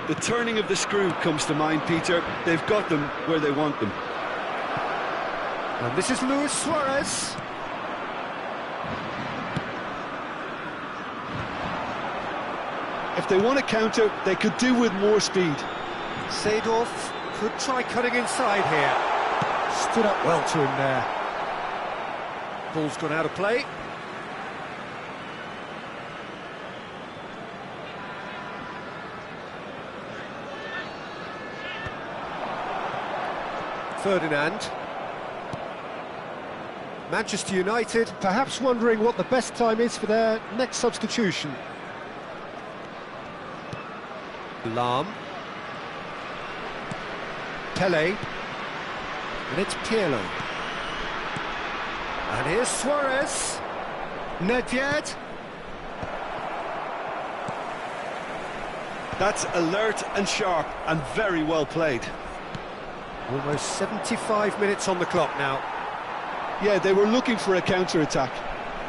The turning of the screw comes to mind, Peter. They've got them where they want them. And this is Luis Suarez. If they want to counter, they could do with more speed. Seedorf could try cutting inside here. Stood up well to him there. Ball's gone out of play. Ferdinand. Manchester United perhaps wondering what the best time is for their next substitution. Lahm. Pelé. And it's Pirlo. And here's Suarez. Nedved. That's alert and sharp and very well played. Almost 75 minutes on the clock now. Yeah, they were looking for a counter-attack.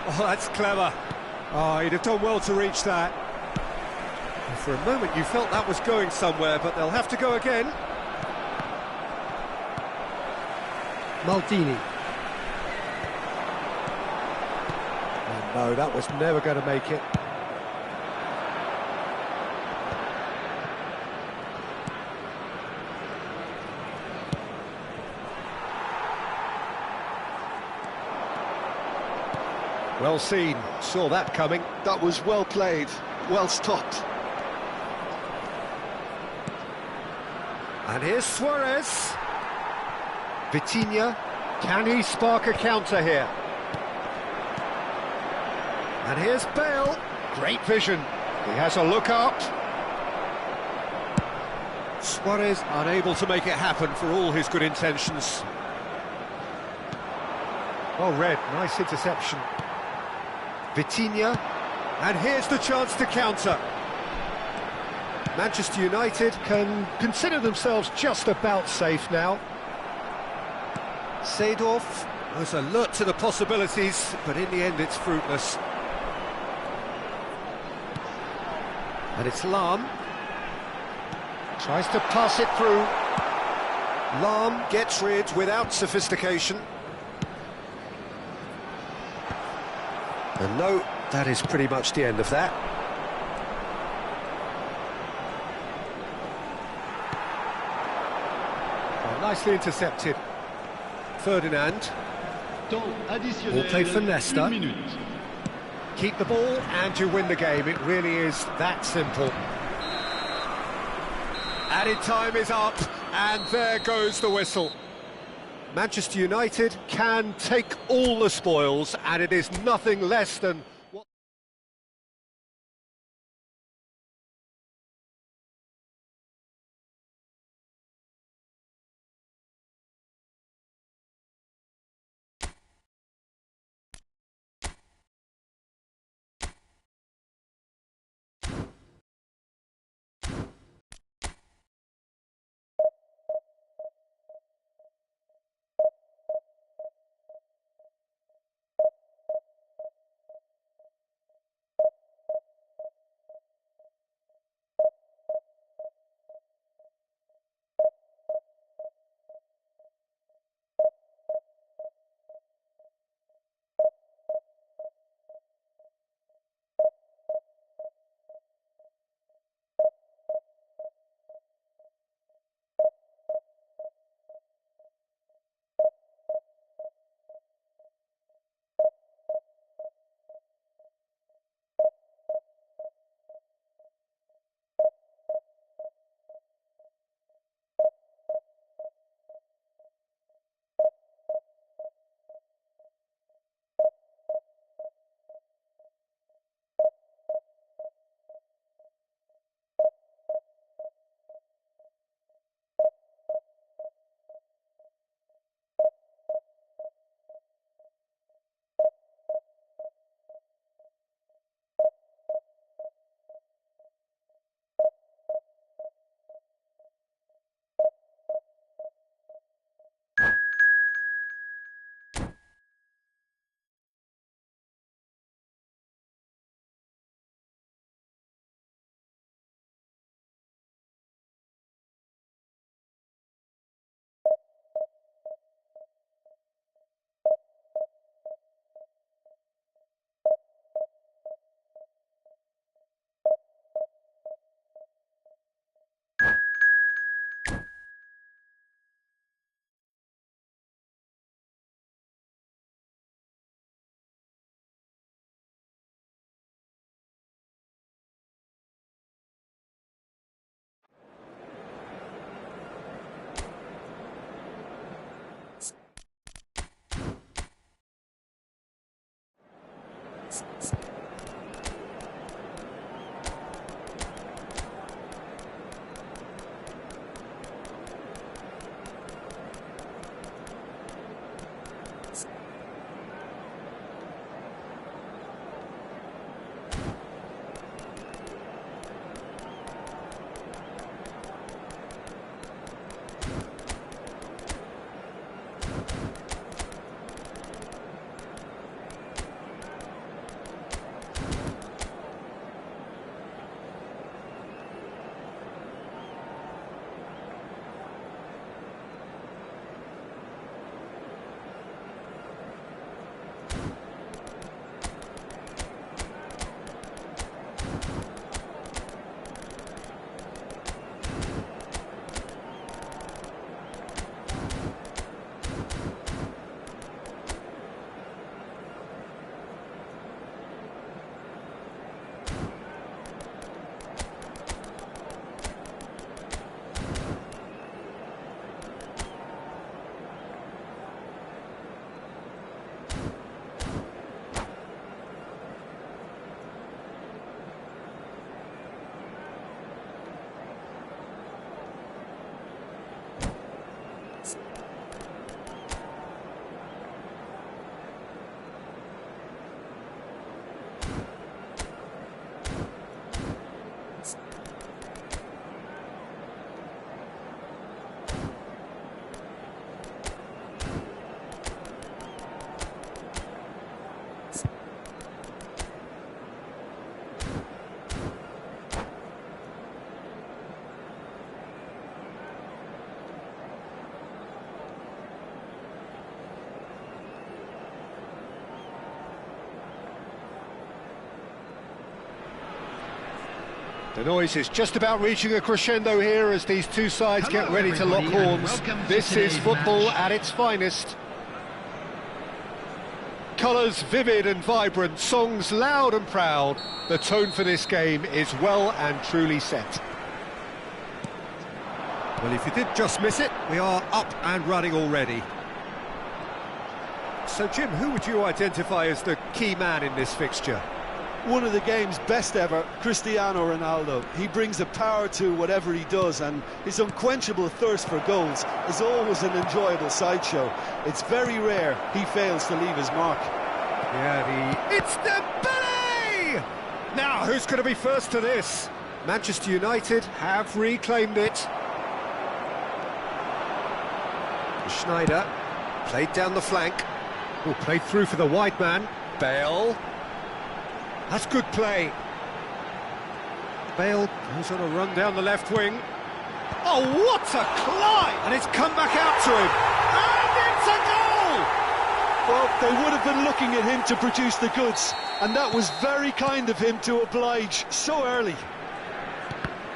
Oh, that's clever. Oh, he'd have done well to reach that. For a moment you felt that was going somewhere, but they'll have to go again. Maldini. Oh, no, that was never going to make it. Well seen, saw that coming. That was well played, well stopped. And here's Suarez. Vitinha, can he spark a counter here? And here's Bale, great vision. He has a look up. Suarez unable to make it happen for all his good intentions. Oh, Red, nice interception. Vitinha, And here's the chance to counter. Manchester United can consider themselves just about safe now. Seedorf was alert to the possibilities, but in the end it's fruitless. And it's Lahm. Tries to pass it through. Lahm gets rid without sophistication. And no, that is pretty much the end of that. Oh, nicely intercepted. Ferdinand. Temps additionnel. All played for Nesta. 1 minute. Keep the ball and you win the game. It really is that simple. Added time is up, and there goes the whistle. Manchester United can take all the spoils, and it is nothing less than what... The noise is just about reaching a crescendo here as these two sides Hello, get ready to lock everybody, and horns. welcome to This is today's football match. at its finest. Colours vivid and vibrant, songs loud and proud. The tone for this game is well and truly set. Well, if you did just miss it, we are up and running already. So, Jim, who would you identify as the key man in this fixture? One of the game's best ever, Cristiano Ronaldo. He brings a power to whatever he does, and his unquenchable thirst for goals is always an enjoyable sideshow. It's very rare he fails to leave his mark. Yeah, it's Dembele! Now, who's going to be first to this? Manchester United have reclaimed it. Schneider played down the flank. Oh, played through for the wide man. Bale. That's good play. Bale goes on a run down the left wing. Oh, what a climb! And it's come back out to him. And it's a goal! Well, they would have been looking at him to produce the goods, and that was very kind of him to oblige so early.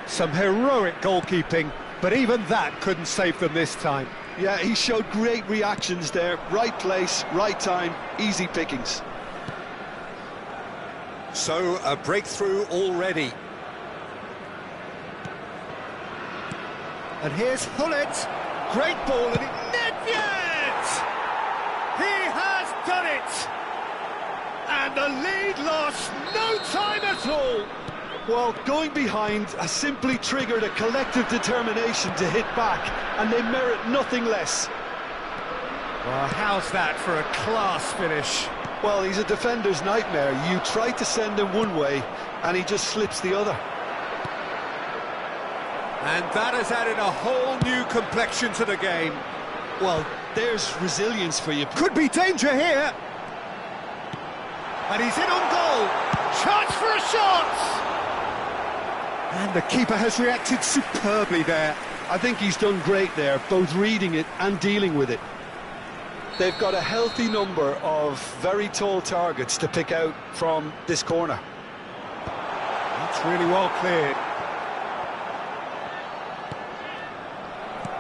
Some heroic goalkeeping, but even that couldn't save them this time. Yeah, he showed great reactions there. Right place, right time, easy pickings. So, a breakthrough already. And here's Hullet. Great ball, and Nedved! He has done it! And the lead lost no time at all. Well, going behind has simply triggered a collective determination to hit back, and they merit nothing less. Well, how's that for a class finish? Well, he's a defender's nightmare. You try to send him one way, and he just slips the other. And that has added a whole new complexion to the game. Well, there's resilience for you. Could be danger here. And he's in on goal. Chance for a shot! And the keeper has reacted superbly there. I think he's done great there, both reading it and dealing with it. They've got a healthy number of very tall targets to pick out from this corner. That's really well cleared.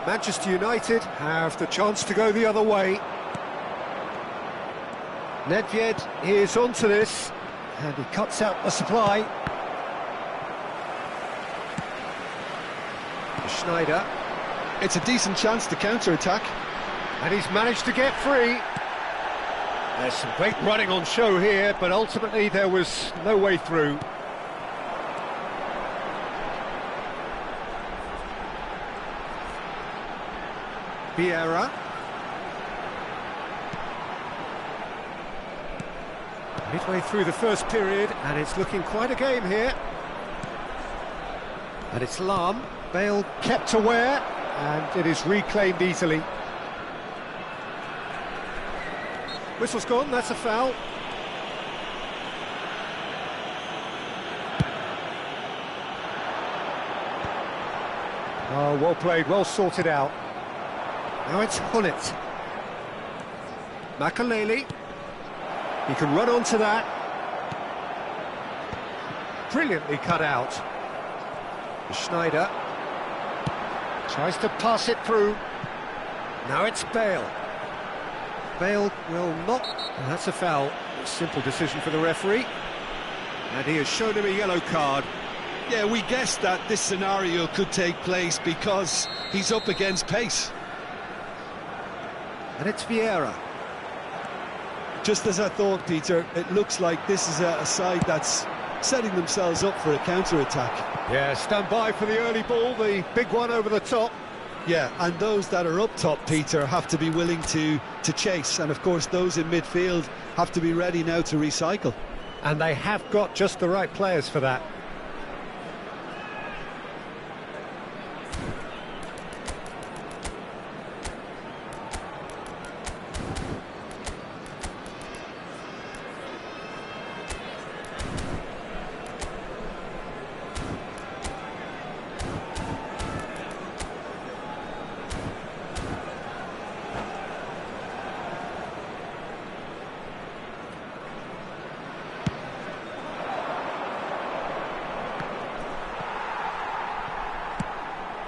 Manchester United have the chance to go the other way. Nedved is onto this, and he cuts out the supply. Schneider. It's a decent chance to counter-attack. And he's managed to get free. There's some great running on show here, but ultimately there was no way through. Vieira. Midway through the first period, and it's looking quite a game here. And it's Lahm. Bale kept aware, and it is reclaimed easily. Whistle's gone, that's a foul. Oh, well played, well sorted out. Now it's Hullet. Makaleli. He can run onto that. Brilliantly cut out. Schneider. Tries to pass it through. Now it's Bale. Bale will not... That's a foul. A simple decision for the referee. And he has shown him a yellow card. Yeah, we guessed that this scenario could take place because he's up against pace. And it's Vieira. Just as I thought, Peter, it looks like this is a side that's setting themselves up for a counter-attack. Yeah, stand by for the early ball, the big one over the top. Yeah, and those that are up top, Peter, have to be willing to chase. And, of course, those in midfield have to be ready now to recycle. And they have got just the right players for that.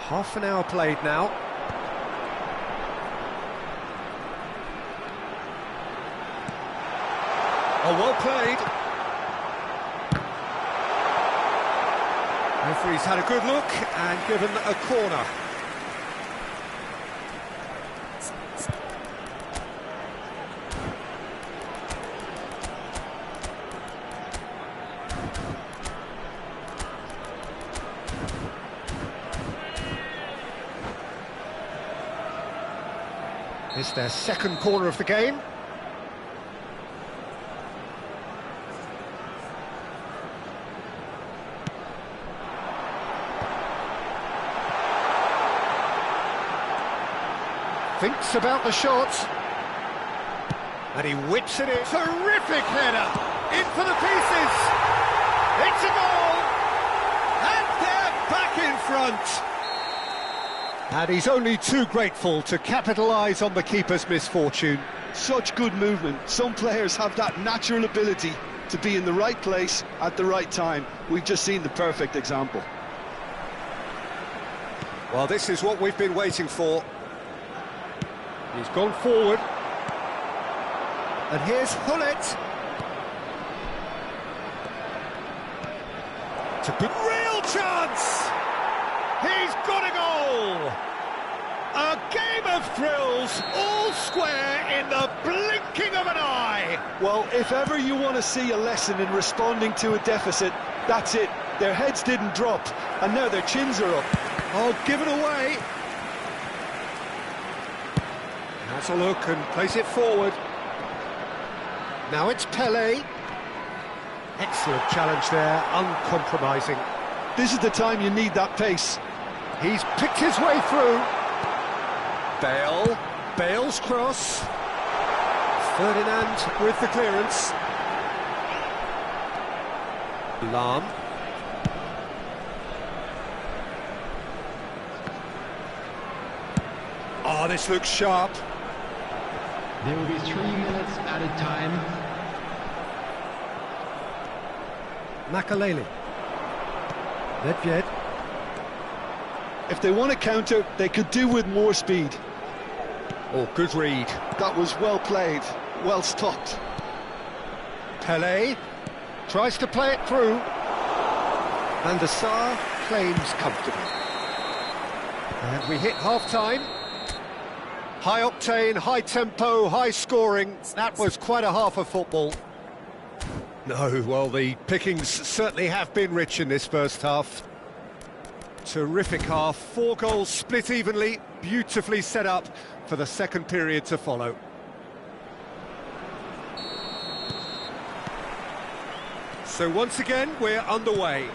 Half an hour played now. Oh, well played. Referee's had a good look and given a corner. It's their second corner of the game. Thinks about the shot. And he whips it in. Terrific header. In for the pieces. It's a goal. And they're back in front. And he's only too grateful to capitalise on the keeper's misfortune. Such good movement. Some players have that natural ability to be in the right place at the right time. We've just seen the perfect example. Well, this is what we've been waiting for. He's gone forward. And here's Hullet. It's a good real chance. He's got a goal. A game of thrills, all square in the blinking of an eye. Well, if ever you want to see a lesson in responding to a deficit, that's it. Their heads didn't drop, and now their chins are up. Oh, give it away. Has a look and plays it forward. Now it's Pelé. Excellent challenge there, uncompromising. This is the time you need that pace. He's picked his way through. Bale's cross. Ferdinand with the clearance. Lahm. Oh, this looks sharp. There will be 3 minutes added time. Makaleli. Nedved. If they want to counter, they could do with more speed. Oh, good read. That was well played, well stopped. Pelé tries to play it through. And the Sarr claims comfortably. And we hit half-time. High octane, high tempo, high scoring. That was quite a half of football. No, well, the pickings certainly have been rich in this first half. Terrific half, 4 goals split evenly, beautifully set up for the second period to follow. So once again, we're underway.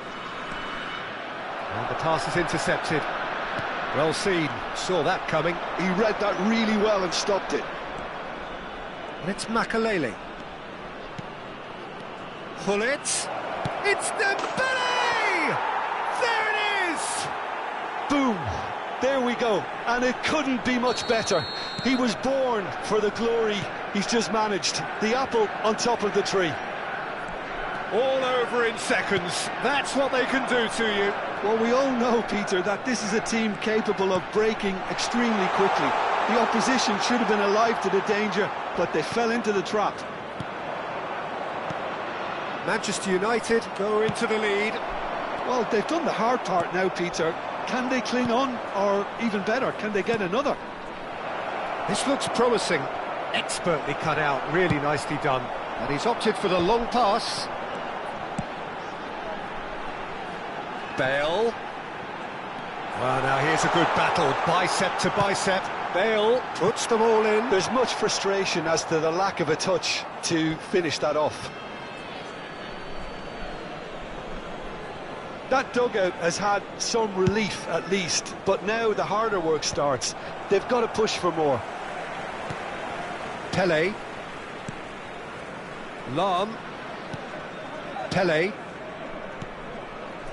And the pass is intercepted. Well seen, saw that coming. He read that really well and stopped it. And it's Makaleli. Hullet. It's Dembele! There it is! Boom! There we go. And it couldn't be much better. He was born for the glory he's just managed. The apple on top of the tree. All over in seconds. That's what they can do to you. Well, we all know, Peter, that this is a team capable of breaking extremely quickly. The opposition should have been alive to the danger, but they fell into the trap. Manchester United go into the lead. Well, they've done the hard part now, Peter. Can they cling on, or even better, can they get another? This looks promising. Expertly cut out, really nicely done. And he's opted for the long pass. Bale. Well, now here's a good battle, bicep to bicep. Bale puts them all in. There's much frustration as to the lack of a touch to finish that off. That dugout has had some relief at least, but now the harder work starts. They've got to push for more. Pelé. Lahm. Pelé.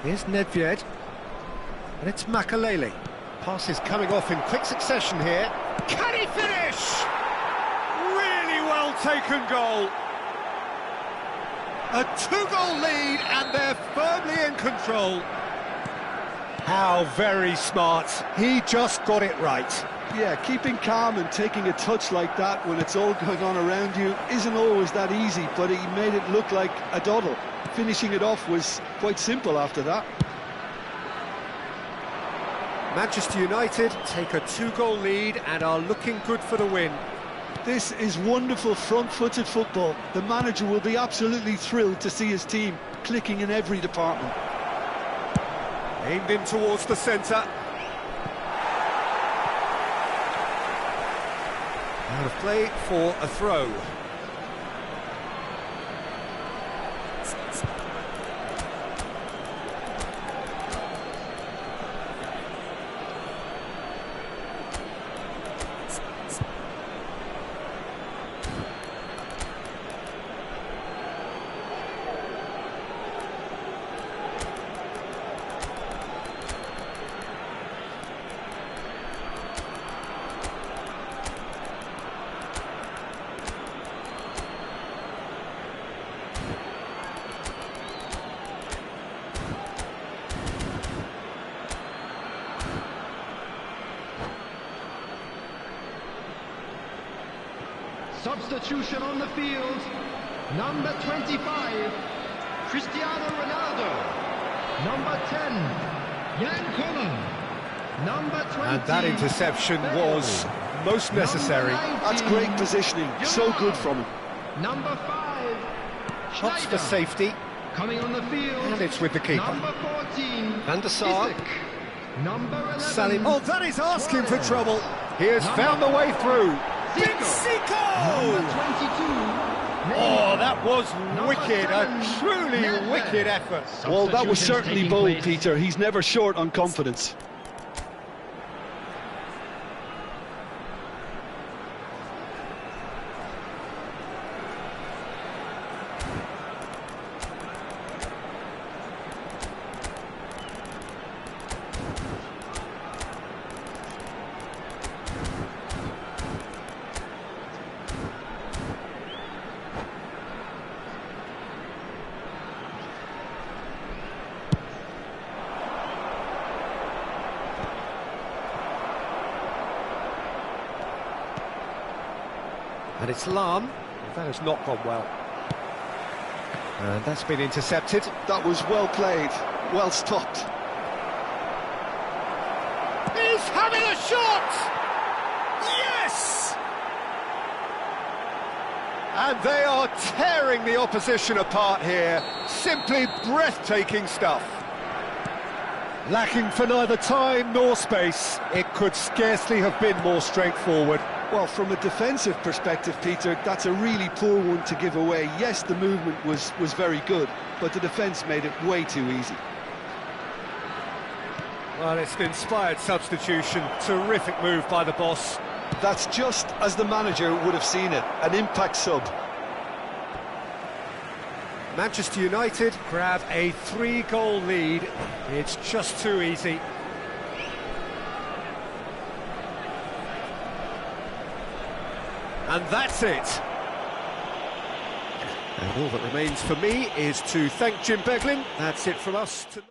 Here's Nedved. And it's Makaleli. Pass is coming off in quick succession here. Can he finish? Really well taken goal. A 2-goal lead and they're firmly in control. How very smart. He just got it right. Yeah, keeping calm and taking a touch like that when it's all going on around you isn't always that easy, but he made it look like a doddle. Finishing it off was quite simple after that. Manchester United take a 2-goal lead and are looking good for the win. This is wonderful front-footed football. The manager will be absolutely thrilled to see his team clicking in every department. Aimed in towards the centre. Out of play for a throw. Substitution on the field. Number 25, Cristiano Ronaldo. Number 10, Jan Koeman. Number 20. And that interception was most necessary. That's great positioning, so good from him. Number 5, Shots for safety. coming on the field. And it's with the keeper. Number 14, Van der Sar. Isak. Number 11, Salim. Oh, that is asking for trouble. He has found the way through. Big Number Zico! 22, Oh, that was wicked, a 7, truly Nedved. wicked effort. Well, that was Substitutions certainly taking bold, place. Peter. He's never short on confidence. And it's Lahm. That has not gone well. And that's been intercepted. That was well played, well stopped. He's having a shot! Yes! And they are tearing the opposition apart here. Simply breathtaking stuff. Lacking for neither time nor space. It could scarcely have been more straightforward. Well, from a defensive perspective, Peter, that's a really poor one to give away. Yes, the movement was very good, but the defence made it way too easy. Well, it's an inspired substitution. Terrific move by the boss. That's just as the manager would have seen it, an impact sub. Manchester United grab a 3-goal lead. It's just too easy. And that's it. And all that remains for me is to thank Jim Beglin. That's it from us tonight.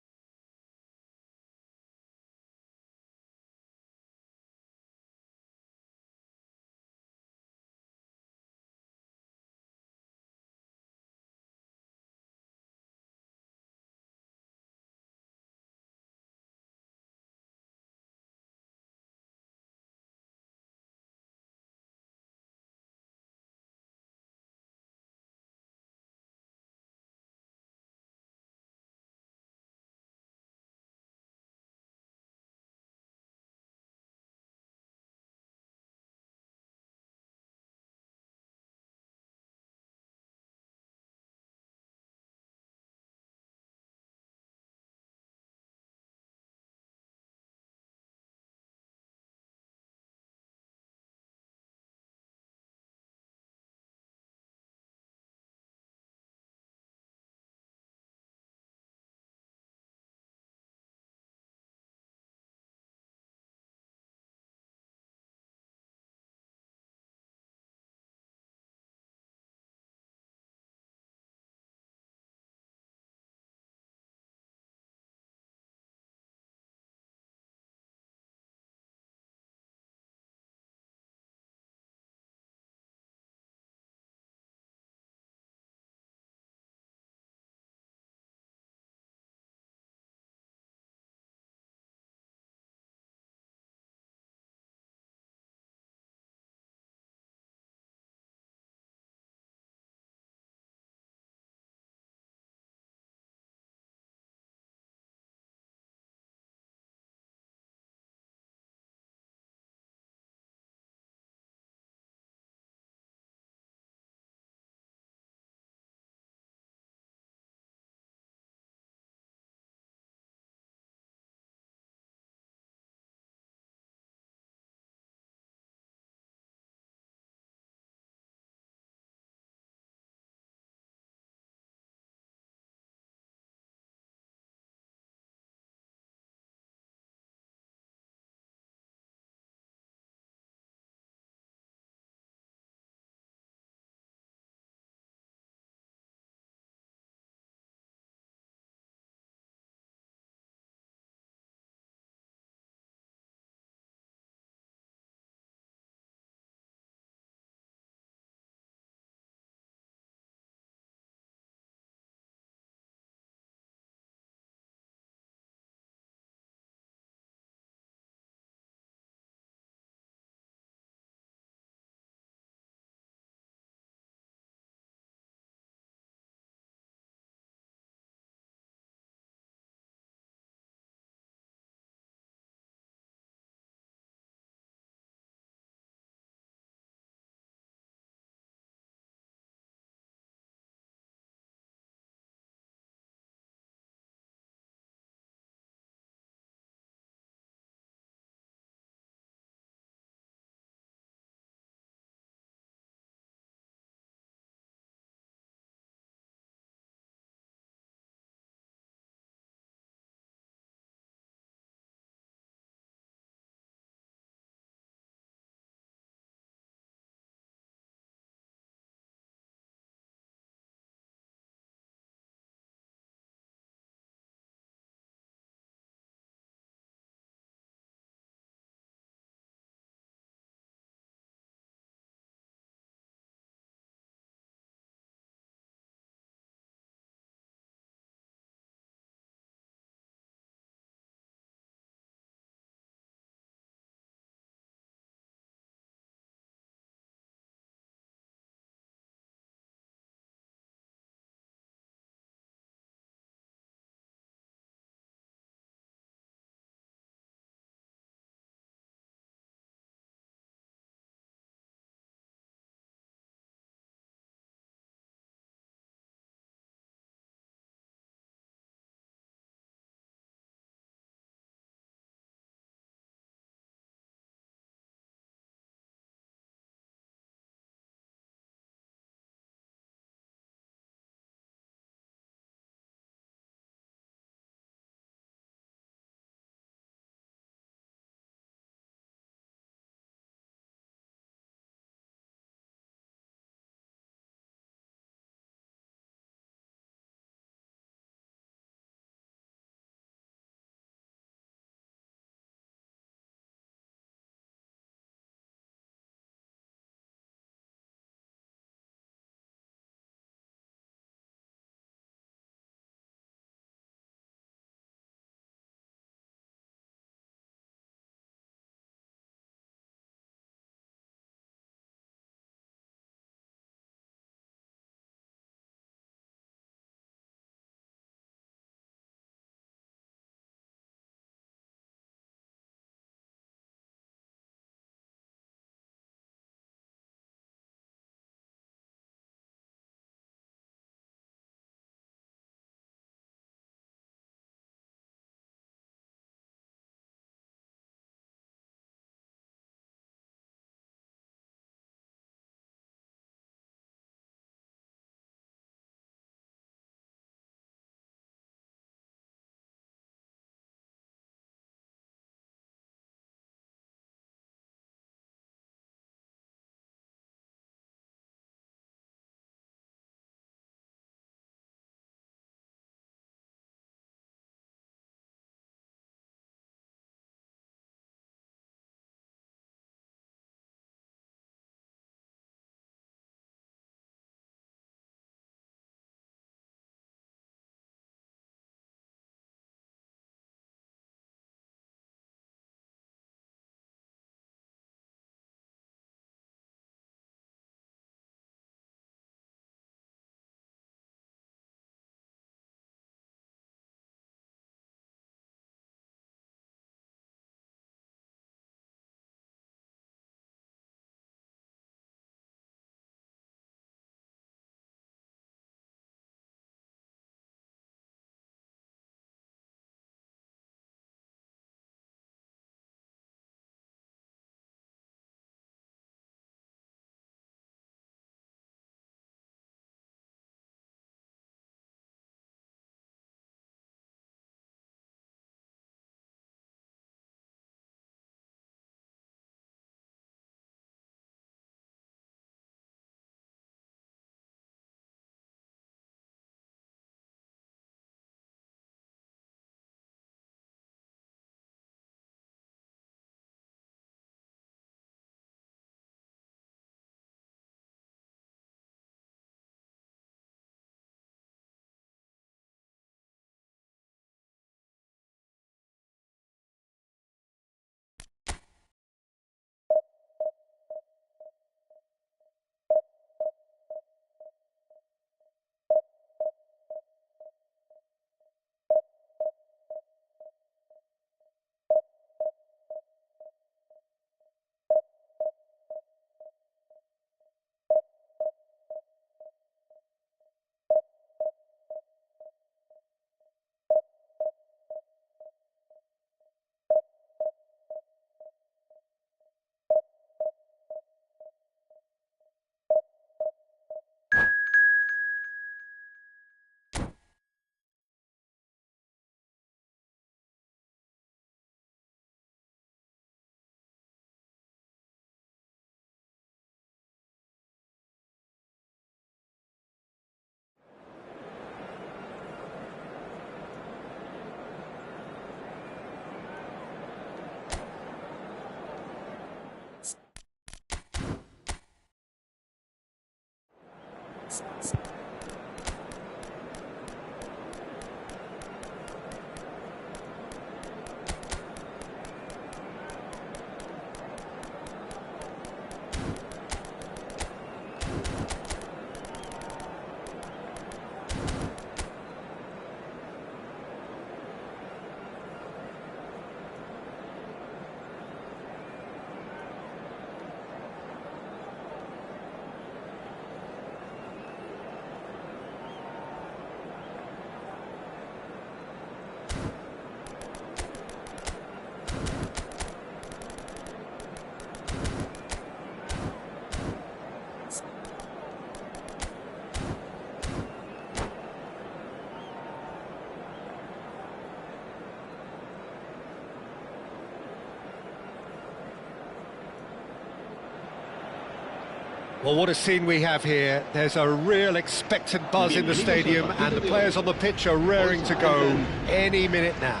Well, what a scene we have here. There's a real expectant buzz in the stadium, and the players on the pitch are raring to go any minute now.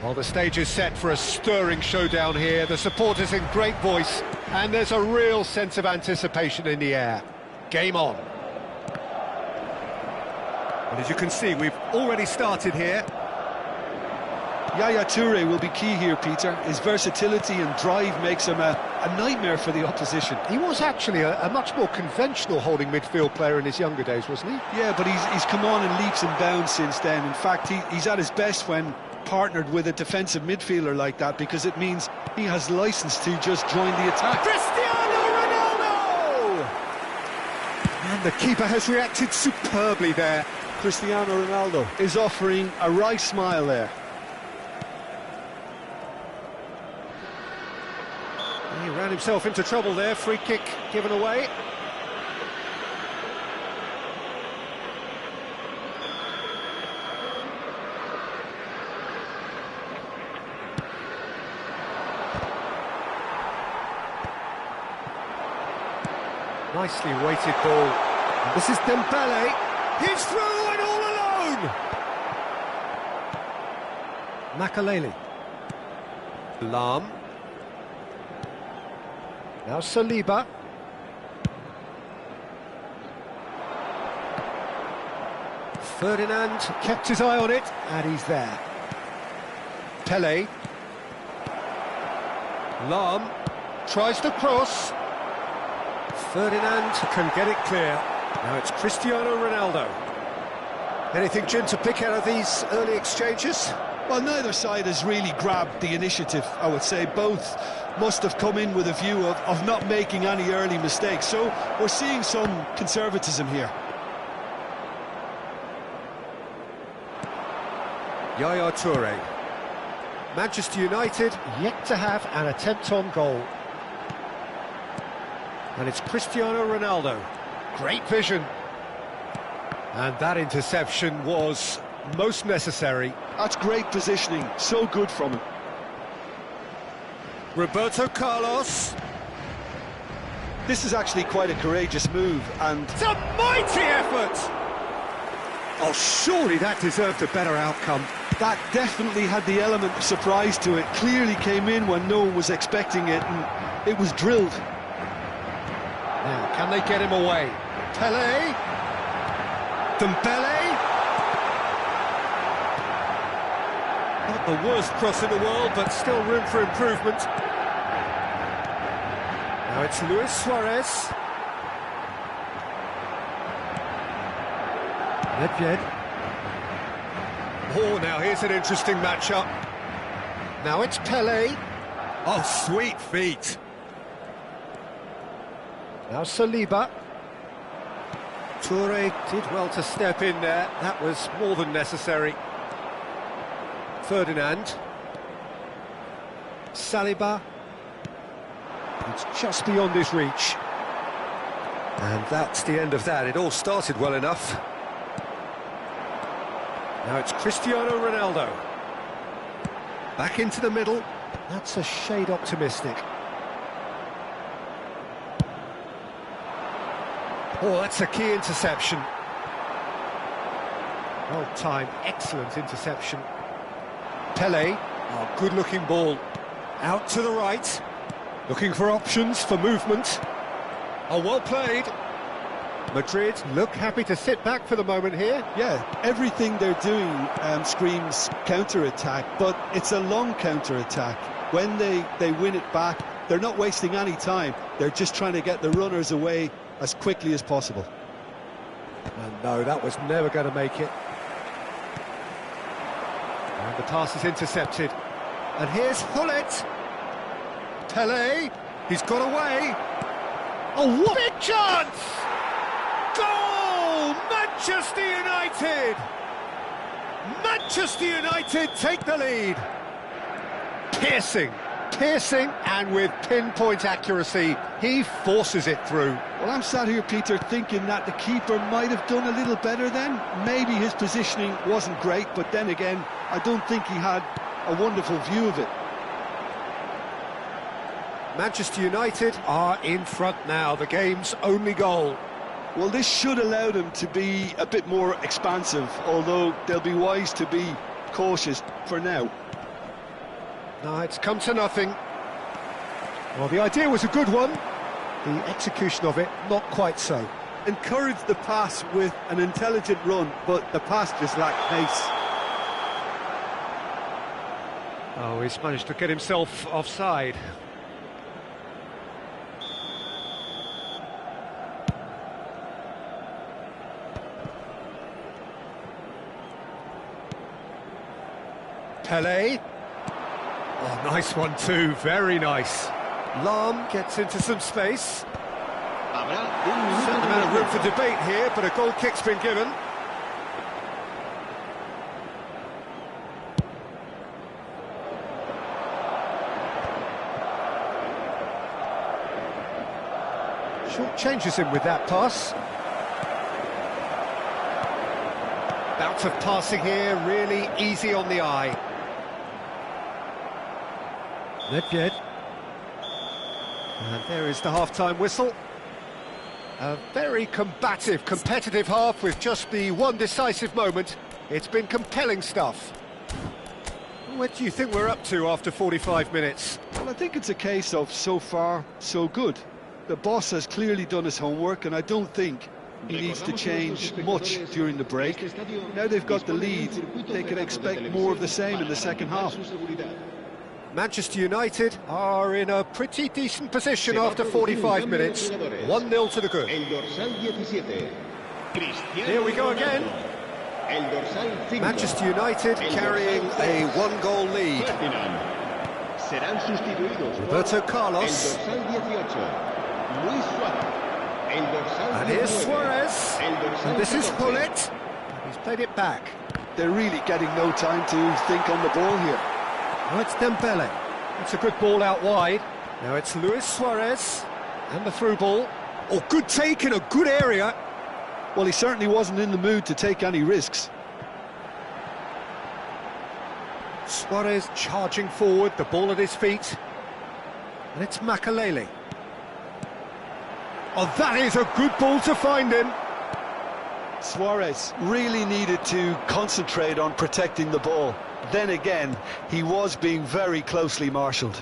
Well, the stage is set for a stirring showdown here. The supporters in great voice, and there's a real sense of anticipation in the air. Game on. And as you can see, we've already started here. Yaya Toure will be key here, Peter. His versatility and drive makes him a nightmare for the opposition. He was actually a much more conventional holding midfield player in his younger days, wasn't he? Yeah, but he's come on in leaps and bounds since then. In fact, he's at his best when partnered with a defensive midfielder like that, because it means he has license to just join the attack. Cristiano Ronaldo! And the keeper has reacted superbly there. Cristiano Ronaldo is offering a wry smile there. He ran himself into trouble there. Free kick given away. Nicely weighted ball. And this is Dembele. He's through and all alone. Makaleli. Lam. Now Saliba. Ferdinand kept his eye on it, and he's there. Pele. Lam tries to cross. Ferdinand can get it clear. Now it's Cristiano Ronaldo. Anything, Jim, to pick out of these early exchanges? Well, neither side has really grabbed the initiative, I would say. Both must have come in with a view of not making any early mistakes. So we're seeing some conservatism here. Yaya Toure. Manchester United yet to have an attempt on goal. And it's Cristiano Ronaldo. Great vision. And that interception was most necessary. That's great positioning, so good from him. Roberto Carlos. This is actually quite a courageous move, and It's a mighty effort! Oh, surely that deserved a better outcome. that definitely had the element of surprise to it. Clearly came in when no one was expecting it, and it was drilled. Now, can they get him away? Pele. Dembele. Not the worst cross in the world, but still room for improvement. Now it's Luis Suarez. Nedved. Oh, now here's an interesting matchup. Now it's Pele. Oh, sweet feet. Now Saliba. Toure did well to step in there. That was more than necessary. Ferdinand. Saliba. It's just beyond his reach. And that's the end of that. It all started well enough. Now it's Cristiano Ronaldo. Back into the middle. That's a shade optimistic. Oh, that's a key interception. Well timed, excellent interception. Pele, oh, good-looking ball. Out to the right, looking for options for movement. Oh, well played. Madrid look happy to sit back for the moment here. Yeah, everything they're doing screams counter-attack, but it's a long counter-attack. When they win it back, they're not wasting any time. They're just trying to get the runners away as quickly as possible. And no, that was never going to make it. And the pass is intercepted. And here's Hullet. Pelé, he's got away. Oh, what big chance! Goal! Manchester United! Manchester United take the lead. Piercing, and with pinpoint accuracy, he forces it through. Well, I'm sat here, Peter, thinking that the keeper might have done a little better then. Maybe his positioning wasn't great, but then again, I don't think he had a wonderful view of it. Manchester United are in front now, the game's only goal. Well, this should allow them to be a bit more expansive, although they'll be wise to be cautious for now. No, it's come to nothing. Well, the idea was a good one. The execution of it, not quite so. Encouraged the pass with an intelligent run, but the pass just lacked pace. Oh, he's managed to get himself offside. Pelé. Oh, nice one too, very nice. Lahm gets into some space. Certain amount of room for debate here, but a goal kick's been given. Short changes him with that pass. Bout of passing here, really easy on the eye. Nedved. And there is the half-time whistle. A very combative, competitive half with just the one decisive moment. It's been compelling stuff. What do you think we're up to after 45 minutes? Well, I think it's a case of so far, so good. The boss has clearly done his homework, and I don't think he needs to change much during the break. Now they've got the lead, they can expect more of the same in the second half. Manchester United are in a pretty decent position after 45 minutes. 1-0 to the good. Here we go again. Manchester United carrying a one-goal lead. Roberto Carlos. And here's Suarez. And this is Hullet. He's played it back. They're really getting no time to think on the ball here. Now it's Dembele. It's a good ball out wide. Now it's Luis Suarez. And the through ball. Oh, good take in a good area. Well, he certainly wasn't in the mood to take any risks. Suarez charging forward, the ball at his feet. And it's Makelele. Oh, that is a good ball to find him. Suarez really needed to concentrate on protecting the ball. Then again, he was being very closely marshalled.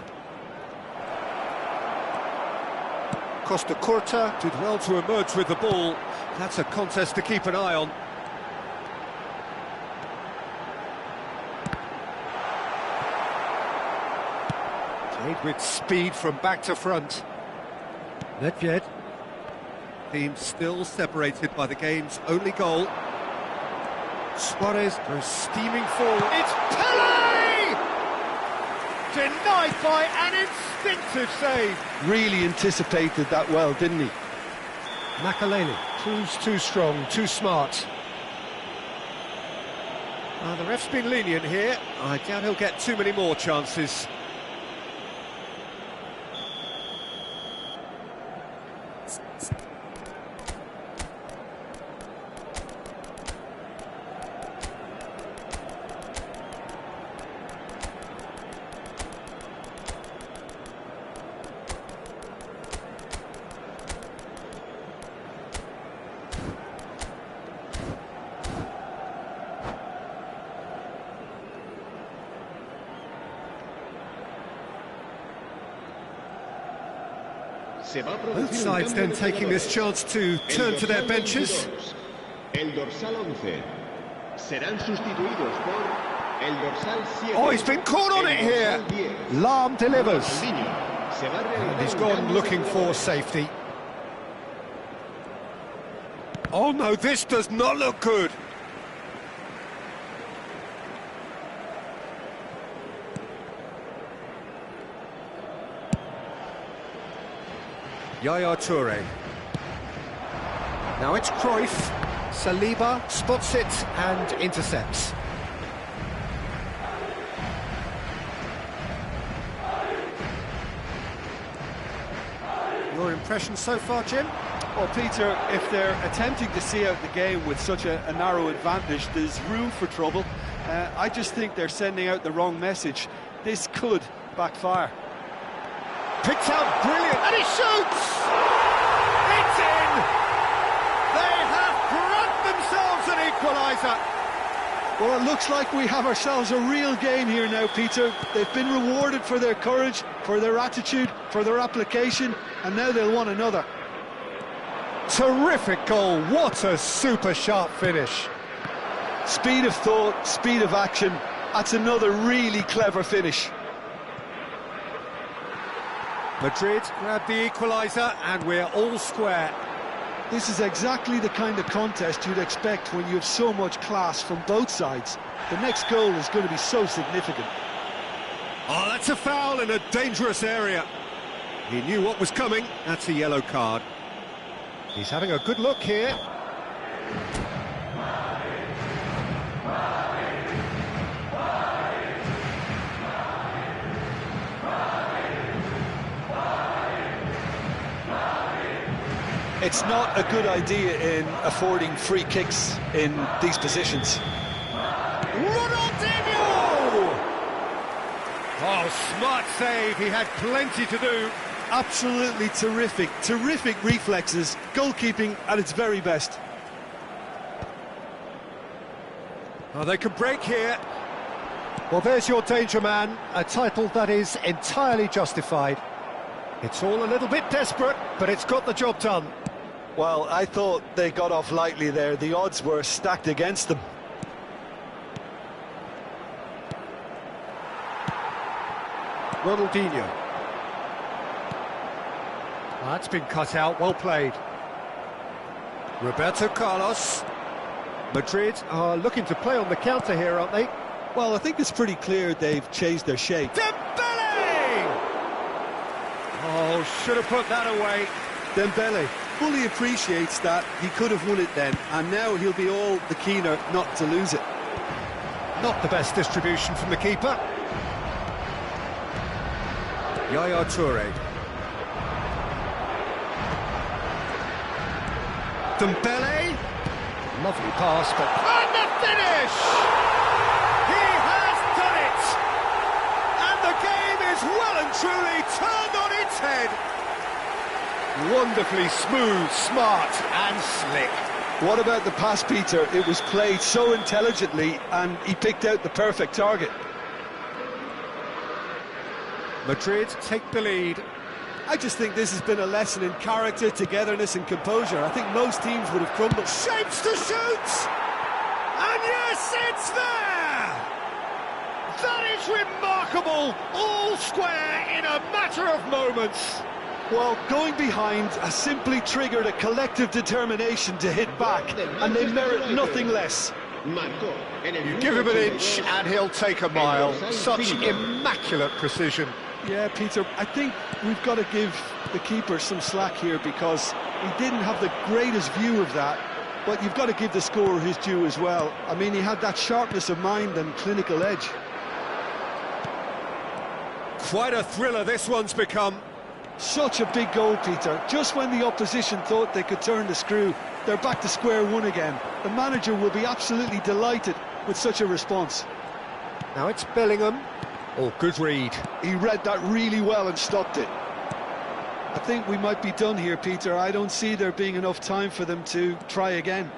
Costa Curta did well to emerge with the ball. That's a contest to keep an eye on. Played with speed from back to front. Nedved. Team still separated by the game's only goal. Suarez goes steaming forward. It's Pelé! Denied by an instinctive save. Really anticipated that well, didn't he? Makelele proves too strong, too smart. The ref's been lenient here. I doubt he'll get too many more chances. Both sides then taking this chance to turn to their benches. El dorsal 11 serán sustituidos por el dorsal 7. Oh, he's been caught on it here. Lahm delivers. And he's gone looking for safety. Oh no, this does not look good. Yaya Toure. Now it's Cruyff. Saliba spots it and intercepts. Your impression so far, Jim? Well, Peter, if they're attempting to see out the game with such a narrow advantage, there's room for trouble. I just think they're sending out the wrong message. This could backfire. Picked out brilliant, and he shoots! It's in! They have brought themselves an equaliser. Well, it looks like we have ourselves a real game here now, Peter. They've been rewarded for their courage, for their attitude, for their application, and now they'll want another. Terrific goal, what a super sharp finish. Speed of thought, speed of action, that's another really clever finish. Madrid grabbed the equaliser and we're all square. This is exactly the kind of contest you'd expect when you have so much class from both sides. The next goal is going to be so significant. Oh, that's a foul in a dangerous area. He knew what was coming, that's a yellow card. He's having a good look here. It's not a good idea in affording free kicks in these positions. Ronaldinho! Oh, smart save, he had plenty to do. Absolutely terrific, terrific reflexes, goalkeeping at its very best. Oh, they can break here. Well, there's your danger man, a title that is entirely justified. It's all a little bit desperate, but it's got the job done. Well, I thought they got off lightly there. The odds were stacked against them. Ronaldinho. That's been cut out, well played. Roberto Carlos. Madrid are looking to play on the counter here, aren't they? Well, I think it's pretty clear they've changed their shape. Dembele! Oh, should have put that away. Dembele fully appreciates that he could have won it then, and now he'll be all the keener not to lose it. Not the best distribution from the keeper. Yaya Toure. Dembele. Lovely pass, but... And the finish! He has done it! And the game is well and truly turned on its head. Wonderfully smooth, smart and slick. What about the pass, Peter? It was played so intelligently and he picked out the perfect target. Madrid take the lead. I just think this has been a lesson in character, togetherness and composure. I think most teams would have crumbled. Shapes to shoot! And yes, it's there! That is remarkable! All square in a matter of moments. Well, going behind has simply triggered a collective determination to hit back, and they merit nothing less. You give him an inch and he'll take a mile. Such immaculate precision. Yeah, Peter, I think we've got to give the keeper some slack here because he didn't have the greatest view of that, but you've got to give the scorer his due as well. I mean, he had that sharpness of mind and clinical edge. Quite a thriller this one's become. Such a big goal, Peter. Just when the opposition thought they could turn the screw, they're back to square one again. The manager will be absolutely delighted with such a response. Now it's Bellingham. Oh, good read. He read that really well and stopped it. I think we might be done here, Peter. I don't see there being enough time for them to try again.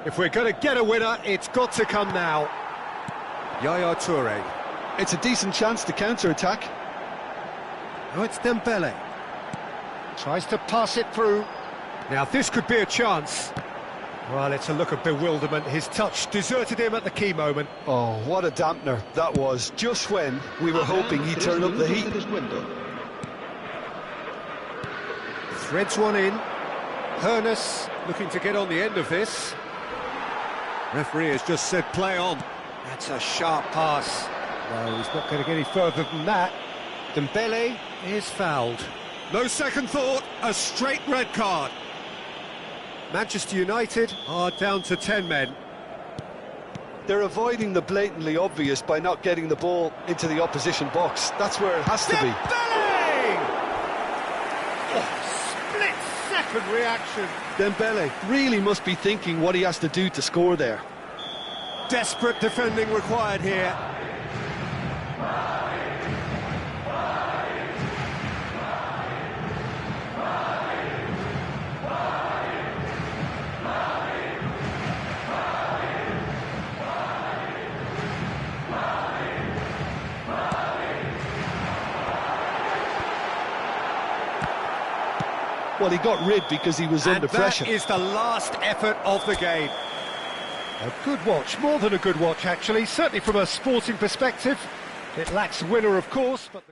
If we're going to get a winner, it's got to come now. Yaya Toure. It's a decent chance to counter-attack. Now it's Dembele. Tries to pass it through. Now this could be a chance. Well, it's a look of bewilderment. His touch deserted him at the key moment. Oh, what a dampener that was, just when we were hoping he'd turn up the heat. Threads one in. Hoeneß looking to get on the end of this. Referee has just said play on. That's a sharp pass. No, he's not going to get any further than that. Dembele is fouled. No second thought, a straight red card. Manchester United are down to 10 men. They're avoiding the blatantly obvious by not getting the ball into the opposition box. That's where it has to be. Dembele! Oh, split-second reaction. Dembele really must be thinking what he has to do to score there. Desperate defending required here. Well, he got rid because he was under pressure. And that is the last effort of the game. A good watch, more than a good watch actually, certainly from a sporting perspective. It lacks winner, of course, but...